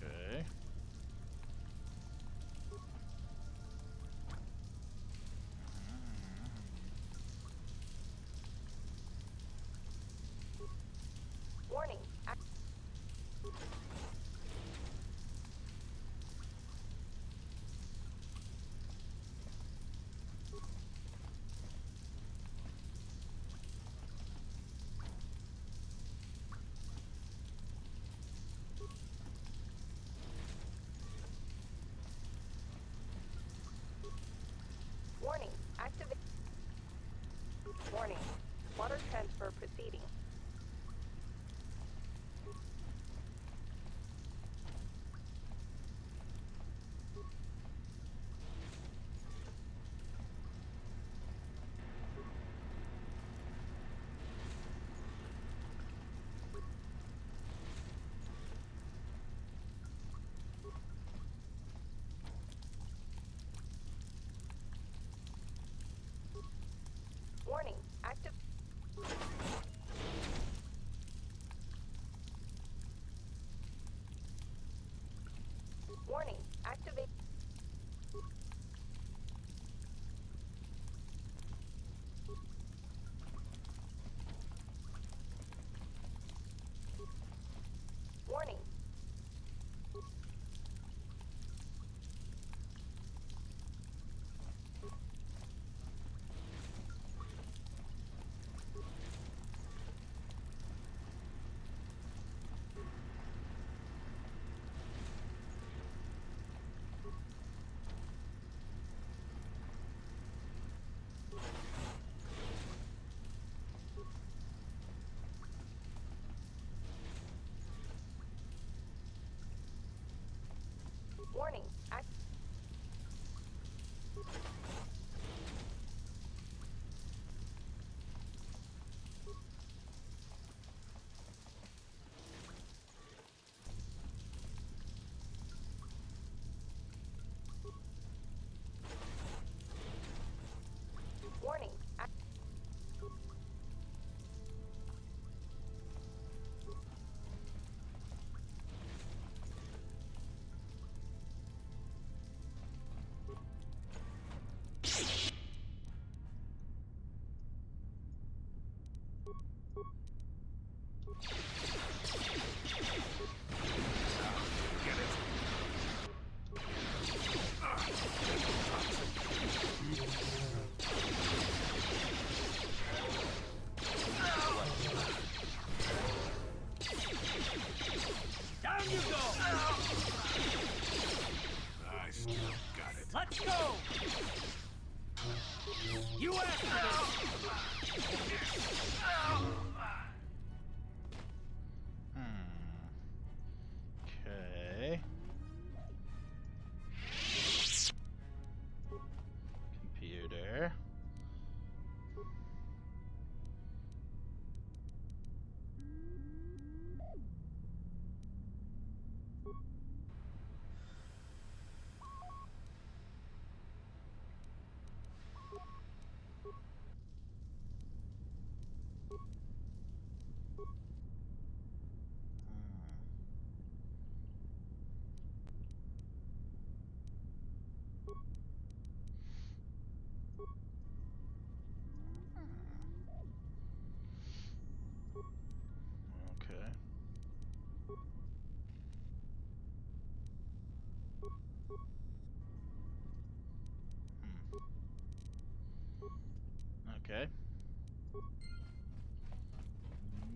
Okay. Warning, Warning, activate... Warning, water transfer proceeding.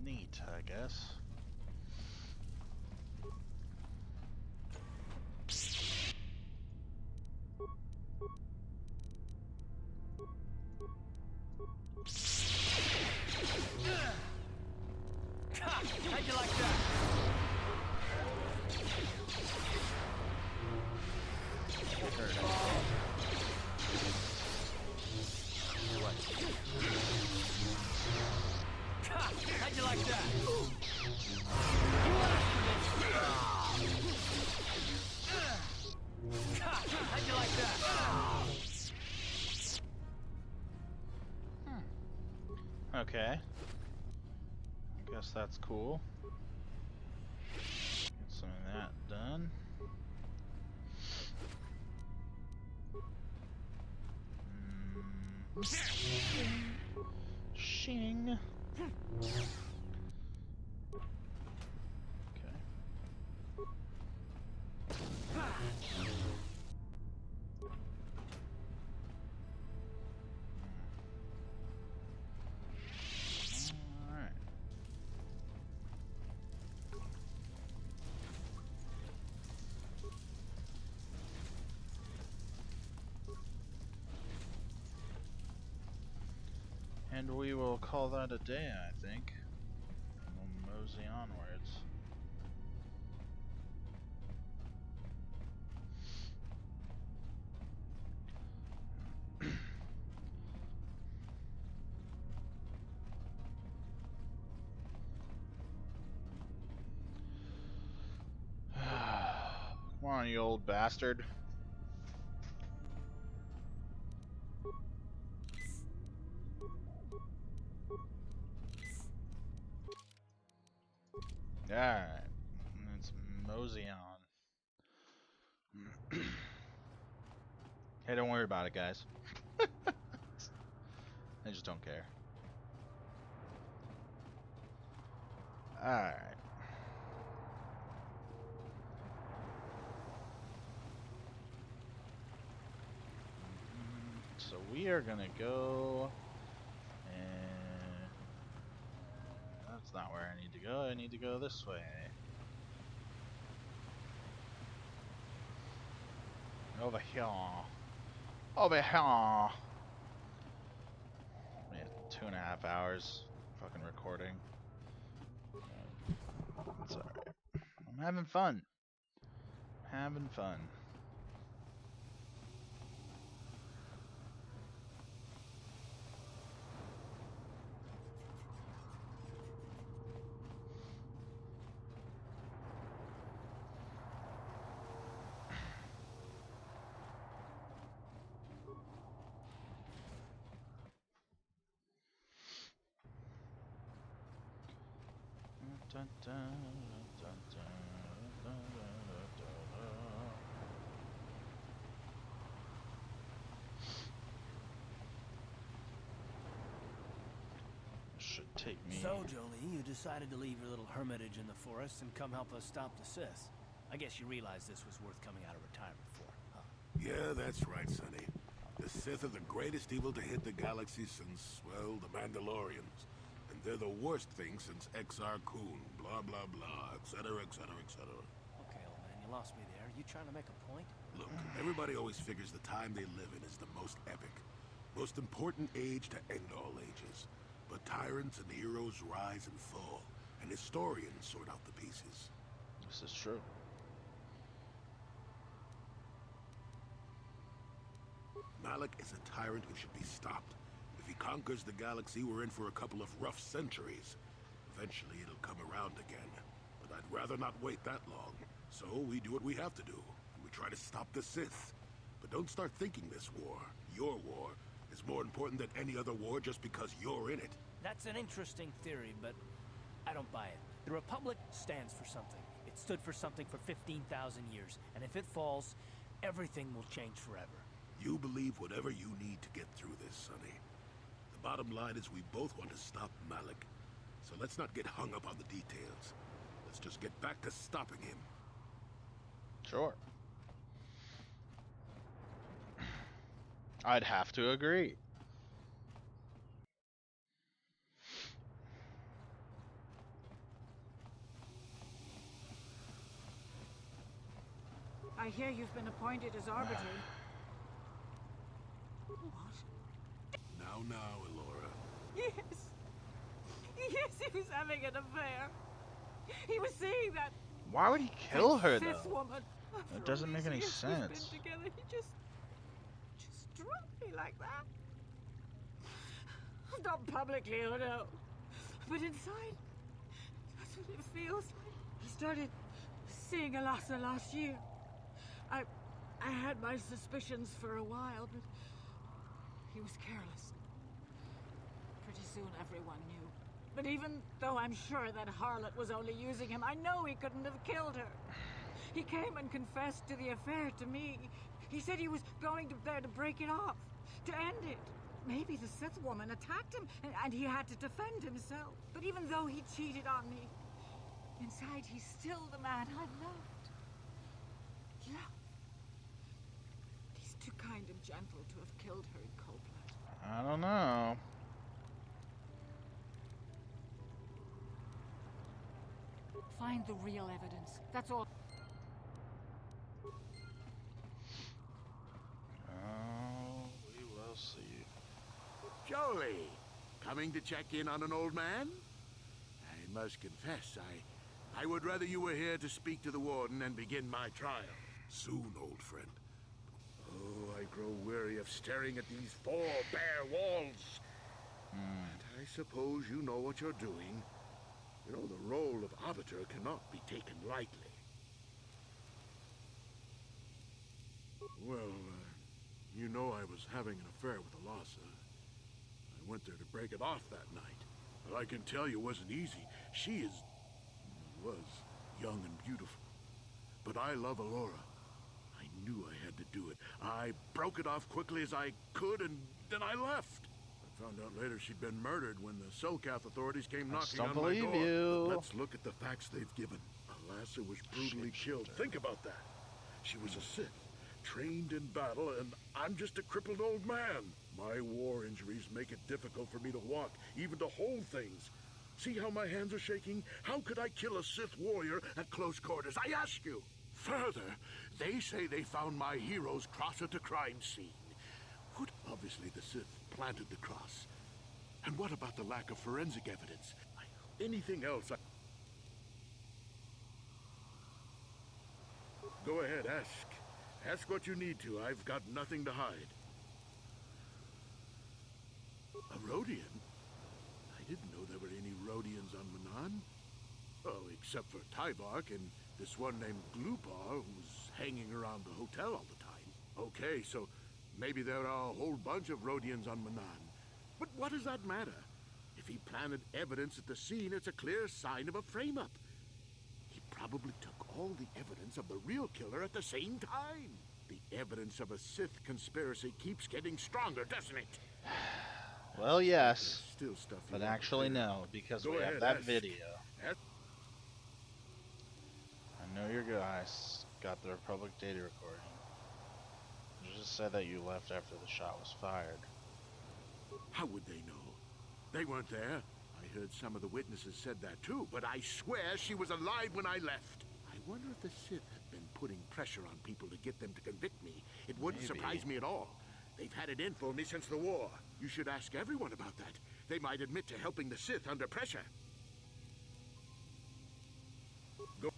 Neat, I guess. How'd you like that? How'd you like that? You asked for this. How'd you like that? Okay. I guess that's cool. Get some of that done. Shing. Okay. Alright. And we will call that a day, I think. And we'll mosey onwards. Come on, you old bastard. Alright. Let's mosey on. Hey, don't worry about it, guys. I just don't care. Alright. So we are gonna go, and that's not where I need to go. I need to go this way. Over here. Over here. Yeah, 2.5 hours fucking recording. It's alright. I'm having fun. Having fun. Dun, dun, dun, dun, dun, dun, dun, dun. Should take me. So, Jolie, you decided to leave your little hermitage in the forest and come help us stop the Sith. I guess you realized this was worth coming out of retirement for, huh? Yeah, that's right, Sonny. The Sith are the greatest evil to hit the galaxy since, well, the Mandalorians. And they're the worst thing since Exar Kun, blah, blah, blah, etc., etc., etc. Okay, old man, you lost me there. You trying to make a point? Look, everybody always figures the time they live in is the most epic. Most important age to end all ages. But tyrants and heroes rise and fall, and historians sort out the pieces. This is true. Malak is a tyrant who should be stopped. If he conquers the galaxy, we're in for a couple of rough centuries. Eventually, it'll come around again. But I'd rather not wait that long. So we do what we have to do, and we try to stop the Sith. But don't start thinking this war, your war, is more important than any other war just because you're in it. That's an interesting theory, but I don't buy it. The Republic stands for something. It stood for something for 15,000 years, and if it falls, everything will change forever. You believe whatever you need to get through this, Sonny. The bottom line is we both want to stop Malak. So let's not get hung up on the details. Let's just get back to stopping him. Sure. I'd have to agree. I hear you've been appointed as arbiter. What? Now, Elora. Yes. Yes, he was having an affair. He was saying that. Why would he kill her, Sith though? woman. That doesn't make any sense. We've been together. He just struck me like that. Not publicly, oh no. But inside, that's what it feels like. He started seeing Alasa last year. I had my suspicions for a while, but he was careless. Pretty soon everyone knew. But even though I'm sure that harlot was only using him, I know he couldn't have killed her. He came and confessed to the affair to me. He said he was going there to break it off, to end it. Maybe the Sith woman attacked him, and he had to defend himself. But even though he cheated on me, inside he's still the man I loved. Love. He's too kind and gentle to have killed her in cold blood. I don't know. Find the real evidence. That's all. Oh, we will see. Jolie, coming to check in on an old man? I must confess, I would rather you were here to speak to the warden and begin my trial. Soon, old friend. Oh, I grow weary of staring at these four bare walls. And I suppose you know what you're doing. You know, the role of arbiter cannot be taken lightly. Well, you know I was having an affair with Alasa. I went there to break it off that night. Well, I can tell you it wasn't easy. She was young and beautiful. But I love Elora. I knew I had to do it. I broke it off quickly as I could, and then I left. I found out later she'd been murdered when the Selkath authorities came knocking on my door. You. But let's look at the facts they've given. Alasa was brutally killed. Think about that. She was a Sith, trained in battle, and I'm just a crippled old man. My war injuries make it difficult for me to walk, even to hold things. See how my hands are shaking? How could I kill a Sith warrior at close quarters? I ask you. Further, they say they found my hero's cross at a crime scene. Obviously, the Sith planted the cross. And what about the lack of forensic evidence? Anything else? Go ahead, ask. Ask what you need to. I've got nothing to hide. A Rodian? I didn't know there were any Rodians on Manan. Oh, except for Tyvark and this one named Glupar who's hanging around the hotel all the time. Okay, so maybe there are a whole bunch of Rodians on Manan. But what does that matter? If he planted evidence at the scene, it's a clear sign of a frame-up. He probably took all the evidence of the real killer at the same time. The evidence of a Sith conspiracy keeps getting stronger, doesn't it? Well, yes. Still stuff but actually, no, because we have that video. I know your guys got the Republic data recording. You just said that you left after the shot was fired. How would they know? They weren't there. I heard some of the witnesses said that too, but I swear she was alive when I left. I wonder if the Sith have been putting pressure on people to get them to convict me. It wouldn't surprise me at all. They've had it in for me since the war. You should ask everyone about that. They might admit to helping the Sith under pressure. Go.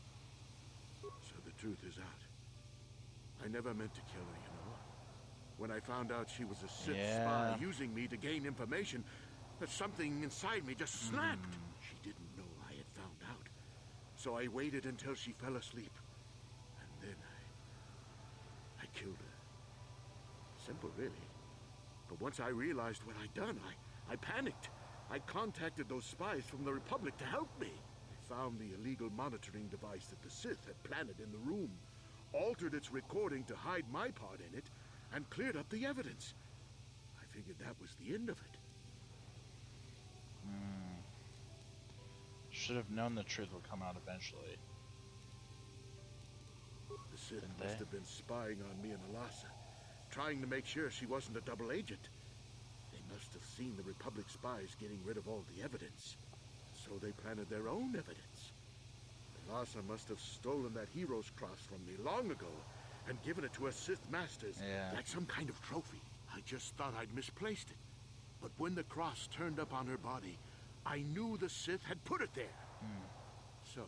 So the truth is out. I never meant to kill her, you know. When I found out she was a Sith spy using me to gain information, that something inside me just snapped. She didn't know I had found out. So I waited until she fell asleep. And then I killed her. Simple, really. But once I realized what I'd done, I panicked. I contacted those spies from the Republic to help me. I found the illegal monitoring device that the Sith had planted in the room, altered its recording to hide my part in it, and cleared up the evidence. I figured that was the end of it. Should have known the truth would come out eventually. The Sith must have been spying on me and Alasa, trying to make sure she wasn't a double agent. They must have seen the Republic spies getting rid of all the evidence, so they planted their own evidence. Alasa must have stolen that hero's cross from me long ago, and given it to us Sith Masters like some kind of trophy. I just thought I'd misplaced it. But when the cross turned up on her body, I knew the Sith had put it there. So,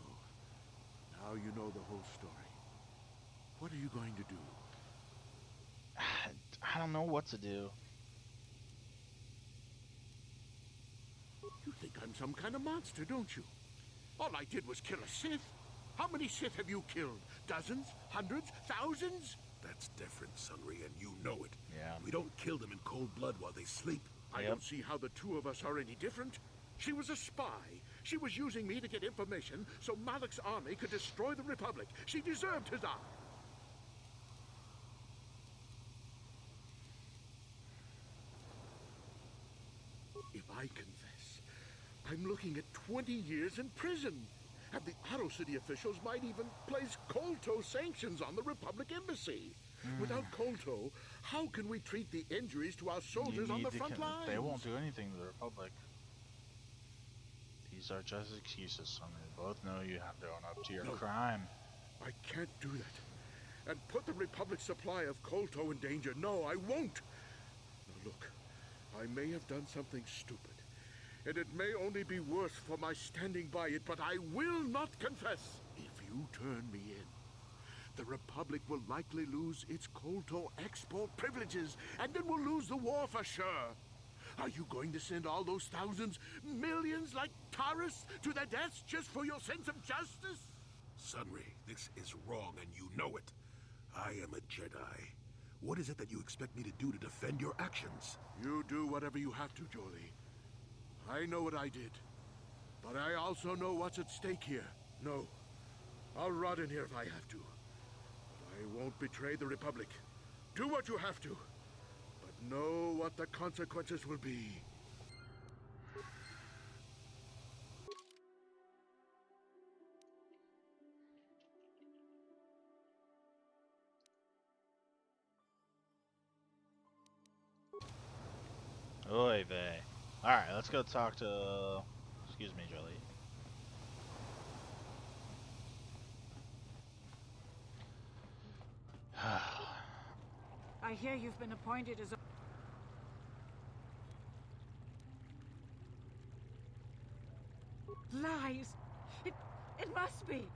now you know the whole story. What are you going to do? I don't know what to do. You think I'm some kind of monster, don't you? All I did was kill a Sith. How many Sith have you killed? Dozens? Hundreds? Thousands? That's different, Sunry, and you know it. Yeah. We don't kill them in cold blood while they sleep. I don't see how the two of us are any different. She was a spy. She was using me to get information so Malak's army could destroy the Republic. She deserved his eye. If I confess, I'm looking at 20 years in prison. And the Otto City officials might even place Kolto sanctions on the Republic Embassy. Without Kolto, how can we treat the injuries to our soldiers on the front lines? They won't do anything to the Republic. These are just excuses, son. We both know you have to own up to your crime. I can't do that. And put the Republic's supply of Kolto in danger. No, I won't. Now look, I may have done something stupid. And it may only be worse for my standing by it, but I will not confess. If you turn me in, the Republic will likely lose its Kolto export privileges, and then we'll lose the war for sure. Are you going to send all those thousands, millions like Taurus to their deaths just for your sense of justice? Sunry, this is wrong, and you know it. I am a Jedi. What is it that you expect me to do to defend your actions? You do whatever you have to, Jolie. I know what I did, but I also know what's at stake here. No, I'll rot in here if I have to. But I won't betray the Republic. Do what you have to, but know what the consequences will be. Oy vey. Alright, let's go talk to... Excuse me, Jolie. I hear you've been appointed as a... Lies! It must be!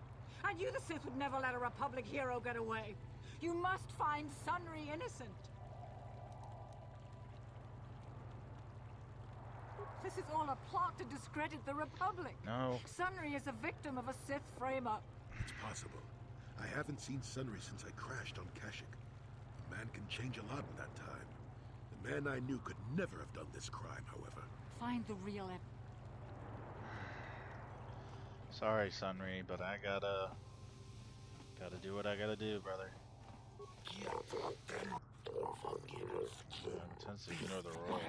I knew the Sith would never let a Republic hero get away. You must find Sunry innocent. This is all a plot to discredit the Republic. No. Sunry is a victim of a Sith frame-up. It's possible. I haven't seen Sunry since I crashed on Kashyyyk. A man can change a lot in that time. The man I knew could never have done this crime, however. Find the real... Sorry, Sunry, but I gotta do what I gotta do, brother. Intends to ignore the royal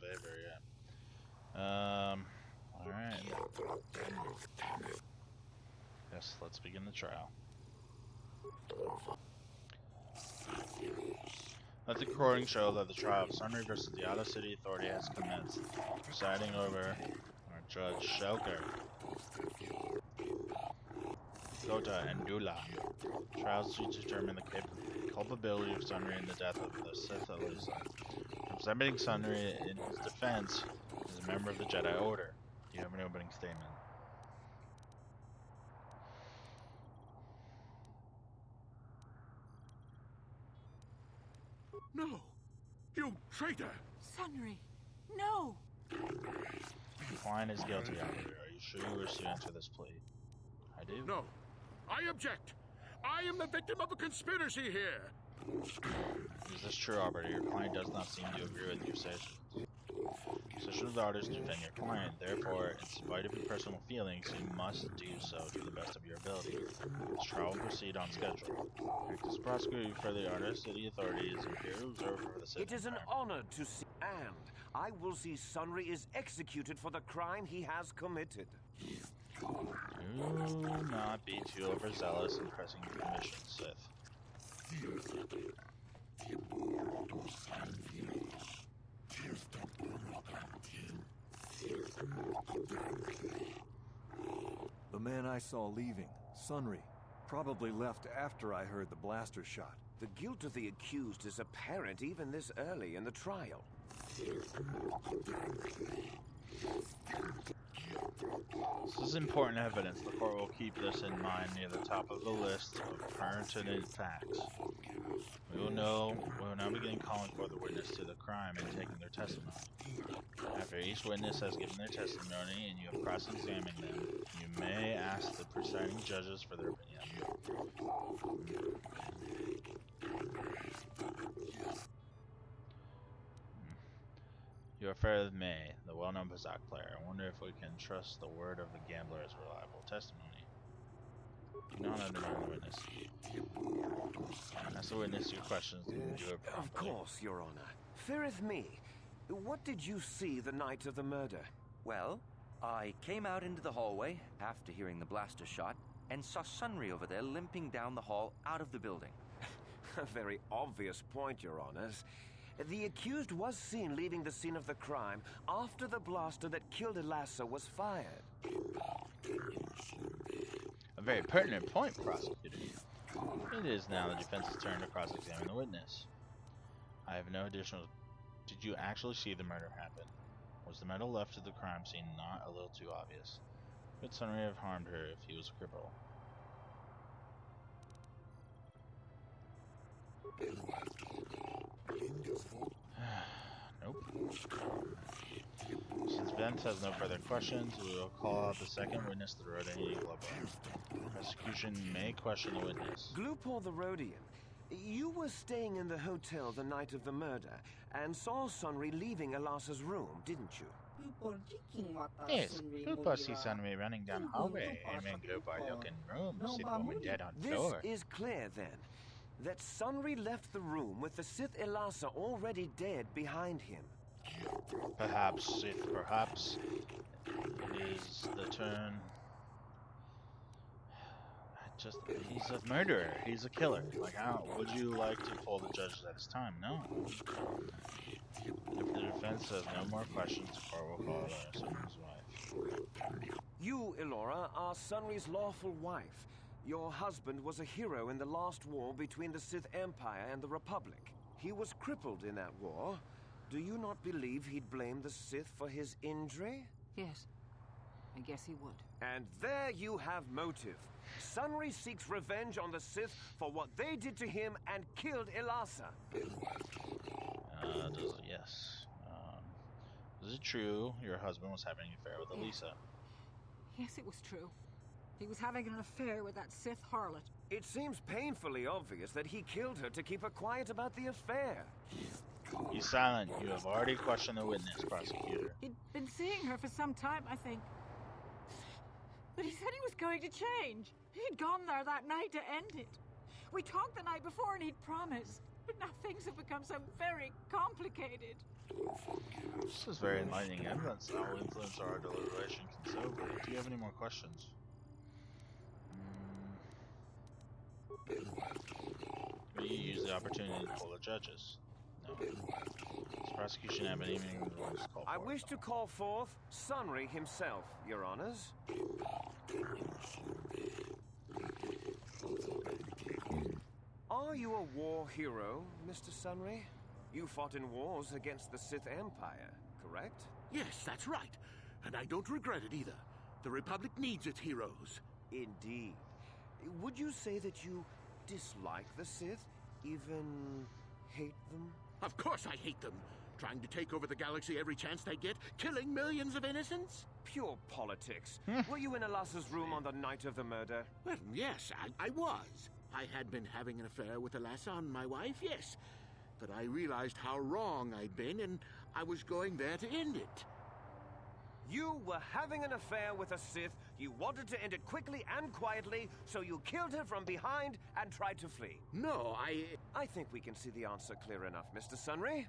favor, yeah. Alright. Yes, let's begin the trial. Let the recording show that the trial of Sunry versus the Otto City Authority has commenced. Presiding over our Judge Shelker, Kotor, and Dula. Trials to determine the culpability of Sunry in the death of the Sith Elisa. Representing Sunry in his defense is a member of the Jedi Order. Do you have an opening statement? No! You traitor! Sunry! No! Klein is guilty, Operator. Are you sure you wish to enter this plea? I do. No. I object! I am the victim of a conspiracy here! Is this true, Operator? Your client does not seem to agree with your assertions. Position of the orders to defend your client. Therefore, in spite of your personal feelings, you must do so to the best of your ability. This trial will proceed on schedule. Act as prosecutor for the Otto City Authority is Imperial Observer for the Sith. It is an honor to see, and I will see Sunry is executed for the crime he has committed. Do not be too overzealous in pressing your commission, Sith. The man I saw leaving, Sunry, probably left after I heard the blaster shot. The guilt of the accused is apparent even this early in the trial. This is important evidence. The court will keep this in mind near the top of the list of pertinent facts. We will now begin calling for the witness to the crime and taking their testimony. After each witness has given their testimony and you have cross-examined them, you may ask the presiding judges for their opinion. You are fair with May, the well-known Pazak player. I wonder if we can trust the word of the gambler as reliable testimony. Do not undermine the witness. Ask the witness your questions and do it promptly. Of course, Your Honor. Faireth me, what did you see the night of the murder? Well, I came out into the hallway after hearing the blaster shot and saw Sunry over there limping down the hall out of the building. A very obvious point, Your Honors. The accused was seen leaving the scene of the crime after the blaster that killed Elassa was fired. A very pertinent point, prosecutor. It is now the defense's turn to cross-examine the witness. I have no additional... Did you actually see the murder happen? Was the metal left at the crime scene not a little too obvious? Could Sunray have harmed her if he was a cripple? Nope. Since Vince has no further questions, we will call out the second witness, the Rodian Glupor. Prosecution may question the witness. Glupor the Rodian, you were staying in the hotel the night of the murder and saw Sunry leaving Elassa's room, didn't you? Yes, Glupor sees Sunray running down hallway and then Glupor look in room, see the woman dead on floor. This is clear then, that Sunry left the room with the Sith Elassa already dead behind him. Perhaps, Sith, perhaps. It is the turn. He's a murderer. He's a killer. Like, would you like to pull the judges at this time? No. If the defense has no more questions, the court will call Sunry's wife. You, Elora, are Sunry's lawful wife. Your husband was a hero in the last war between the Sith Empire and the Republic. He was crippled in that war. Do you not believe he'd blame the Sith for his injury? Yes, I guess he would. And there you have motive. Sunry seeks revenge on the Sith for what they did to him and killed Elassa. Yes. Is it true your husband was having an affair with Elisa? Yes, it was true. He was having an affair with that Sith harlot. It seems painfully obvious that he killed her to keep her quiet about the affair. Be silent. You have already questioned the witness, prosecutor. He'd been seeing her for some time, I think. But he said he was going to change. He'd gone there that night to end it. We talked the night before and he'd promised. But now things have become so very complicated. This is very enlightening evidence. That will influence our deliberation considerably. Do you have any more questions? Will you use the opportunity to pull the judges? No. Does prosecution have any meaning to call I wish to call forth Sunry himself, Your Honors. Are you a war hero, Mr. Sunry? You fought in wars against the Sith Empire, correct? Yes, that's right. And I don't regret it either. The Republic needs its heroes. Indeed. Would you say that you dislike the Sith? Even hate them? Of course I hate them. Trying to take over the galaxy every chance they get, killing millions of innocents? Pure politics. Were you in Elassa's room on the night of the murder? Well, yes, I was. I had been having an affair with Elassa and my wife, yes. But I realized how wrong I'd been, and I was going there to end it. You were having an affair with a Sith, you wanted to end it quickly and quietly, so you killed her from behind and tried to flee. No, I think we can see the answer clear enough, Mr. Sunry.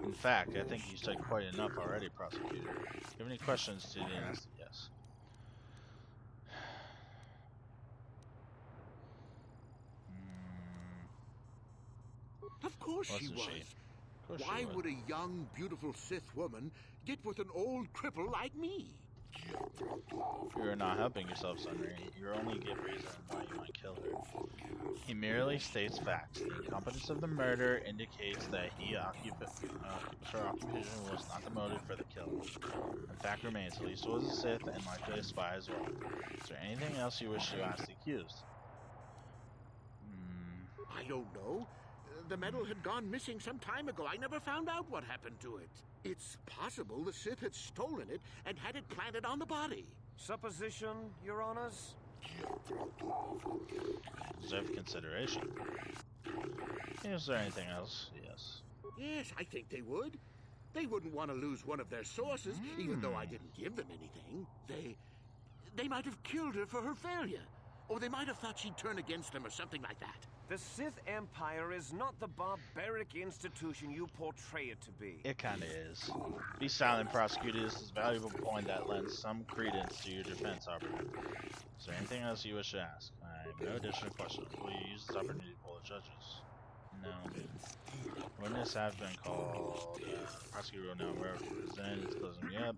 In fact, I think you said quite enough already, prosecutor. Do you have any questions to the answer? Yes. Of course she was. Why would a young, beautiful Sith woman get with an old cripple like me? You're not helping yourself, Sunry. You only give reason why you might kill her. He merely states facts. The incompetence of the murder indicates that her occupation was not the motive for the killing. The fact remains, Elisa was a Sith and likely a spy as well. Is there anything else you wish to ask the accused? I don't know. The medal had gone missing some time ago. I never found out what happened to it. It's possible the Sith had stolen it and had it planted on the body. Supposition, Your Honors? Deserve consideration. Is there anything else? Yes. Yes, I think they would. They wouldn't want to lose one of their sources, even though I didn't give them anything. They might have killed her for her failure. Or they might have thought she'd turn against them or something like that. The Sith Empire is not the barbaric institution you portray it to be. It kinda is. Be silent, prosecutor. This is a valuable point that lends some credence to your defense, Arbiter. Is there anything else you wish to ask? I have no additional questions. Will you use this opportunity to pull the judges? No. Witness has been called. Prosecutor will now represent its closing. Yep.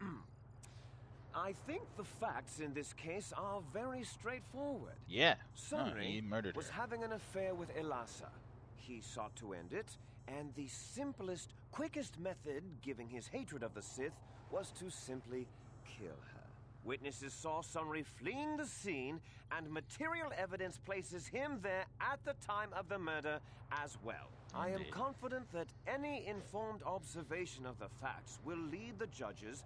I think the facts in this case are very straightforward. Yeah. Sunry he murdered was her. having an affair with Elasa. He sought to end it, and the simplest, quickest method, given his hatred of the Sith, was to simply kill her. Witnesses saw Sunry fleeing the scene, and material evidence places him there at the time of the murder as well. Indeed. I am confident that any informed observation of the facts will lead the judges,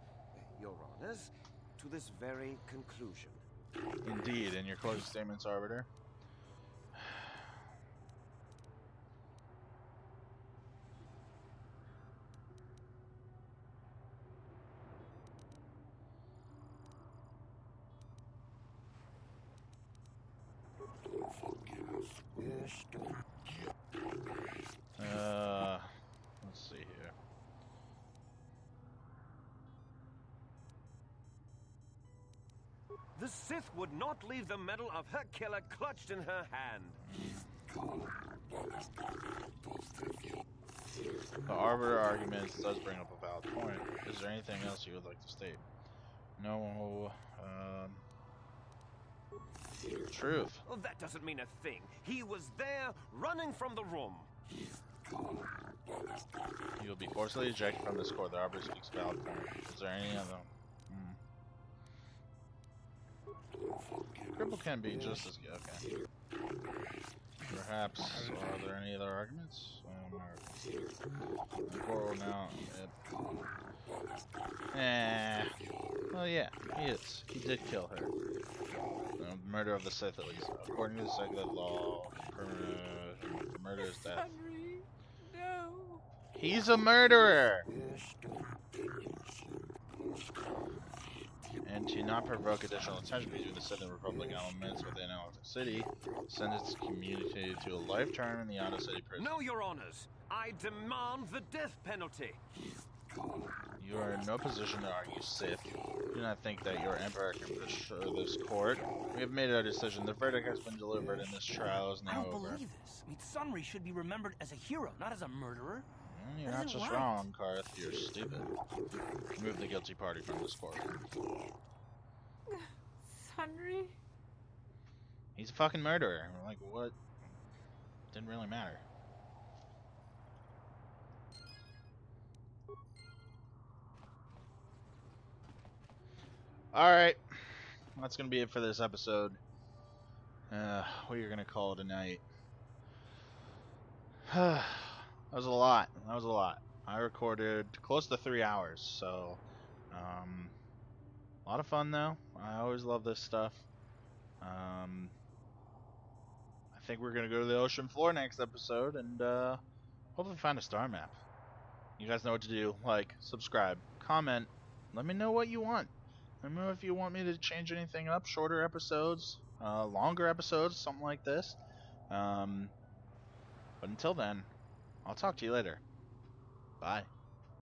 Your Honors, to this very conclusion. Indeed, in your closing statements, Arbiter. Let's see here. The Sith would not leave the medal of her killer clutched in her hand. The Arbiter argument does bring up a valid point. Is there anything else you would like to state? No, truth. Well, that doesn't mean a thing. He was there, running from the room. You will be forcibly ejected from this court. The Arbiter speaks a valid point. Is there any other? Cripple can be just as good. Okay. Perhaps. Are there any other arguments? Coral now. Yep. Well, yeah, he is. He did kill her. Murder of the Sith, at least. According to the secular law, murder is death. Henry, no. He's a murderer! And to not provoke additional attention between the Sith and Republic elements within Galactic City, sentence communicated to a life term in the Outer City prison. No, Your Honors. I demand the death penalty. You are in no position to argue, Sith. Do not think that your Emperor can push this court. We have made our decision. The verdict has been delivered and this trial is now over. I don't believe this. I mean, Sunry should be remembered as a hero, not as a murderer. You're not just wrong, Karth. You're stupid. Remove the guilty party from this court. Sunry? He's a fucking murderer. Like, what? Didn't really matter. Alright. That's gonna be it for this episode. What are you gonna call it tonight? That was a lot. That was a lot. I recorded close to 3 hours, so a lot of fun though. I always love this stuff. I think we're gonna go to the ocean floor next episode and hopefully find a star map. You guys know what to do. Like, subscribe, comment. Let me know what you want. Let me know if you want me to change anything up. Shorter episodes, longer episodes, something like this. But until then, I'll talk to you later. Bye.